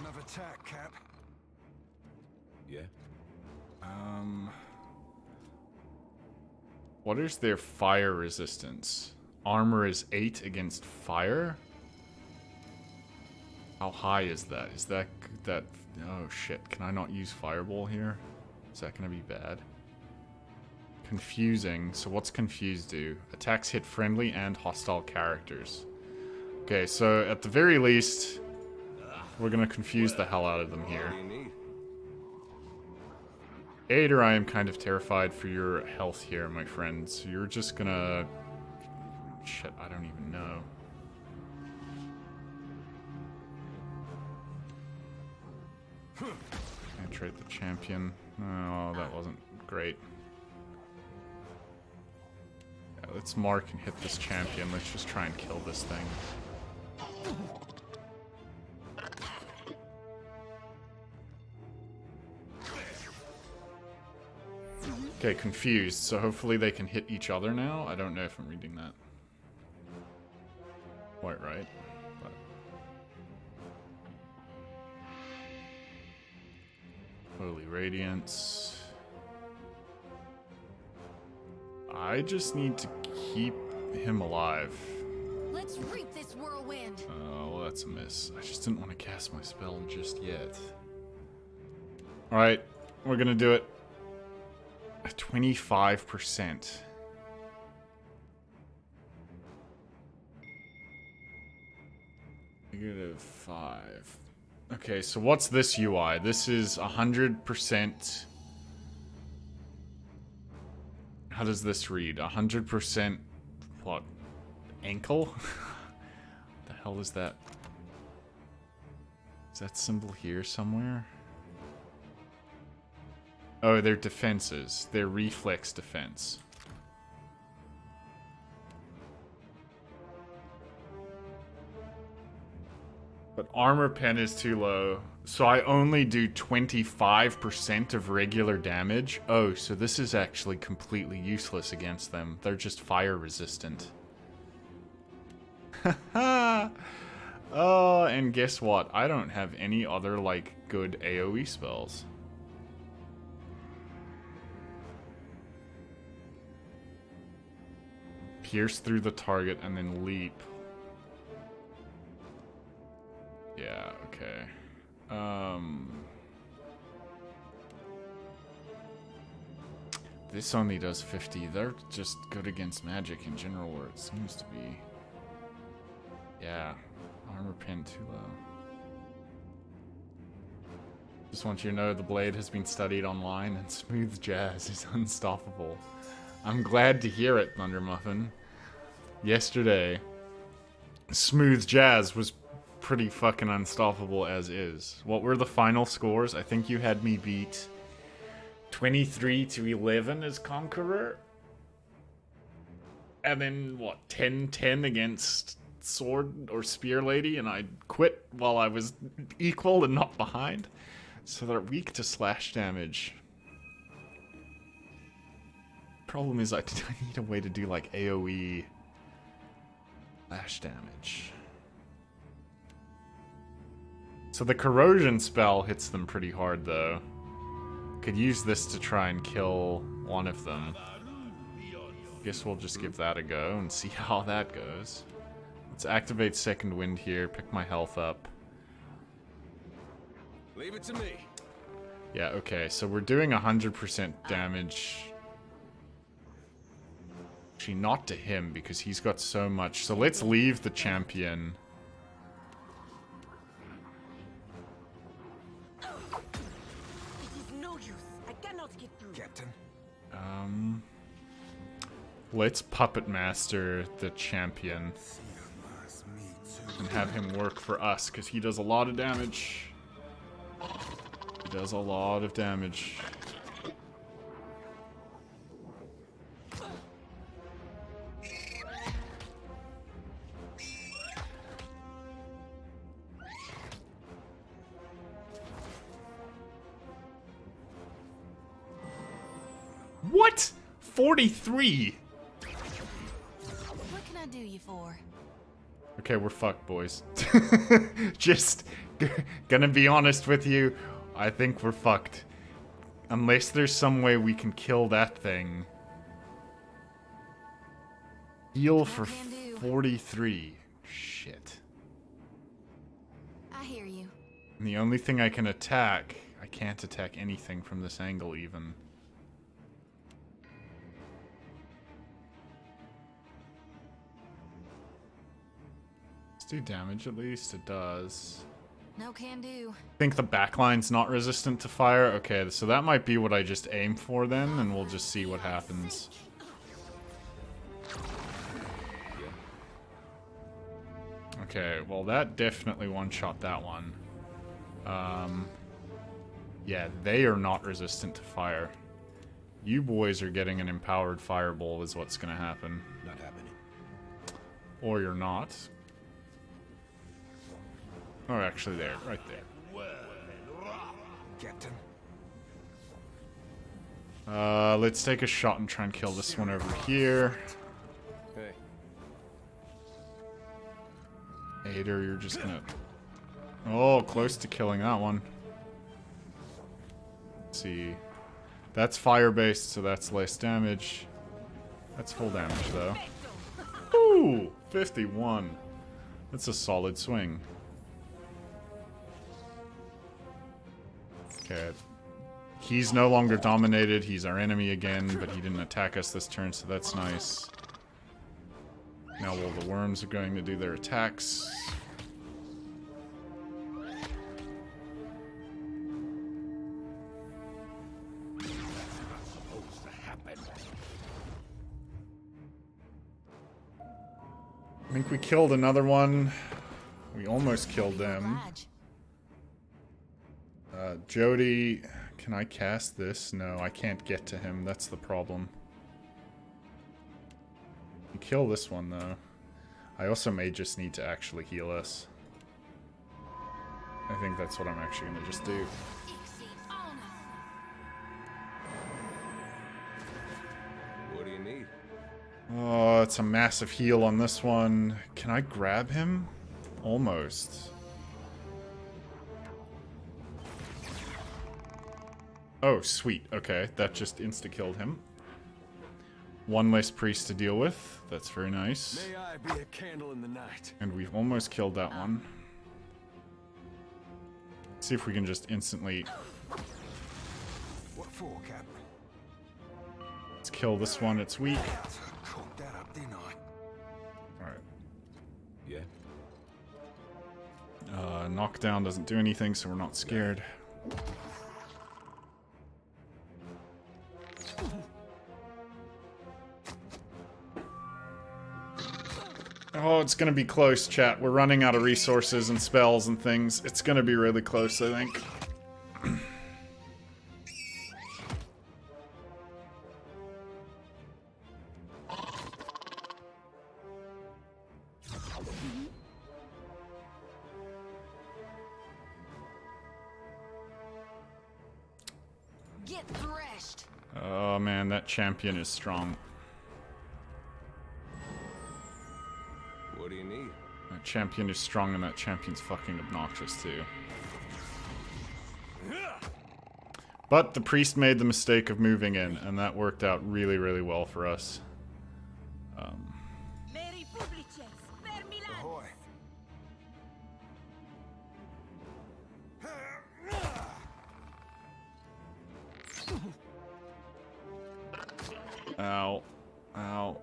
Another tack, Cap. Yeah. What is their fire resistance? Armor is 8 against fire? How high is that? Is that... Oh shit, can I not use Fireball here? Is that gonna be bad? Confusing. So what's Confuse do? Attacks hit friendly and hostile characters. Okay, so at the very least, we're gonna confuse the hell out of them here. Ader, I am kind of terrified for your health here, my friend. So you're just gonna... Shit, I don't even know. Penetrate the champion. Oh, that wasn't great. Yeah, let's mark and hit this champion. Let's just try and kill this thing. Okay, confused. So hopefully they can hit each other now. I don't know if I'm reading that quite right. But... Holy Radiance. I just need to keep him alive. Let's reap this whirlwind. Oh, well, that's a miss. I just didn't want to cast my spell just yet. Alright, we're gonna do it. 25%. -5. Okay, so what's this UI? This is 100%. How does this read? 100% what? Ankle? What the hell is that? Is that symbol here somewhere? Oh, they're defenses. They're reflex defense. But armor pen is too low. So I only do 25% of regular damage. Oh, so this is actually completely useless against them. They're just fire resistant. Haha! Oh, and guess what? I don't have any other, like, good AoE spells. Pierce through the target and then leap. Yeah, okay. This only does 50. They're just good against magic in general, or it seems to be. Yeah, armor pen too low. Just want you to know the blade has been studied online and smooth jazz is unstoppable. I'm glad to hear it, Thunder Muffin. Yesterday, smooth jazz was pretty fucking unstoppable as is. What were the final scores? I think you had me beat 23-11 as Conqueror. And then, what, 10-10 against Sword or Spear Lady, and I quit while I was equal and not behind. So they're weak to slash damage. Problem is I need a way to do like AoE slash damage. So the corrosion spell hits them pretty hard though. Could use this to try and kill one of them. Guess we'll just give that a go and see how that goes. Let's activate Second Wind here, pick my health up. Leave it to me. Yeah, okay, so we're doing 100% damage. Actually, not to him, because he's got so much. So let's leave the champion. It is no use. I cannot get through. Captain. Let's Puppet Master the champion. And have him work for us, because he does a lot of damage. He does a lot of damage. What? 43? What can I do you for? Okay, we're fucked, boys. Just gonna be honest with you. I think we're fucked. Unless there's some way we can kill that thing. Heal for 43. Shit. I hear you. And the only thing I can attack, I can't attack anything from this angle even. Let's do damage at least. It does. No can do. I think the backline's not resistant to fire. Okay, so that might be what I just aim for then, and we'll just see what happens. Okay, well that definitely one-shot that one. Yeah, they are not resistant to fire. You boys are getting an empowered fireball is what's gonna happen. Not happening. Or you're not. Oh, actually there, right there. Captain. Let's take a shot and try and kill this one over here. Hey. Ader, you're just gonna... Oh, close to killing that one. Let's see. That's fire-based, so that's less damage. That's full damage, though. Ooh! 51. That's a solid swing. Okay. He's no longer dominated. He's our enemy again, but he didn't attack us this turn, so that's nice. Now all the worms are going to do their attacks. I think we killed another one. We almost killed them. Jody, can I cast this? No, I can't get to him. That's the problem. You kill this one, though. I also may just need to actually heal us. I think that's what I'm actually going to just do. What do you need? Oh, it's a massive heal on this one. Can I grab him? Almost. Oh, sweet. Okay, that just insta-killed him. One less priest to deal with. That's very nice. May I be a candle in the night. And we've almost killed that one. Let's see if we can just instantly... What for, Captain? Let's kill this one. It's weak. Caught that up, didn't I? Alright. Yeah. Knockdown doesn't do anything, so we're not scared. Oh, it's gonna be close, chat. We're running out of resources and spells and things. It's gonna be really close, I think. Get threshed. Oh man, that champion is strong. What do you need? That champion is strong and that champion's fucking obnoxious too. But the priest made the mistake of moving in, and that worked out really, really well for us. Ahoy. Ow. Ow.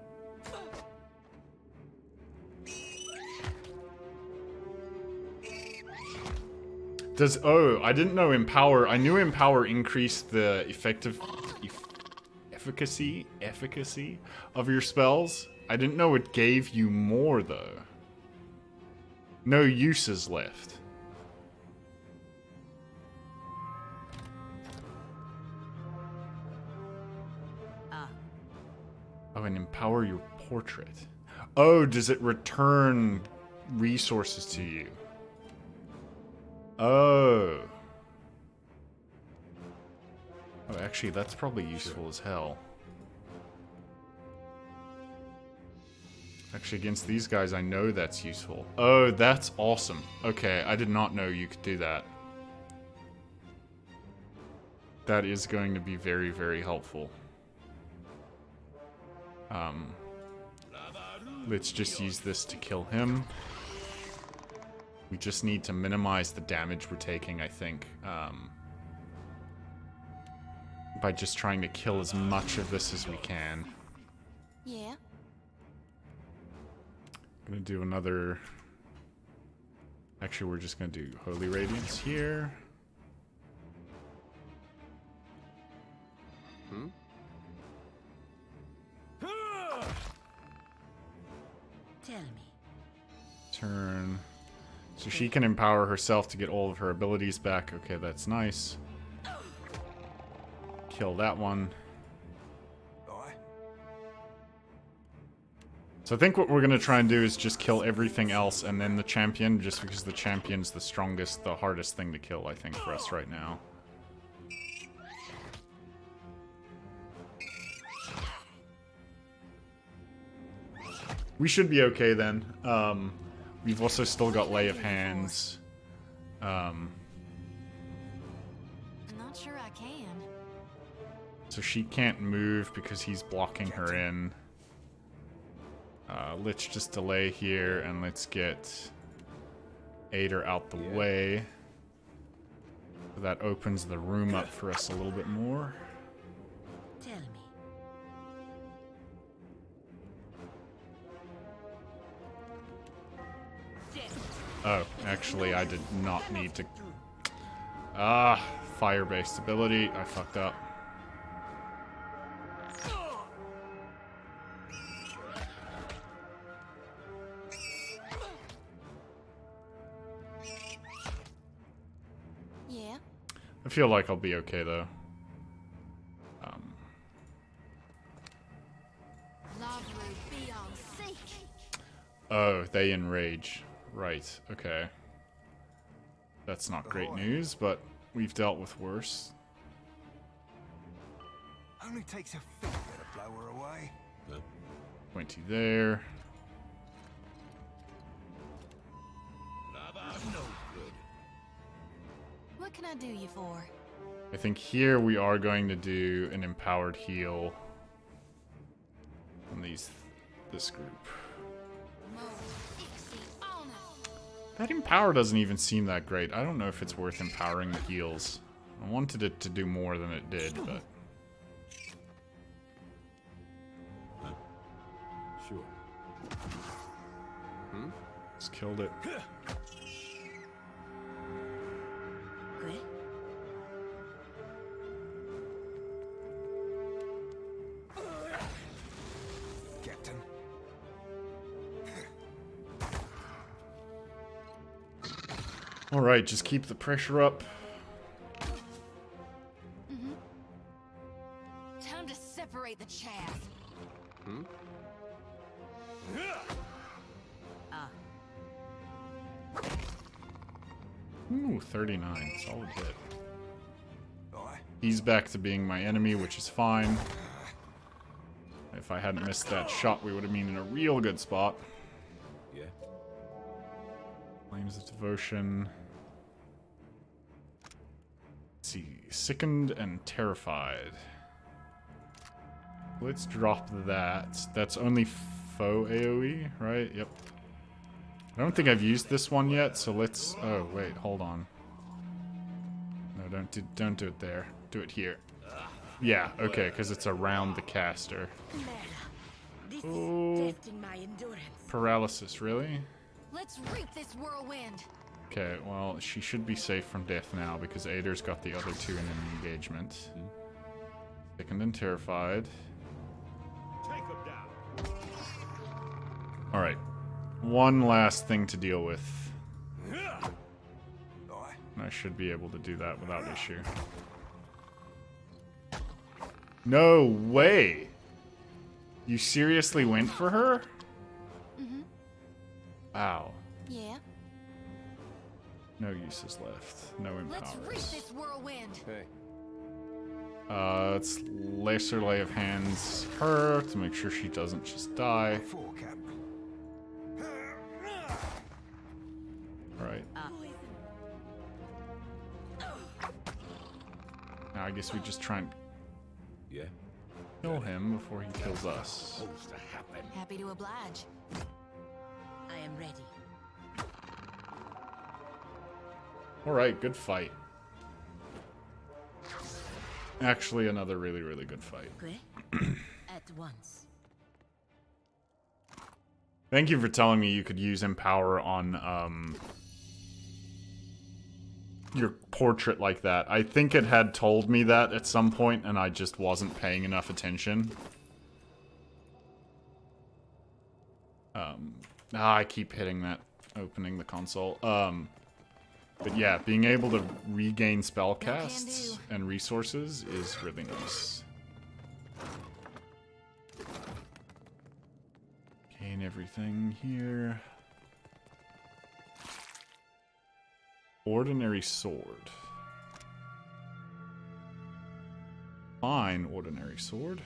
Does, oh, I didn't know Empower, I knew Empower increased the efficacy of your spells. I didn't know it gave you more, though. No uses left. Oh, and Empower your portrait. Oh, does it return resources to you? Oh. Oh, actually, that's probably useful as hell. Actually, against these guys, I know that's useful. Oh, that's awesome. Okay, I did not know you could do that. That is going to be very, very helpful. Let's just use this to kill him. We just need to minimize the damage we're taking, I think. By just trying to kill as much of this as we can. Yeah. Gonna do another... Actually, we're just gonna do Holy Radiance here. Hmm? Tell me. Turn. So she can empower herself to get all of her abilities back. Okay, that's nice. Kill that one. So I think what we're going to try and do is just kill everything else and then the champion, just because the champion's the strongest, the hardest thing to kill, I think, for us right now. We should be okay then. We've also still got Lay of Hands. I'm not sure I can. So she can't move because he's blocking her in. Let's just delay here and let's get Ader out the way. So that opens the room up for us a little bit more. Tell me. Oh, actually, I did not need to... fire-based ability. I fucked up. Yeah. I feel like I'll be okay, though. Oh, they enrage. Right, okay. That's not great news, but we've dealt with worse. Only takes a finger to blow her away. Pointy there. What can I do you for? I think here we are going to do an empowered heal on this group. That empower doesn't even seem that great. I don't know if it's worth empowering the heals. I wanted it to do more than it did, but... Sure. Hmm? Just killed it. Good. Captain. Alright, just keep the pressure up. Time to separate the chaff. Hmm? Ooh, 39. Solid hit. He's back to being my enemy, which is fine. If I hadn't missed that shot, we would have been in a real good spot. Yeah. Flames of Devotion. Let's see. Sickened and Terrified. Let's drop that. That's only foe AoE, right? Yep. I don't think I've used this one yet, so let's... Oh, wait, hold on. No, don't do it there. Do it here. Yeah, okay, because it's around the caster. Oh, paralysis, really? Let's reap this whirlwind. Okay, well, she should be safe from death now because Ader's got the other two in an engagement. Sickened and Terrified. Alright. One last thing to deal with. I should be able to do that without issue. No way! You seriously went for her? Wow. Yeah. No uses left. No Let's reap empowers. this whirlwind. Hey. Let's Lesser Lay of Hands her to make sure she doesn't just die. Alright. Now I guess we just try and kill him before he kills us. Happy to oblige. I am ready. Alright, good fight. Actually, another really, really good fight. At once. Thank you for telling me you could use Empower on your portrait like that. I think it had told me that at some point, and I just wasn't paying enough attention. I keep hitting that, opening the console. But yeah, being able to regain spell casts and resources is really nice. Gain everything here. Ordinary sword. Fine ordinary sword.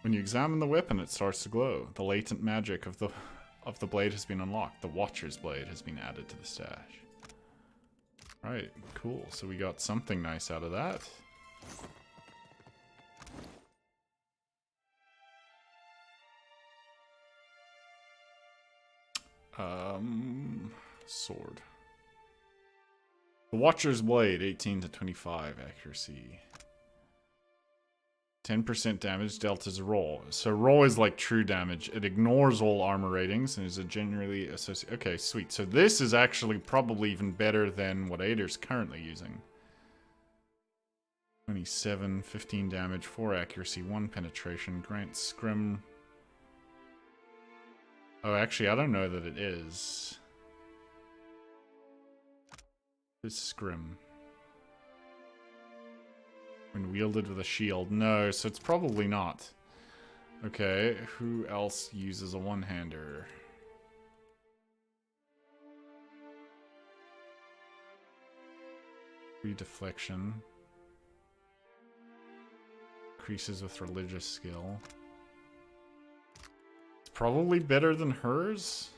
When you examine the weapon, it starts to glow. The latent magic of the blade has been unlocked. The Watcher's blade has been added to the stash. Right, cool. So we got something nice out of that. Sword. The Watcher's blade, 18 to 25 accuracy. 10% damage dealt as a roll. So roll is like true damage. It ignores all armor ratings and is a generally associated... Okay, sweet. So this is actually probably even better than what Ader's currently using. 27, 15 damage, 4 accuracy, 1 penetration, grants scrim... Oh, actually, I don't know that it is. It's scrim. When wielded with a shield. No, so it's probably not. Okay, who else uses a one-hander? Redeflection. Increases with religious skill. It's probably better than hers.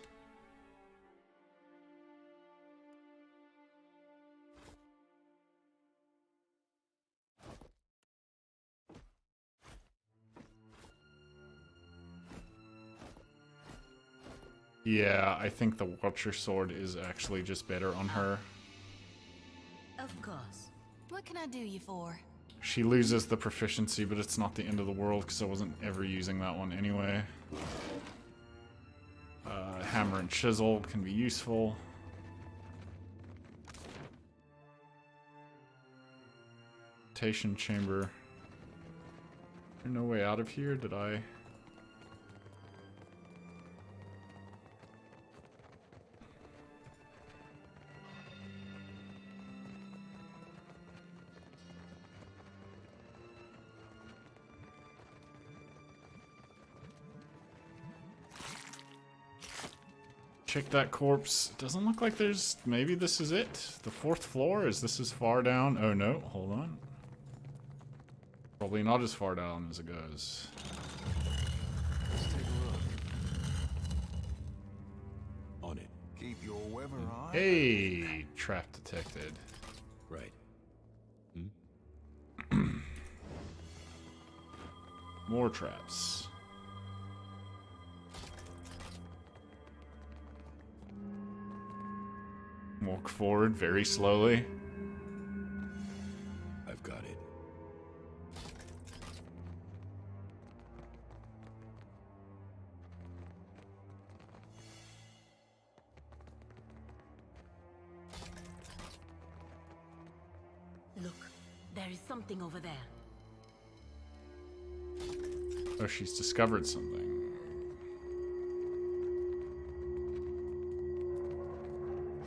Yeah, I think the Watcher Sword is actually just better on her. Of course. What can I do you for? She loses the proficiency, but it's not the end of the world because I wasn't ever using that one anyway. Hammer and Chisel can be useful. Rotation Chamber. There's no way out of here, did I? Check that corpse. Doesn't look like there's... Maybe this is it? The 4th floor? Is this as far down? Oh no, hold on. Probably not as far down as it goes. Let's take a look. On it. Keep your weather eye. Hey! Trap detected. Right. More traps. Walk forward very slowly. I've got it. Look, there is something over there. Oh, she's discovered something.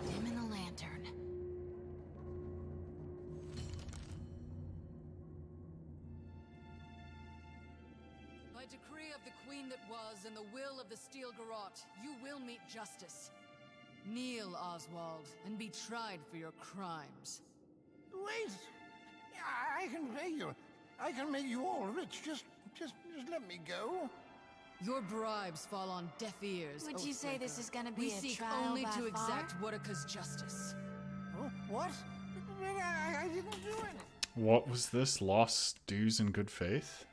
Dim in the lantern. By decree of the Queen that was and the will of the Steel Garrote, you will meet justice. Kneel, Oswald, and be tried for your crimes. Wait! I can pay you. I can make you all rich. Just let me go. Your bribes fall on deaf ears. Would you say this is gonna be we a seek trial only by to fire? exact Wodaka's justice. Oh, what? But I didn't do anything. What was this? Lost dues in good faith?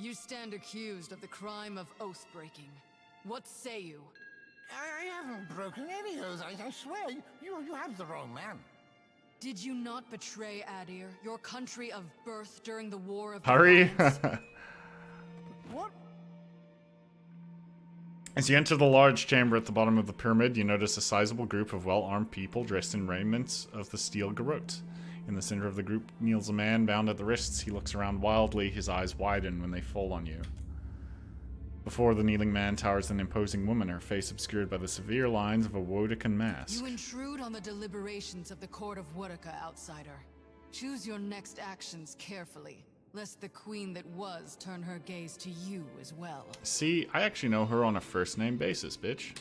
You stand accused of the crime of oath-breaking. What say you? I haven't broken any oaths, I swear. You have the wrong man. Did you not betray Adir, your country of birth, during the War of Hurry! What? As you enter the large chamber at the bottom of the pyramid, you notice a sizable group of well-armed people dressed in raiments of the steel garrote. In the center of the group kneels a man bound at the wrists. He looks around wildly, his eyes widen when they fall on you. Before the kneeling man towers an imposing woman, her face obscured by the severe lines of a Wodekan mask. You intrude on the deliberations of the court of Wodaka, outsider. Choose your next actions carefully, lest the queen that was turn her gaze to you as well. See, I actually know her on a first-name basis, bitch.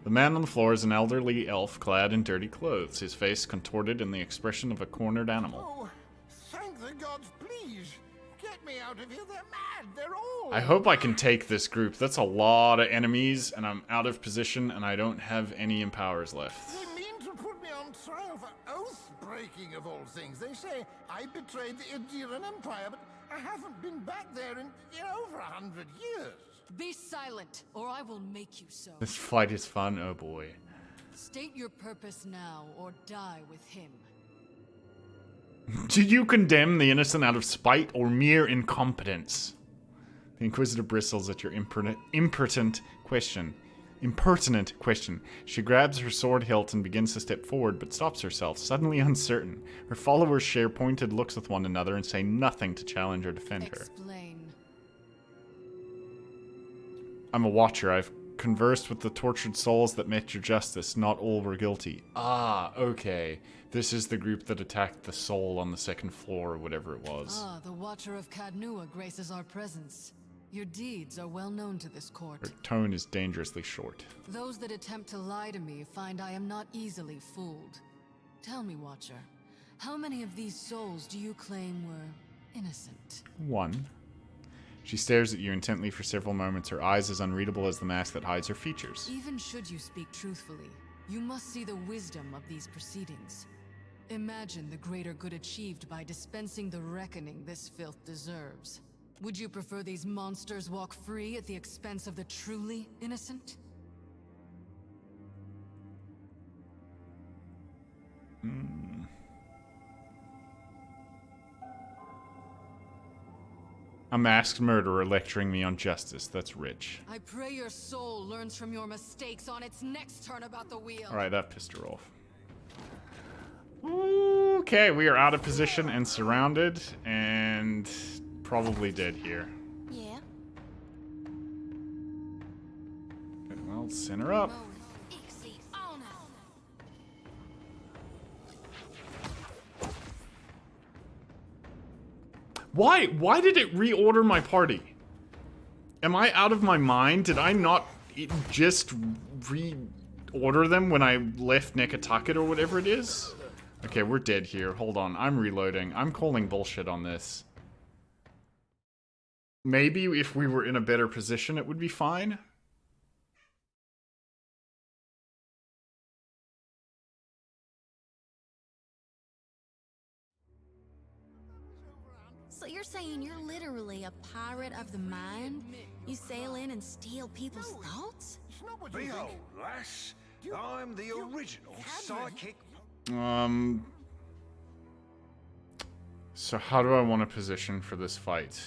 The man on the floor is an elderly elf clad in dirty clothes, his face contorted in the expression of a cornered animal. Oh, thank the gods, please. Get me out of here. They're mad. They're all... I hope I can take this group. That's a lot of enemies, and I'm out of position, and I don't have any empowers left. They mean to put me on trial for oath-breaking of all things. They say I betrayed the Adiran Empire, but I haven't been back there in over 100 years. Be silent, or I will make you so. This fight is fun, oh boy. State your purpose now, or die with him. Did you condemn the innocent out of spite or mere incompetence? The Inquisitor bristles at your impertinent question. She grabs her sword hilt and begins to step forward, but stops herself, suddenly uncertain. Her followers share pointed looks with one another and say nothing to challenge or defend her. Explain. I'm a watcher. I've conversed with the tortured souls that met your justice. Not all were guilty. Ah, okay. This is the group that attacked the soul on the second floor, or whatever it was. Ah, the Watcher of Kadnua graces our presence. Your deeds are well known to this court. Her tone is dangerously short. Those that attempt to lie to me find I am not easily fooled. Tell me, Watcher, how many of these souls do you claim were innocent? One. She stares at you intently for several moments, her eyes as unreadable as the mask that hides her features. Even should you speak truthfully, you must see the wisdom of these proceedings. Imagine the greater good achieved by dispensing the reckoning this filth deserves. Would you prefer these monsters walk free at the expense of the truly innocent? A masked murderer lecturing me on justice. That's rich. I pray your soul learns from your mistakes on its next turn about the wheel. Alright, that pissed her off. Okay, we are out of position and surrounded, and probably dead here. Yeah. Okay, well, send her up. Why did it reorder my party? Am I out of my mind? Did I not just reorder them when I left Nekatucket or whatever it is? Okay, we're dead here. Hold on, I'm reloading. I'm calling bullshit on this. Maybe if we were in a better position, it would be fine. So you're saying you're literally a pirate of the mind? You sail in and steal people's thoughts? Behold, lass, I'm the original psychic. So how do I want to position for this fight?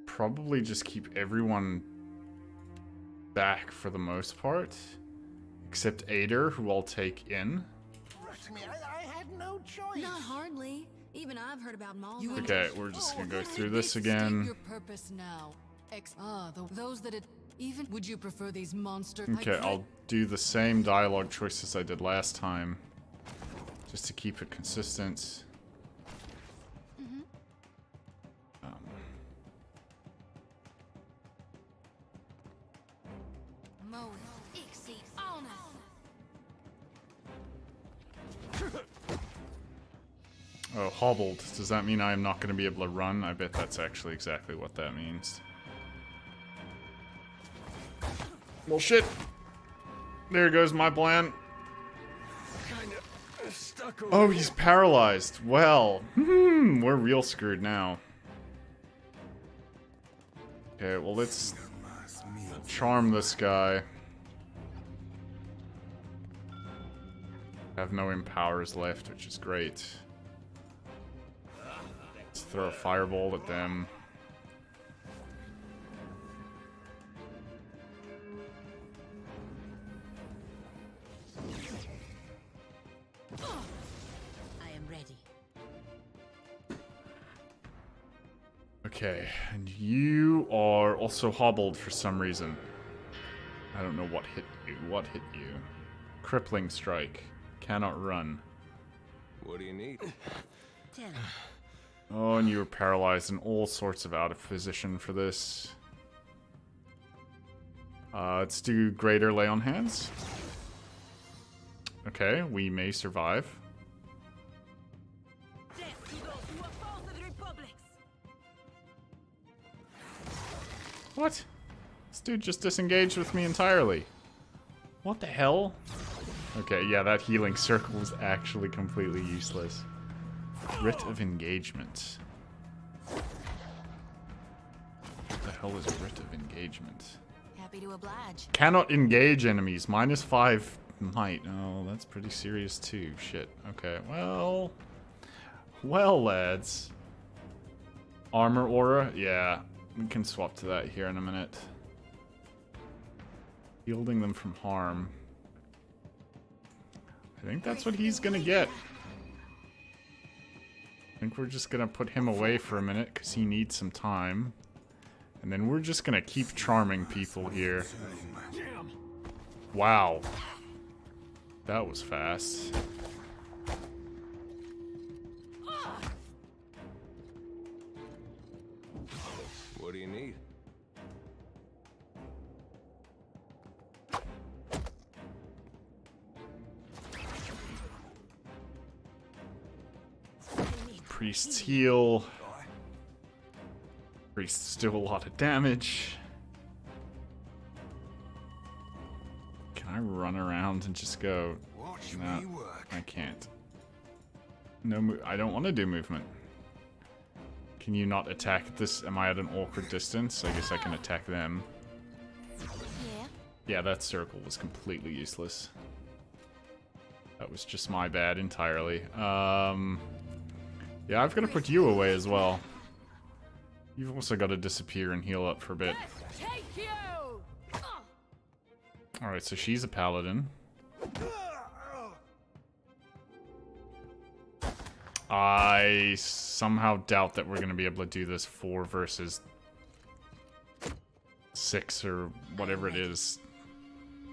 Probably just keep everyone back for the most part. Except Ader, who I'll take in. I had no choice. Not hardly. Even I've heard about Maul. Okay, we're just gonna go through this again. Your purpose now. Those that even would you prefer these monsters? Okay, I'll do the same dialogue choices I did last time, just to keep it consistent. Oh, hobbled. Does that mean I am not going to be able to run? I bet that's actually exactly what that means. Well, shit. There goes my plan. Kinda stuck Oh, he's paralyzed. Well, we're real screwed now. Okay, well, let's charm this guy. Have no empowers left, which is great. Let's throw a fireball at them. Okay, and you are also hobbled for some reason. I don't know what hit you. What hit you? Crippling strike. Cannot run. What do you need? Oh, and you were paralyzed and all sorts of out of position for this. Let's do greater lay on hands. Okay, we may survive. What? This dude just disengaged with me entirely. What the hell? Okay, yeah, that healing circle was actually completely useless. Writ of engagement. What the hell is writ of engagement? Happy to oblige. Cannot engage enemies. -5 might. Oh, that's pretty serious too. Shit. Okay, well... Well, lads. Armor aura? Yeah. We can swap to that here in a minute. Shielding them from harm. I think that's what he's gonna get. I think we're just gonna put him away for a minute because he needs some time. And then we're just gonna keep charming people here. Wow. That was fast. What do you need? Priests heal. Priests do a lot of damage. Can I run around and just go? No, I can't. No, I don't want to do movement. Can you not attack this? Am I at an awkward distance? I guess I can attack them. Yeah, that circle was completely useless. That was just my bad entirely. Yeah, I've got to put you away as well. You've also got to disappear and heal up for a bit. Alright, so she's a paladin. I somehow doubt that we're going to be able to do this 4 versus 6 or whatever it is.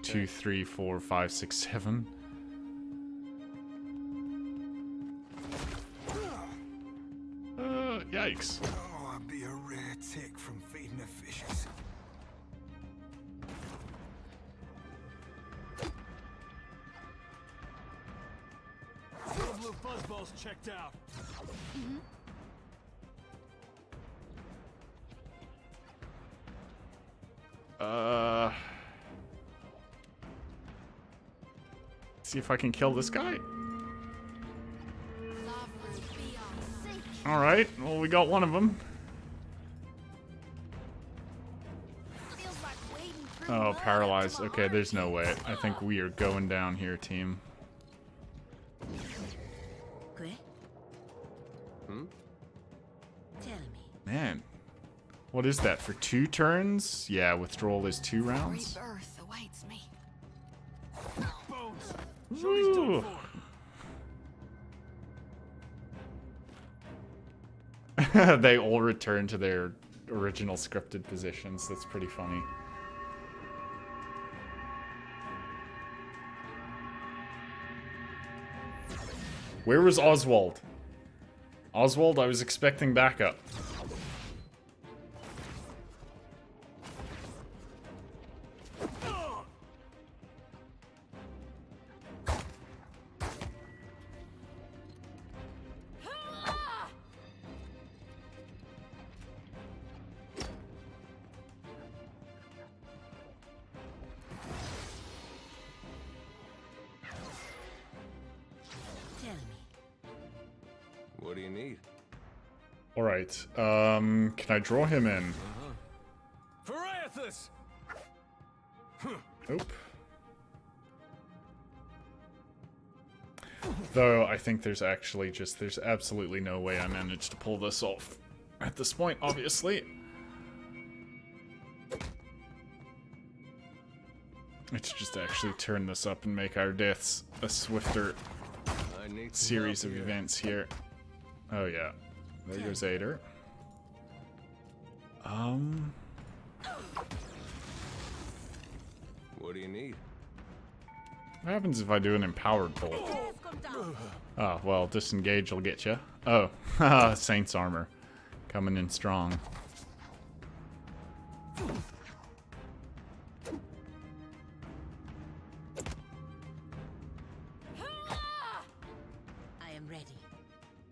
2, 3, 4, 5, 6, 7. Yikes. Oh, I'd be a rare tick from feeding the fishes. Blue fuzzballs checked out. See if I can kill this guy. Alright, well, we got one of them. Oh, paralyzed. Okay, there's no way. I think we are going down here, team. Man. What is that, for 2 turns? Yeah, withdrawal is 2 rounds. Rebirth awaits me. Ooh. They all return to their original scripted positions. That's pretty funny. Where was Oswald? Oswald, I was expecting backup. Tell me, do you need? Alright, can I draw him in? Pharaothus! Nope. Though, I think there's actually there's absolutely no way I managed to pull this off at this point, obviously. Let's just actually turn this up and make our deaths a swifter series of events here. Oh yeah. There goes Ader. What do you need? What happens if I do an empowered bolt? Oh, well, disengage will get you. Oh, Saint's armor. Coming in strong. I am ready.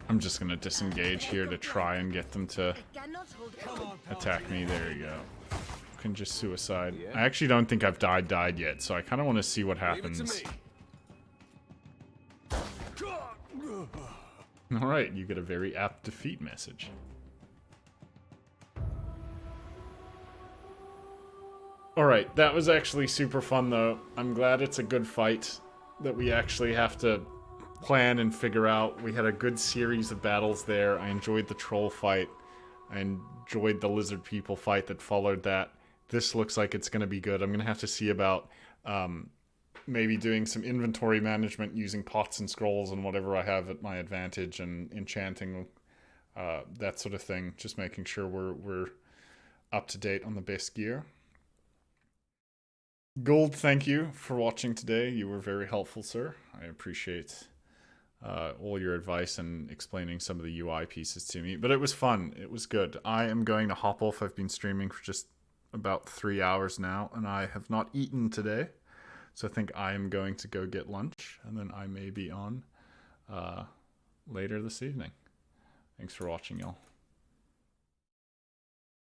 I'm just gonna disengage here to try and get them to attack me. There you go. Can just suicide. I actually don't think I've died yet, so I kind of want to see what happens. Alright, you get a very apt defeat message. Alright, that was actually super fun though. I'm glad it's a good fight that we actually have to plan and figure out. We had a good series of battles there. I enjoyed the troll fight. I enjoyed the lizard people fight that followed that. This looks like it's going to be good. I'm going to have to see about maybe doing some inventory management using pots and scrolls and whatever I have at my advantage, and enchanting, that sort of thing. Just making sure we're up to date on the best gear. Gold, thank you for watching today. You were very helpful, sir. I appreciate all your advice and explaining some of the UI pieces to me. But it was fun. It was good. I am going to hop off. I've been streaming for just about 3 hours now, and I have not eaten today. So I think I am going to go get lunch, and then I may be on later this evening. Thanks for watching, y'all.